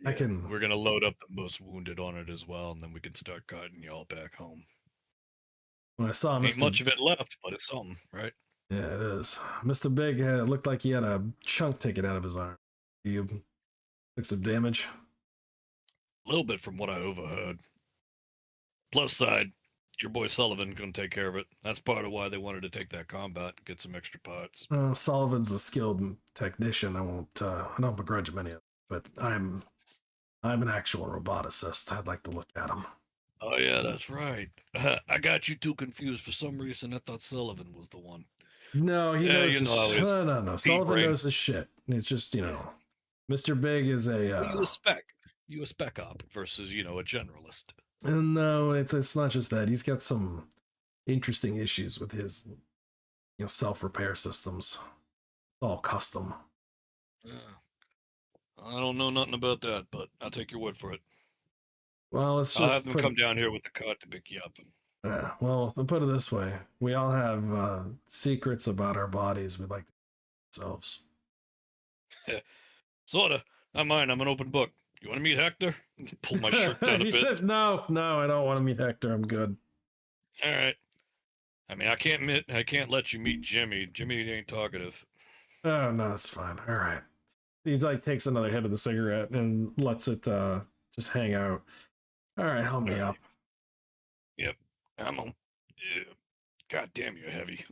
Yeah, we're gonna load up the most wounded on it as well, and then we can start guiding y'all back home. When I saw Ain't Mr. much of it left, but it's something, right? Yeah, it is. Mr. Big looked like he had a chunk taken out of his arm. You took some damage. A little bit from what I overheard. Plus side, your boy Sullivan gonna take care of it. That's part of why they wanted to take that combat and get some extra parts. Sullivan's a skilled technician. I don't begrudge him any of it, but I'm an actual roboticist. I'd like to look at him. Oh yeah, that's right. I got you two confused for some reason. I thought Sullivan was the one. No, he knows. You know how it is. No. Sullivan brain. knows his shit. It's just Mr. Big is a. You a spec. You a spec op versus a generalist. No, it's not just that. He's got some interesting issues with his self repair systems. It's all custom. I don't know nothing about that, but I'll take your word for it. Well, let's just I'll have them come down here with the cart to pick you up. Well, to put it this way, we all have secrets about our bodies we'd like to keep ourselves. Sorta. Not mine. I'm an open book. You want to meet Hector? Pull my shirt down a He bit. says, no, I don't want to meet Hector. I'm good. All right. I mean, I can't let you meet Jimmy. Jimmy ain't talkative. Oh, no, it's fine. All right. He takes another hit of the cigarette and lets it just hang out. All right, help me up. Yep. I'm on. God damn, you're heavy.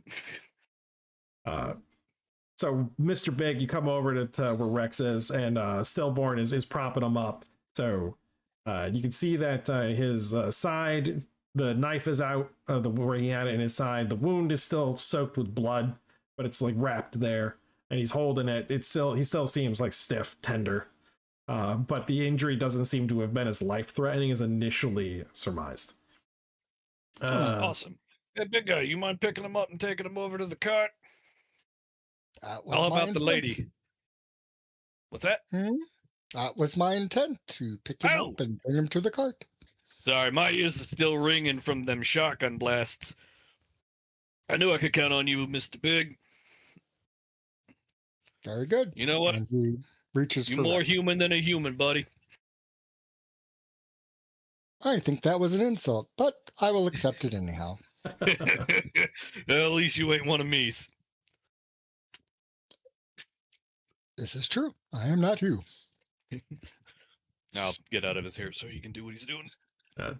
So, Mr. Big, you come over to where Rex is, and Stillborn is propping him up. So, you can see that his side, the knife is out of where he had it in his side. The wound is still soaked with blood, but it's like wrapped there, and he's holding it. He still seems like stiff, tender. But the injury doesn't seem to have been as life-threatening as initially surmised. Awesome. Hey, big guy, you mind picking him up and taking him over to the cart? How about the lady? What's that? That was my intent, to pick him up and bring him to the cart. Sorry, my ears are still ringing from them shotgun blasts. I knew I could count on you, Mr. Big. Very good. You know what? And he reaches You're for more Rex. human than a human, buddy. I think that was an insult, but I will accept it anyhow. At least you ain't one of me's. This is true. I am not you. Now get out of his hair so he can do what he's doing.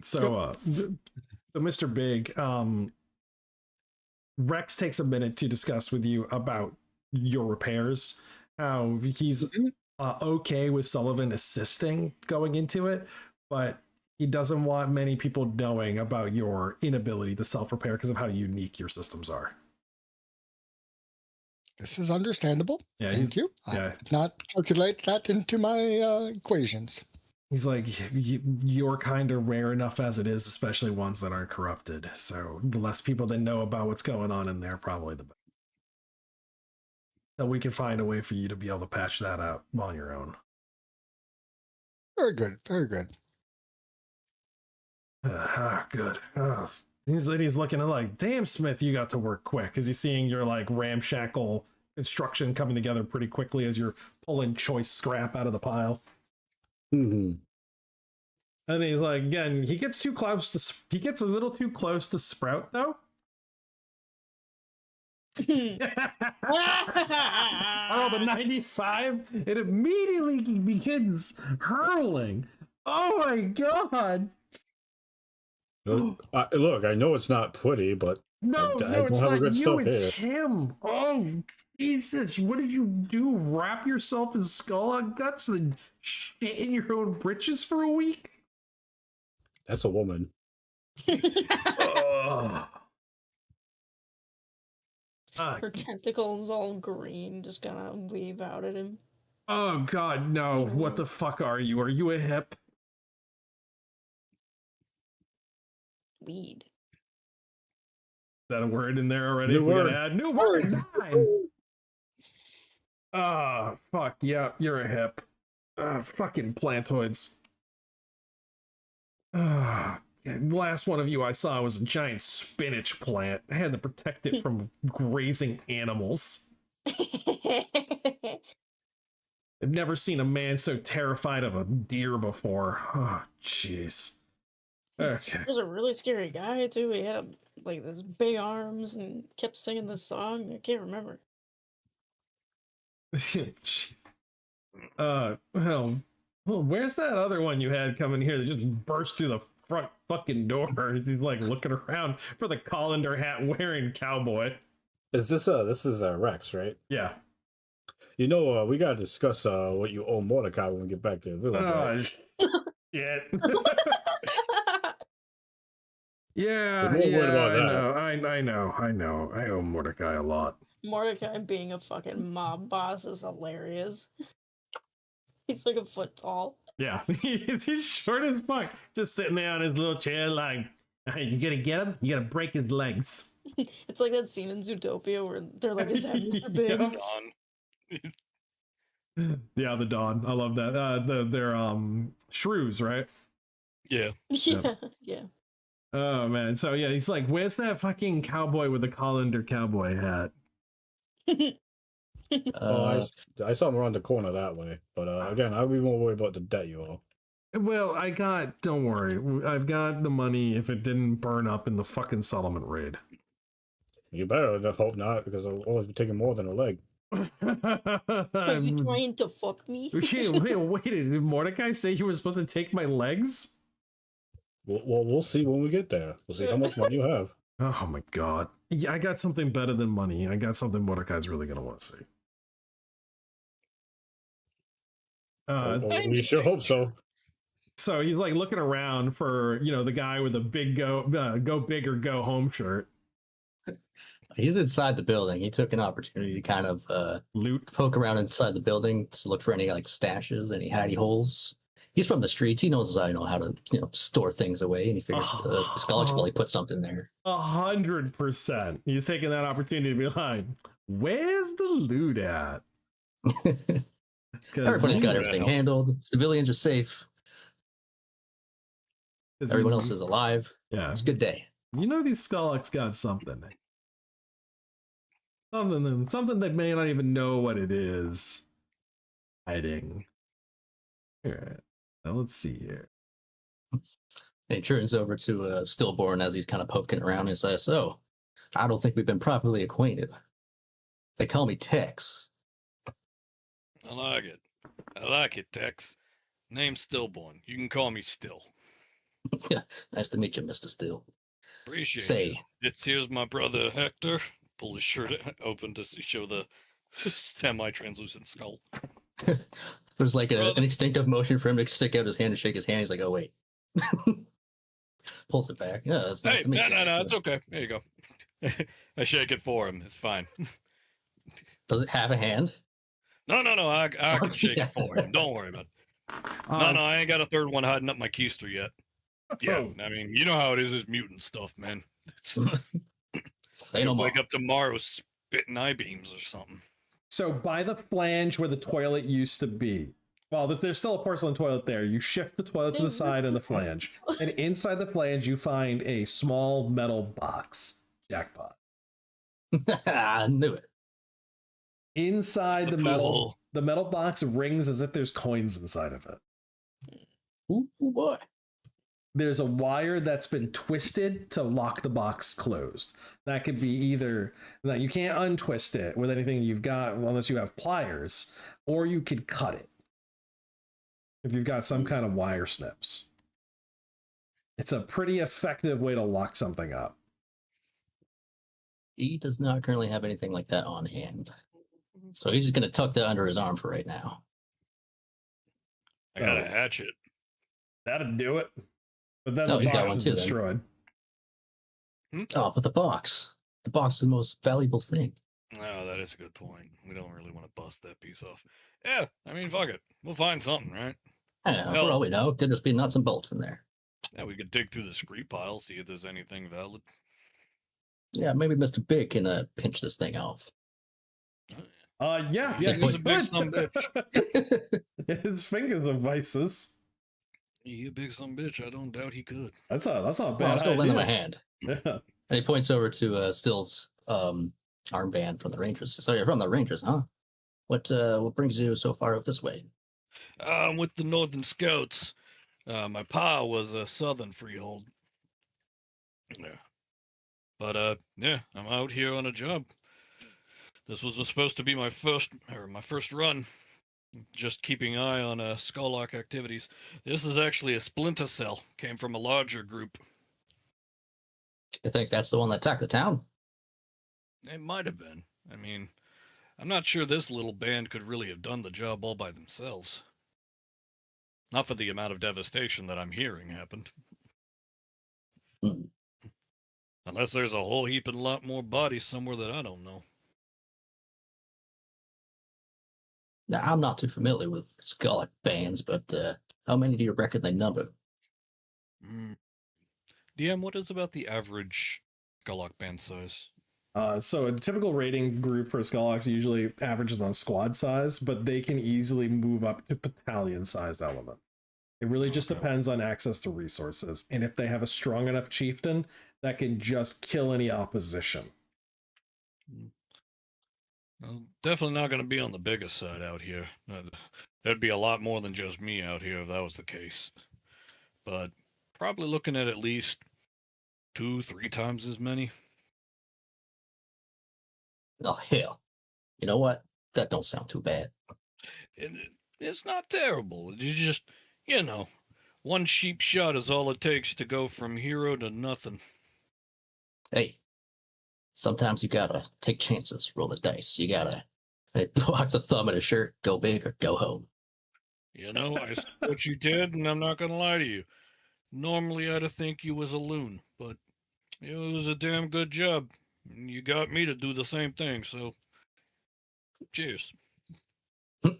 So Mr. Big, Rex takes a minute to discuss with you about your repairs, how he's okay with Sullivan assisting going into it, but he doesn't want many people knowing about your inability to self-repair because of how unique your systems are. This is understandable. Yeah, Thank you. I did not calculate that into my equations. He's like, you're kind of rare enough as it is, especially ones that aren't corrupted. So the less people that know about what's going on in there, probably the better. So we can find a way for you to be able to patch that out on your own. Very good. Very good. Good. He's looking at like, damn, Smith, you got to work quick. Is he seeing your like ramshackle construction coming together pretty quickly as you're pulling choice scrap out of the pile? Mm-hmm. And he's like, again, he gets a little too close to Sprout though. Oh, the 95, it immediately begins hurling. Oh my god. Look, I know it's not pretty, but No, I don't it's have a not good you, stuff it's here. him. Oh, Jesus, what did you do? Wrap yourself in skull guts and shit in your own britches for a week? That's a woman. Her tentacles all green, just gonna wave out at him. Oh, God, no. What the fuck are you? Are you a hip? Weed. Is that a word in there already? New We word. gotta add new word. 9. Fuck. Yeah, you're a hip. Fucking plantoids. Last one of you I saw was a giant spinach plant. I had to protect it from grazing animals. I've never seen a man so terrified of a deer before. Oh, jeez. Okay. He was a really scary guy too. He had like this big arms and kept singing this song. I can't remember. Jeez. Well, where's that other one you had coming here that just burst through the front fucking door as he's like looking around for the colander hat wearing cowboy? Is this Rex, right? Yeah. You know, we gotta discuss what you owe Mordecai when we get back to the village. Right? Shit. Yeah, We're more worried about that. I know. I owe Mordecai a lot. Mordecai being a fucking mob boss is hilarious. He's like a foot tall. Yeah, he's short as fuck, just sitting there on his little chair, like, hey, you gonna get him? You gotta break his legs. It's like that scene in Zootopia where they're like, "Is that Mr. Big?" Yep. Don. Yeah, the Dawn. I love that. They're shrews, right? Yeah. Yeah. Oh man. So yeah, he's like, where's that fucking cowboy with the colander cowboy hat? I saw him around the corner that way. But again, I'd be more worried about the debt you owe. Well, don't worry. I've got the money if it didn't burn up in the fucking settlement raid. You better hope not, because I'll always be taking more than a leg. Are you trying to fuck me? Wait, did Mordecai say you were supposed to take my legs? Well, we'll see when we get there. We'll see how much money you have. Oh my god. Yeah, I got something better than money. I got something Mordecai's really gonna want to see. We sure hope so. So he's like looking around for, the guy with the big go big or go home shirt. He's inside the building. He took an opportunity to kind of Loot. poke around inside the building to look for any like stashes, any hidey holes. He's from the streets. He knows how to store things away, and he figures the Skullx probably put something there. 100%. He's taking that opportunity to be like, "Where's the loot at?" Everybody's got everything handled. Civilians are safe. Everyone else is alive. Yeah, it's a good day. These Skullx got something. Something they may not even know what it is. Hiding. Here. Now let's see here. And he turns over to Stillborn as he's kind of poking around and says, "So, I don't think we've been properly acquainted. They call me Tex." I like it, Tex. Name's Stillborn. You can call me Still. Yeah, nice to meet you, Mr. Still. Appreciate it. Here's my brother Hector. Pull his shirt open to show the semi-translucent skull. There's like an instinctive motion for him to stick out his hand and shake his hand. He's like, "Oh wait." Pulls it back. Yeah, it's nice to meet you. No, it's okay. There you go. I shake it for him. It's fine. Does it have a hand? No. I can shake it for him. Don't worry about it. No, I ain't got a third one hiding up my keister yet. Yeah, I mean, you know how it is with mutant stuff, man. Say no more. Wake up tomorrow spitting eye beams or something. So by the flange where the toilet used to be, well, there's still a porcelain toilet there. You shift the toilet to the side of the flange, and inside the flange you find a small metal box. Jackpot. I knew it. Inside the metal box rings as if there's coins inside of it. Ooh, boy. There's a wire that's been twisted to lock the box closed. That could be either that you can't untwist it with anything you've got unless you have pliers, or you could cut it if you've got some kind of wire snips. It's a pretty effective way to lock something up. He does not currently have anything like that on hand. So he's just going to tuck that under his arm for right now. I got a hatchet. That'd do it. But then No, the he's got box one is too, destroyed. Oh, but the box. The box is the most valuable thing. No, that is a good point. We don't really want to bust that piece off. Yeah, I mean, fuck it. We'll find something, right? Yeah, for all we know, could just be nuts and bolts in there. Yeah, we could dig through the scree pile, see if there's anything valid. Yeah, maybe Mr. Big can pinch this thing off. Yeah, he's a big son bitch. His fingers are vices. He a big son bitch. I don't doubt he could. That's not a Well, bad let's go idea. lend him a hand. Yeah. And he points over to Still's armband from the Rangers. So you're from the Rangers, huh? What brings you so far up this way? I'm with the Northern Scouts. My pa was a Southern freehold. Yeah. But yeah, I'm out here on a job. This was supposed to be my first run. Just keeping an eye on Skulllock activities. This is actually a splinter cell. Came from a larger group. You think that's the one that attacked the town? It might have been. I mean, I'm not sure this little band could really have done the job all by themselves. Not for the amount of devastation that I'm hearing happened. Hmm. Unless there's a whole heap and a lot more bodies somewhere that I don't know. Now, I'm not too familiar with Skulllock bands, but how many do you reckon they number? DM, what is about the average Skulllock band size? So a typical rating group for Skullocks usually averages on squad size, but they can easily move up to battalion sized elements. It really just Okay. depends on access to resources, and if they have a strong enough chieftain that can just kill any opposition. Well, definitely not going to be on the biggest side out here. There'd be a lot more than just me out here if that was the case. But probably looking at least 2-3 times as many. Oh, hell. You know what? That don't sound too bad. It's not terrible. You just, one cheap shot is all it takes to go from hero to nothing. Hey, sometimes you gotta take chances, roll the dice. You gotta box a thumb in a shirt, go big or go home. I see what you did, and I'm not going to lie to you. Normally, I'd think you was a loon, but it was a damn good job. And you got me to do the same thing, so cheers.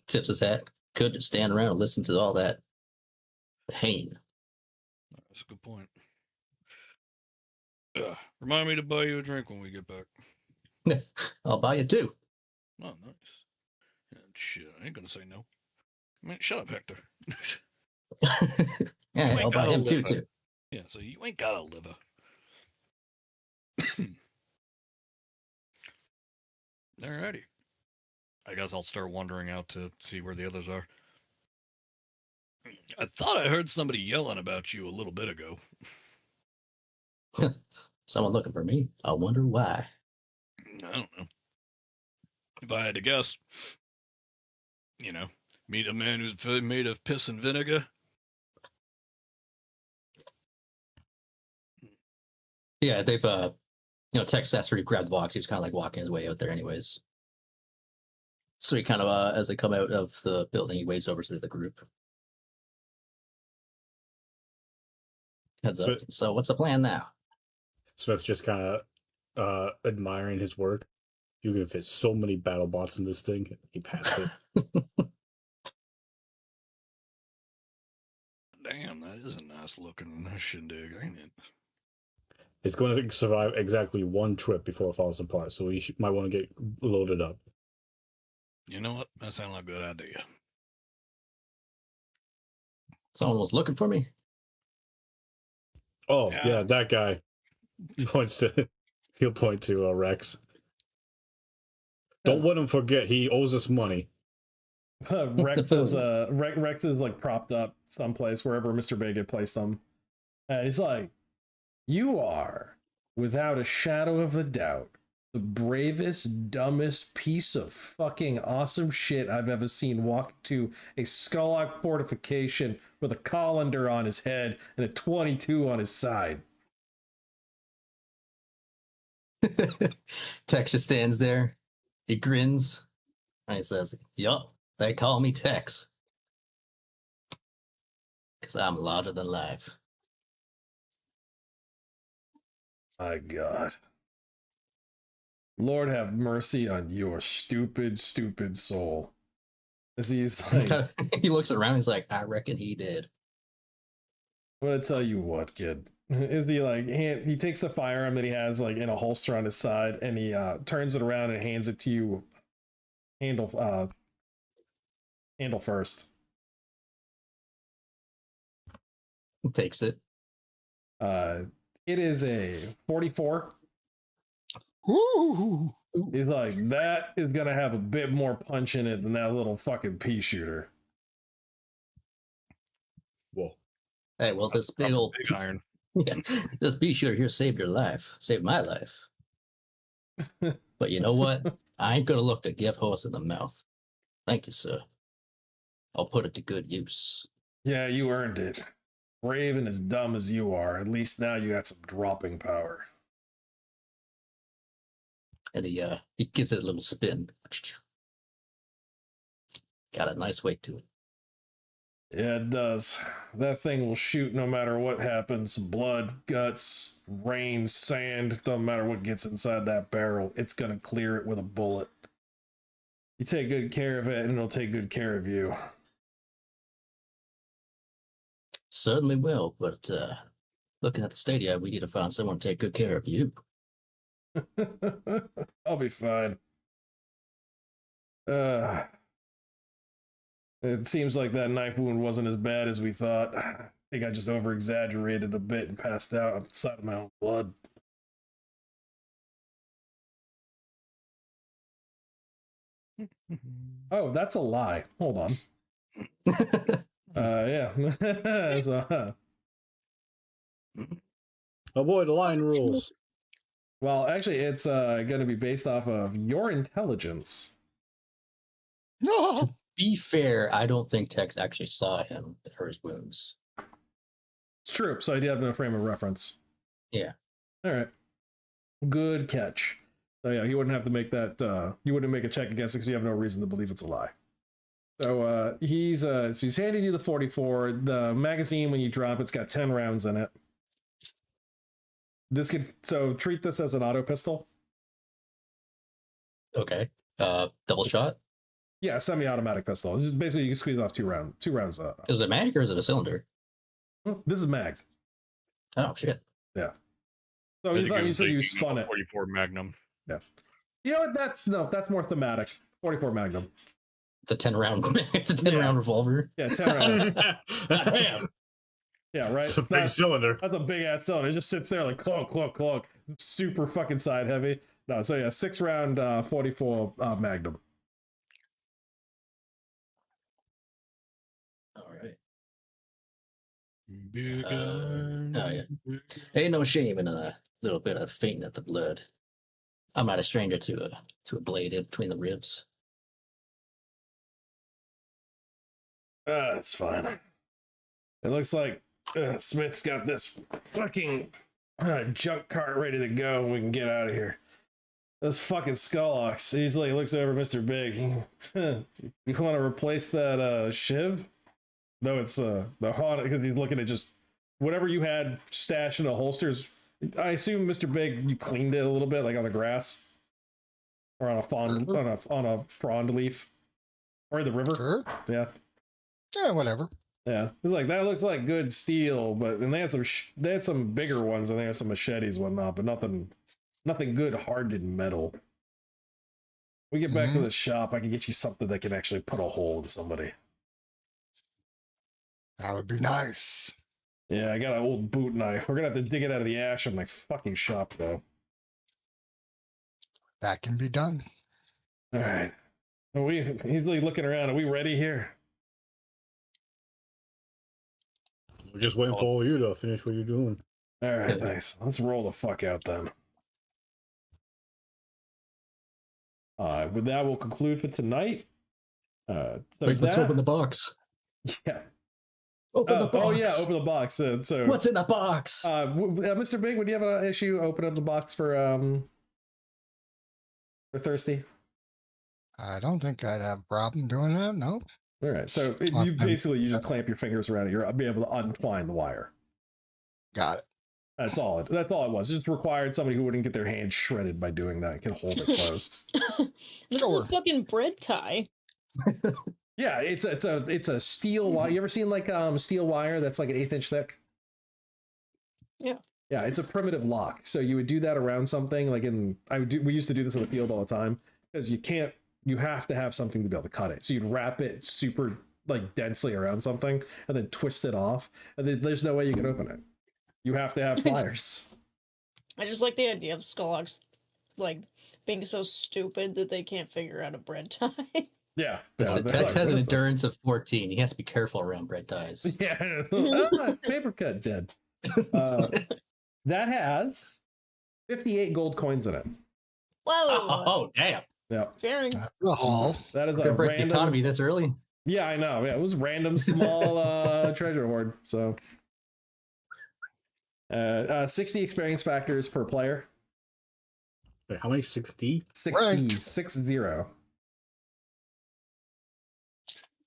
Tips his hat. Could just stand around and listen to all that pain. That's a good point. Remind me to buy you a drink when we get back. I'll buy you two. Oh, nice. Yeah, shit, I ain't gonna say no. Man, shut up, Hector. Yeah, ain't I'll buy got a him two liver. too. Yeah, so you ain't got a liver. Alrighty. I guess I'll start wandering out to see where the others are. I thought I heard somebody yelling about you a little bit ago. Someone looking for me. I wonder why. I don't know. If I had to guess, meet a man who's made of piss and vinegar. Yeah, they've Tex asked for to grab the box. He was kind of like walking his way out there anyways. So he kind of as they come out of the building, he waves over to the group. Heads up. So what's the plan now? Smith just kind of admiring his work. You can fit so many battle bots in this thing. He passed it. Damn, that is a nice looking shindig, ain't it? It's going to survive exactly one trip before it falls apart, so we might want to get loaded up. You know what? That sounds like a good idea. Someone was looking for me. Oh, yeah, that guy. He'll point to Rex. Don't let him forget he owes us money. Rex is like propped up someplace wherever Mr. Big had placed them. And he's like, "You are, without a shadow of a doubt, the bravest, dumbest piece of fucking awesome shit I've ever seen walk to a Skulllock fortification with a colander on his head and a 22 on his side." Tex just stands there. He grins and he says, "Yup, they call me Tex. Because I'm larger than life." My God. Lord have mercy on your stupid, stupid soul. As he's like, He looks around, he's like, "I reckon he did." I'm gonna tell you what, kid. Is he like, he takes the firearm that he has like in a holster on his side and he turns it around and hands it to you handle first. He takes it. It is a 44. Ooh. He's like, that is gonna have a bit more punch in it than that little fucking pea shooter. Whoa. Hey, well, this big old Big iron. Yeah, this bee shooter here saved your life, saved my life. But you know what? I ain't gonna look a gift horse in the mouth. Thank you, sir. I'll put it to good use. Yeah, you earned it. Brave and as dumb as you are, at least now you got some dropping power. And he gives it a little spin. Got a nice weight to it. Yeah, it does. That thing will shoot no matter what happens. Blood, guts, rain, sand, doesn't matter what gets inside that barrel. It's going to clear it with a bullet. You take good care of it, and it'll take good care of you. Certainly will, but looking at the stadia, we need to find someone to take good care of you. I'll be fine. It seems like that knife wound wasn't as bad as we thought. I think I just over-exaggerated a bit and passed out on the side of my own blood. Oh, that's a lie. Hold on. Yeah. So, Avoid line rules. well, actually, it's going to be based off of your intelligence. No. Be fair, I don't think Tex actually saw him or his wounds. It's true. So I do have no frame of reference. Yeah. All right. Good catch. So yeah, you wouldn't have to make that. You wouldn't make a check against it because you have no reason to believe it's a lie. So he's handing you the 44. The magazine, when you drop, it's got 10 rounds in it. So treat this as an auto pistol. Okay. Double shot? Yeah, semi-automatic pistol. It's just basically, you can squeeze off two rounds. Is it a mag or is it a cylinder? This is magged. Oh, shit. Yeah. So you said you spun it. 44 Magnum. Yeah. You know what? That's more thematic. 44 Magnum. It's a 10-round. It's a 10-round revolver. Yeah, 10 round. Damn. Yeah, right. It's a big cylinder. That's a big ass cylinder. It just sits there like clunk, clunk, clunk. Super fucking side heavy. No, so yeah, 6-round 44 Magnum. All right. Big Oh yeah. Ain't no shame in a little bit of fainting at the blood. I'm not a stranger to a blade in between the ribs. It's fine. It looks like Smith's got this fucking junk cart ready to go. We can get out of here. Those fucking Skullocks. He's like, looks over Mr. Big. You want to replace that shiv? No, it's the Haunted, because he's looking at just whatever you had stashed in the holsters. I assume, Mr. Big, you cleaned it a little bit, like on the grass, or on a frond leaf, or in the river. Sure. Yeah. Yeah, whatever. Yeah, it's like that looks like good steel, but and they had some bigger ones, and they had some machetes and whatnot, but nothing good hardened metal. We get back to the shop, I can get you something that can actually put a hole in somebody. That would be nice. Yeah, I got an old boot knife. We're gonna have to dig it out of the ash of my fucking shop, though. That can be done. All right. He's like looking around. Are we ready here? We're just waiting for you to finish what you're doing. All right, nice. Let's roll the fuck out then. With that, we'll conclude for tonight. Let's open the box. Yeah. Open the box. Oh yeah, open the box. So what's in the box? Mr. Big, would you have an issue open up the box for Thirsty? I don't think I'd have a problem doing that. No. All right. So you just clamp your fingers around it. You'll be able to untwine the wire. Got it. That's all it was. It just required somebody who wouldn't get their hand shredded by doing that and can hold it closed. This is a fucking bread tie. Yeah, it's a steel wire. You ever seen like steel wire that's like an 1/8 inch thick? Yeah. Yeah, it's a primitive lock. So you would do that around something like we used to do this in the field all the time because you have to have something to be able to cut it. So you'd wrap it super like densely around something and then twist it off, and then there's no way you can open it. You have to have pliers. I just like the idea of Skullocks like being so stupid that they can't figure out a bread tie. Yeah. Tex has an endurance of 14. He has to be careful around bread ties. Yeah. Paper cut, Jed. That has 58 gold coins in it. Whoa! Oh, damn. Yeah, Sharing. That's a haul. that is Gonna a break the random. economy this early. Yeah, I know. Yeah, it was random small treasure hoard. So, 60 experience factors per player. Wait, how many? 60? 60, 60.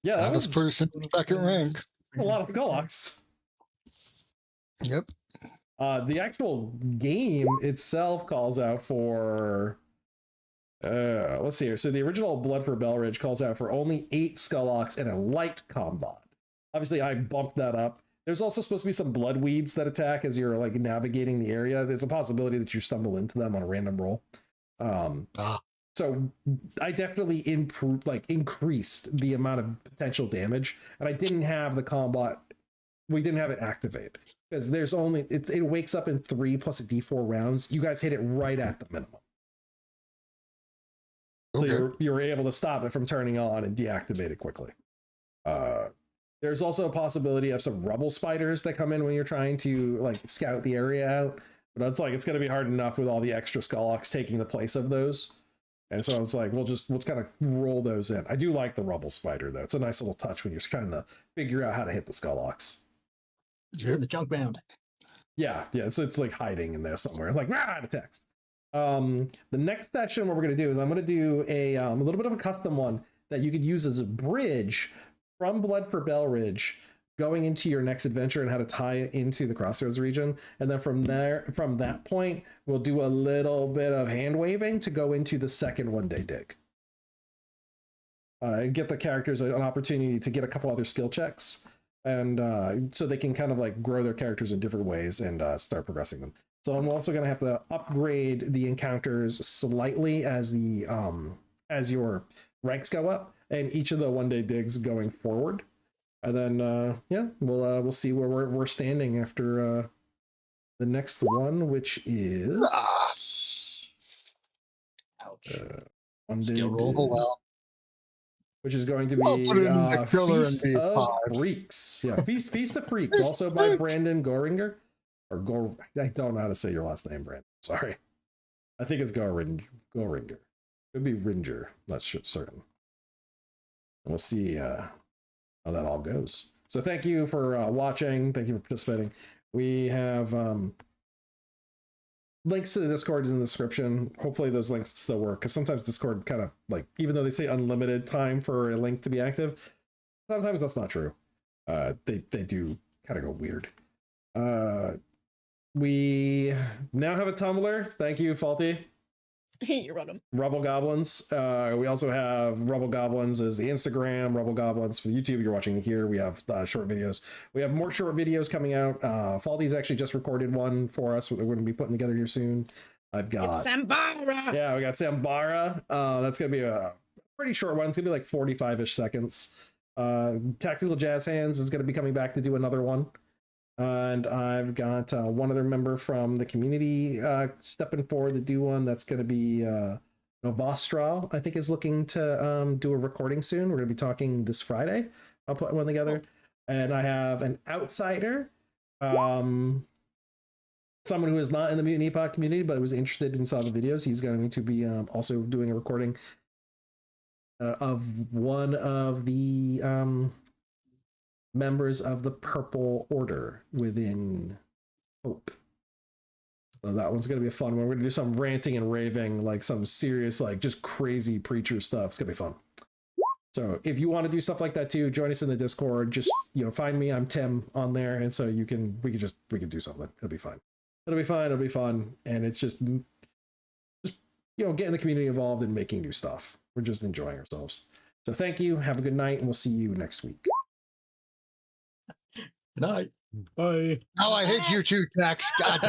Yeah, That was person second rank. a lot of Skullox. Yep. The actual game itself calls out for let's see here. So the original Blood for Belridge calls out for only 8 Skullox and a light combat. Obviously, I bumped that up. There's also supposed to be some blood weeds that attack as you're like navigating the area. There's a possibility that you stumble into them on a random roll. So I definitely increased the amount of potential damage, and I didn't have the combat. We didn't have it activate because there's only it wakes up in 3 plus a D4 rounds. You guys hit it right at the minimum. So Okay. you were able to stop it from turning on and deactivate it quickly. There's also a possibility of some rubble spiders that come in when you're trying to like scout the area out. But it's going to be hard enough with all the extra Skullox taking the place of those. And so I was like, we'll kind of roll those in. I do like the rubble spider though. It's a nice little touch when you're trying to figure out how to hit the Skullox. Yep. The junk mound. Yeah, it's like hiding in there somewhere. Like, out of text. The next session, what we're going to do is I'm going to do a little bit of a custom one that you could use as a bridge from Blood for Belridge going into your next adventure and how to tie it into the Crossroads region. And then from that point, we'll do a little bit of hand waving to go into the second one-day dig. Get the characters an opportunity to get a couple other skill checks. And so they can kind of like grow their characters in different ways and start progressing them. So I'm also going to have to upgrade the encounters slightly as as your ranks go up, and each of the one-day digs going forward. And then we'll see where we're standing after the next one, which is Ouch. one day Skill roll. Oh well. which is going to be I'll put it in the killer Feast and of B5. Freaks. Yeah, Feast of Freaks, also by Brandon Goringer. I don't know how to say your last name, Brandon. Sorry. I think it's Goringer. Could be Ringer. Not sure, certain. And we'll see how that all goes. So thank you for watching. Thank you for participating. We have links to the Discord in the description. Hopefully those links still work, because sometimes Discord kind of like, even though they say unlimited time for a link to be active, sometimes that's not true. They do kind of go weird. We now have a Tumblr. Thank you, Faulty. You're welcome. Rubble Goblins. We also have Rubble Goblins as the Instagram, Rubble Goblins for YouTube. You're watching here. We have short videos. We have more short videos coming out. Faulty's actually just recorded one for us that we're going to be putting together here soon. I've got It's Sambara. Yeah, we got Sambara. That's going to be a pretty short one. It's going to be like 45-ish seconds. Tactical Jazz Hands is going to be coming back to do another one. And I've got one other member from the community stepping forward to do one. That's going to be Novastral, I think, is looking to do a recording soon. We're going to be talking this Friday. I'll put one together. And I have an outsider, someone who is not in the Mutant Epoch community, but was interested and saw the videos. He's going to be also doing a recording of one of the members of the Purple Order within Hope. So that one's gonna be a fun one. We're gonna do some ranting and raving, like some serious, like just crazy preacher stuff. It's gonna be fun. So if you want to do stuff like that too, join us in the Discord. Just find me. I'm Tim on there, and so we can do something. It'll be fun. It'll be fun, and it's just getting the community involved and making new stuff. We're just enjoying ourselves. So thank you. Have a good night, and we'll see you next week. Good night. Bye. Now I hate you too, Tex. God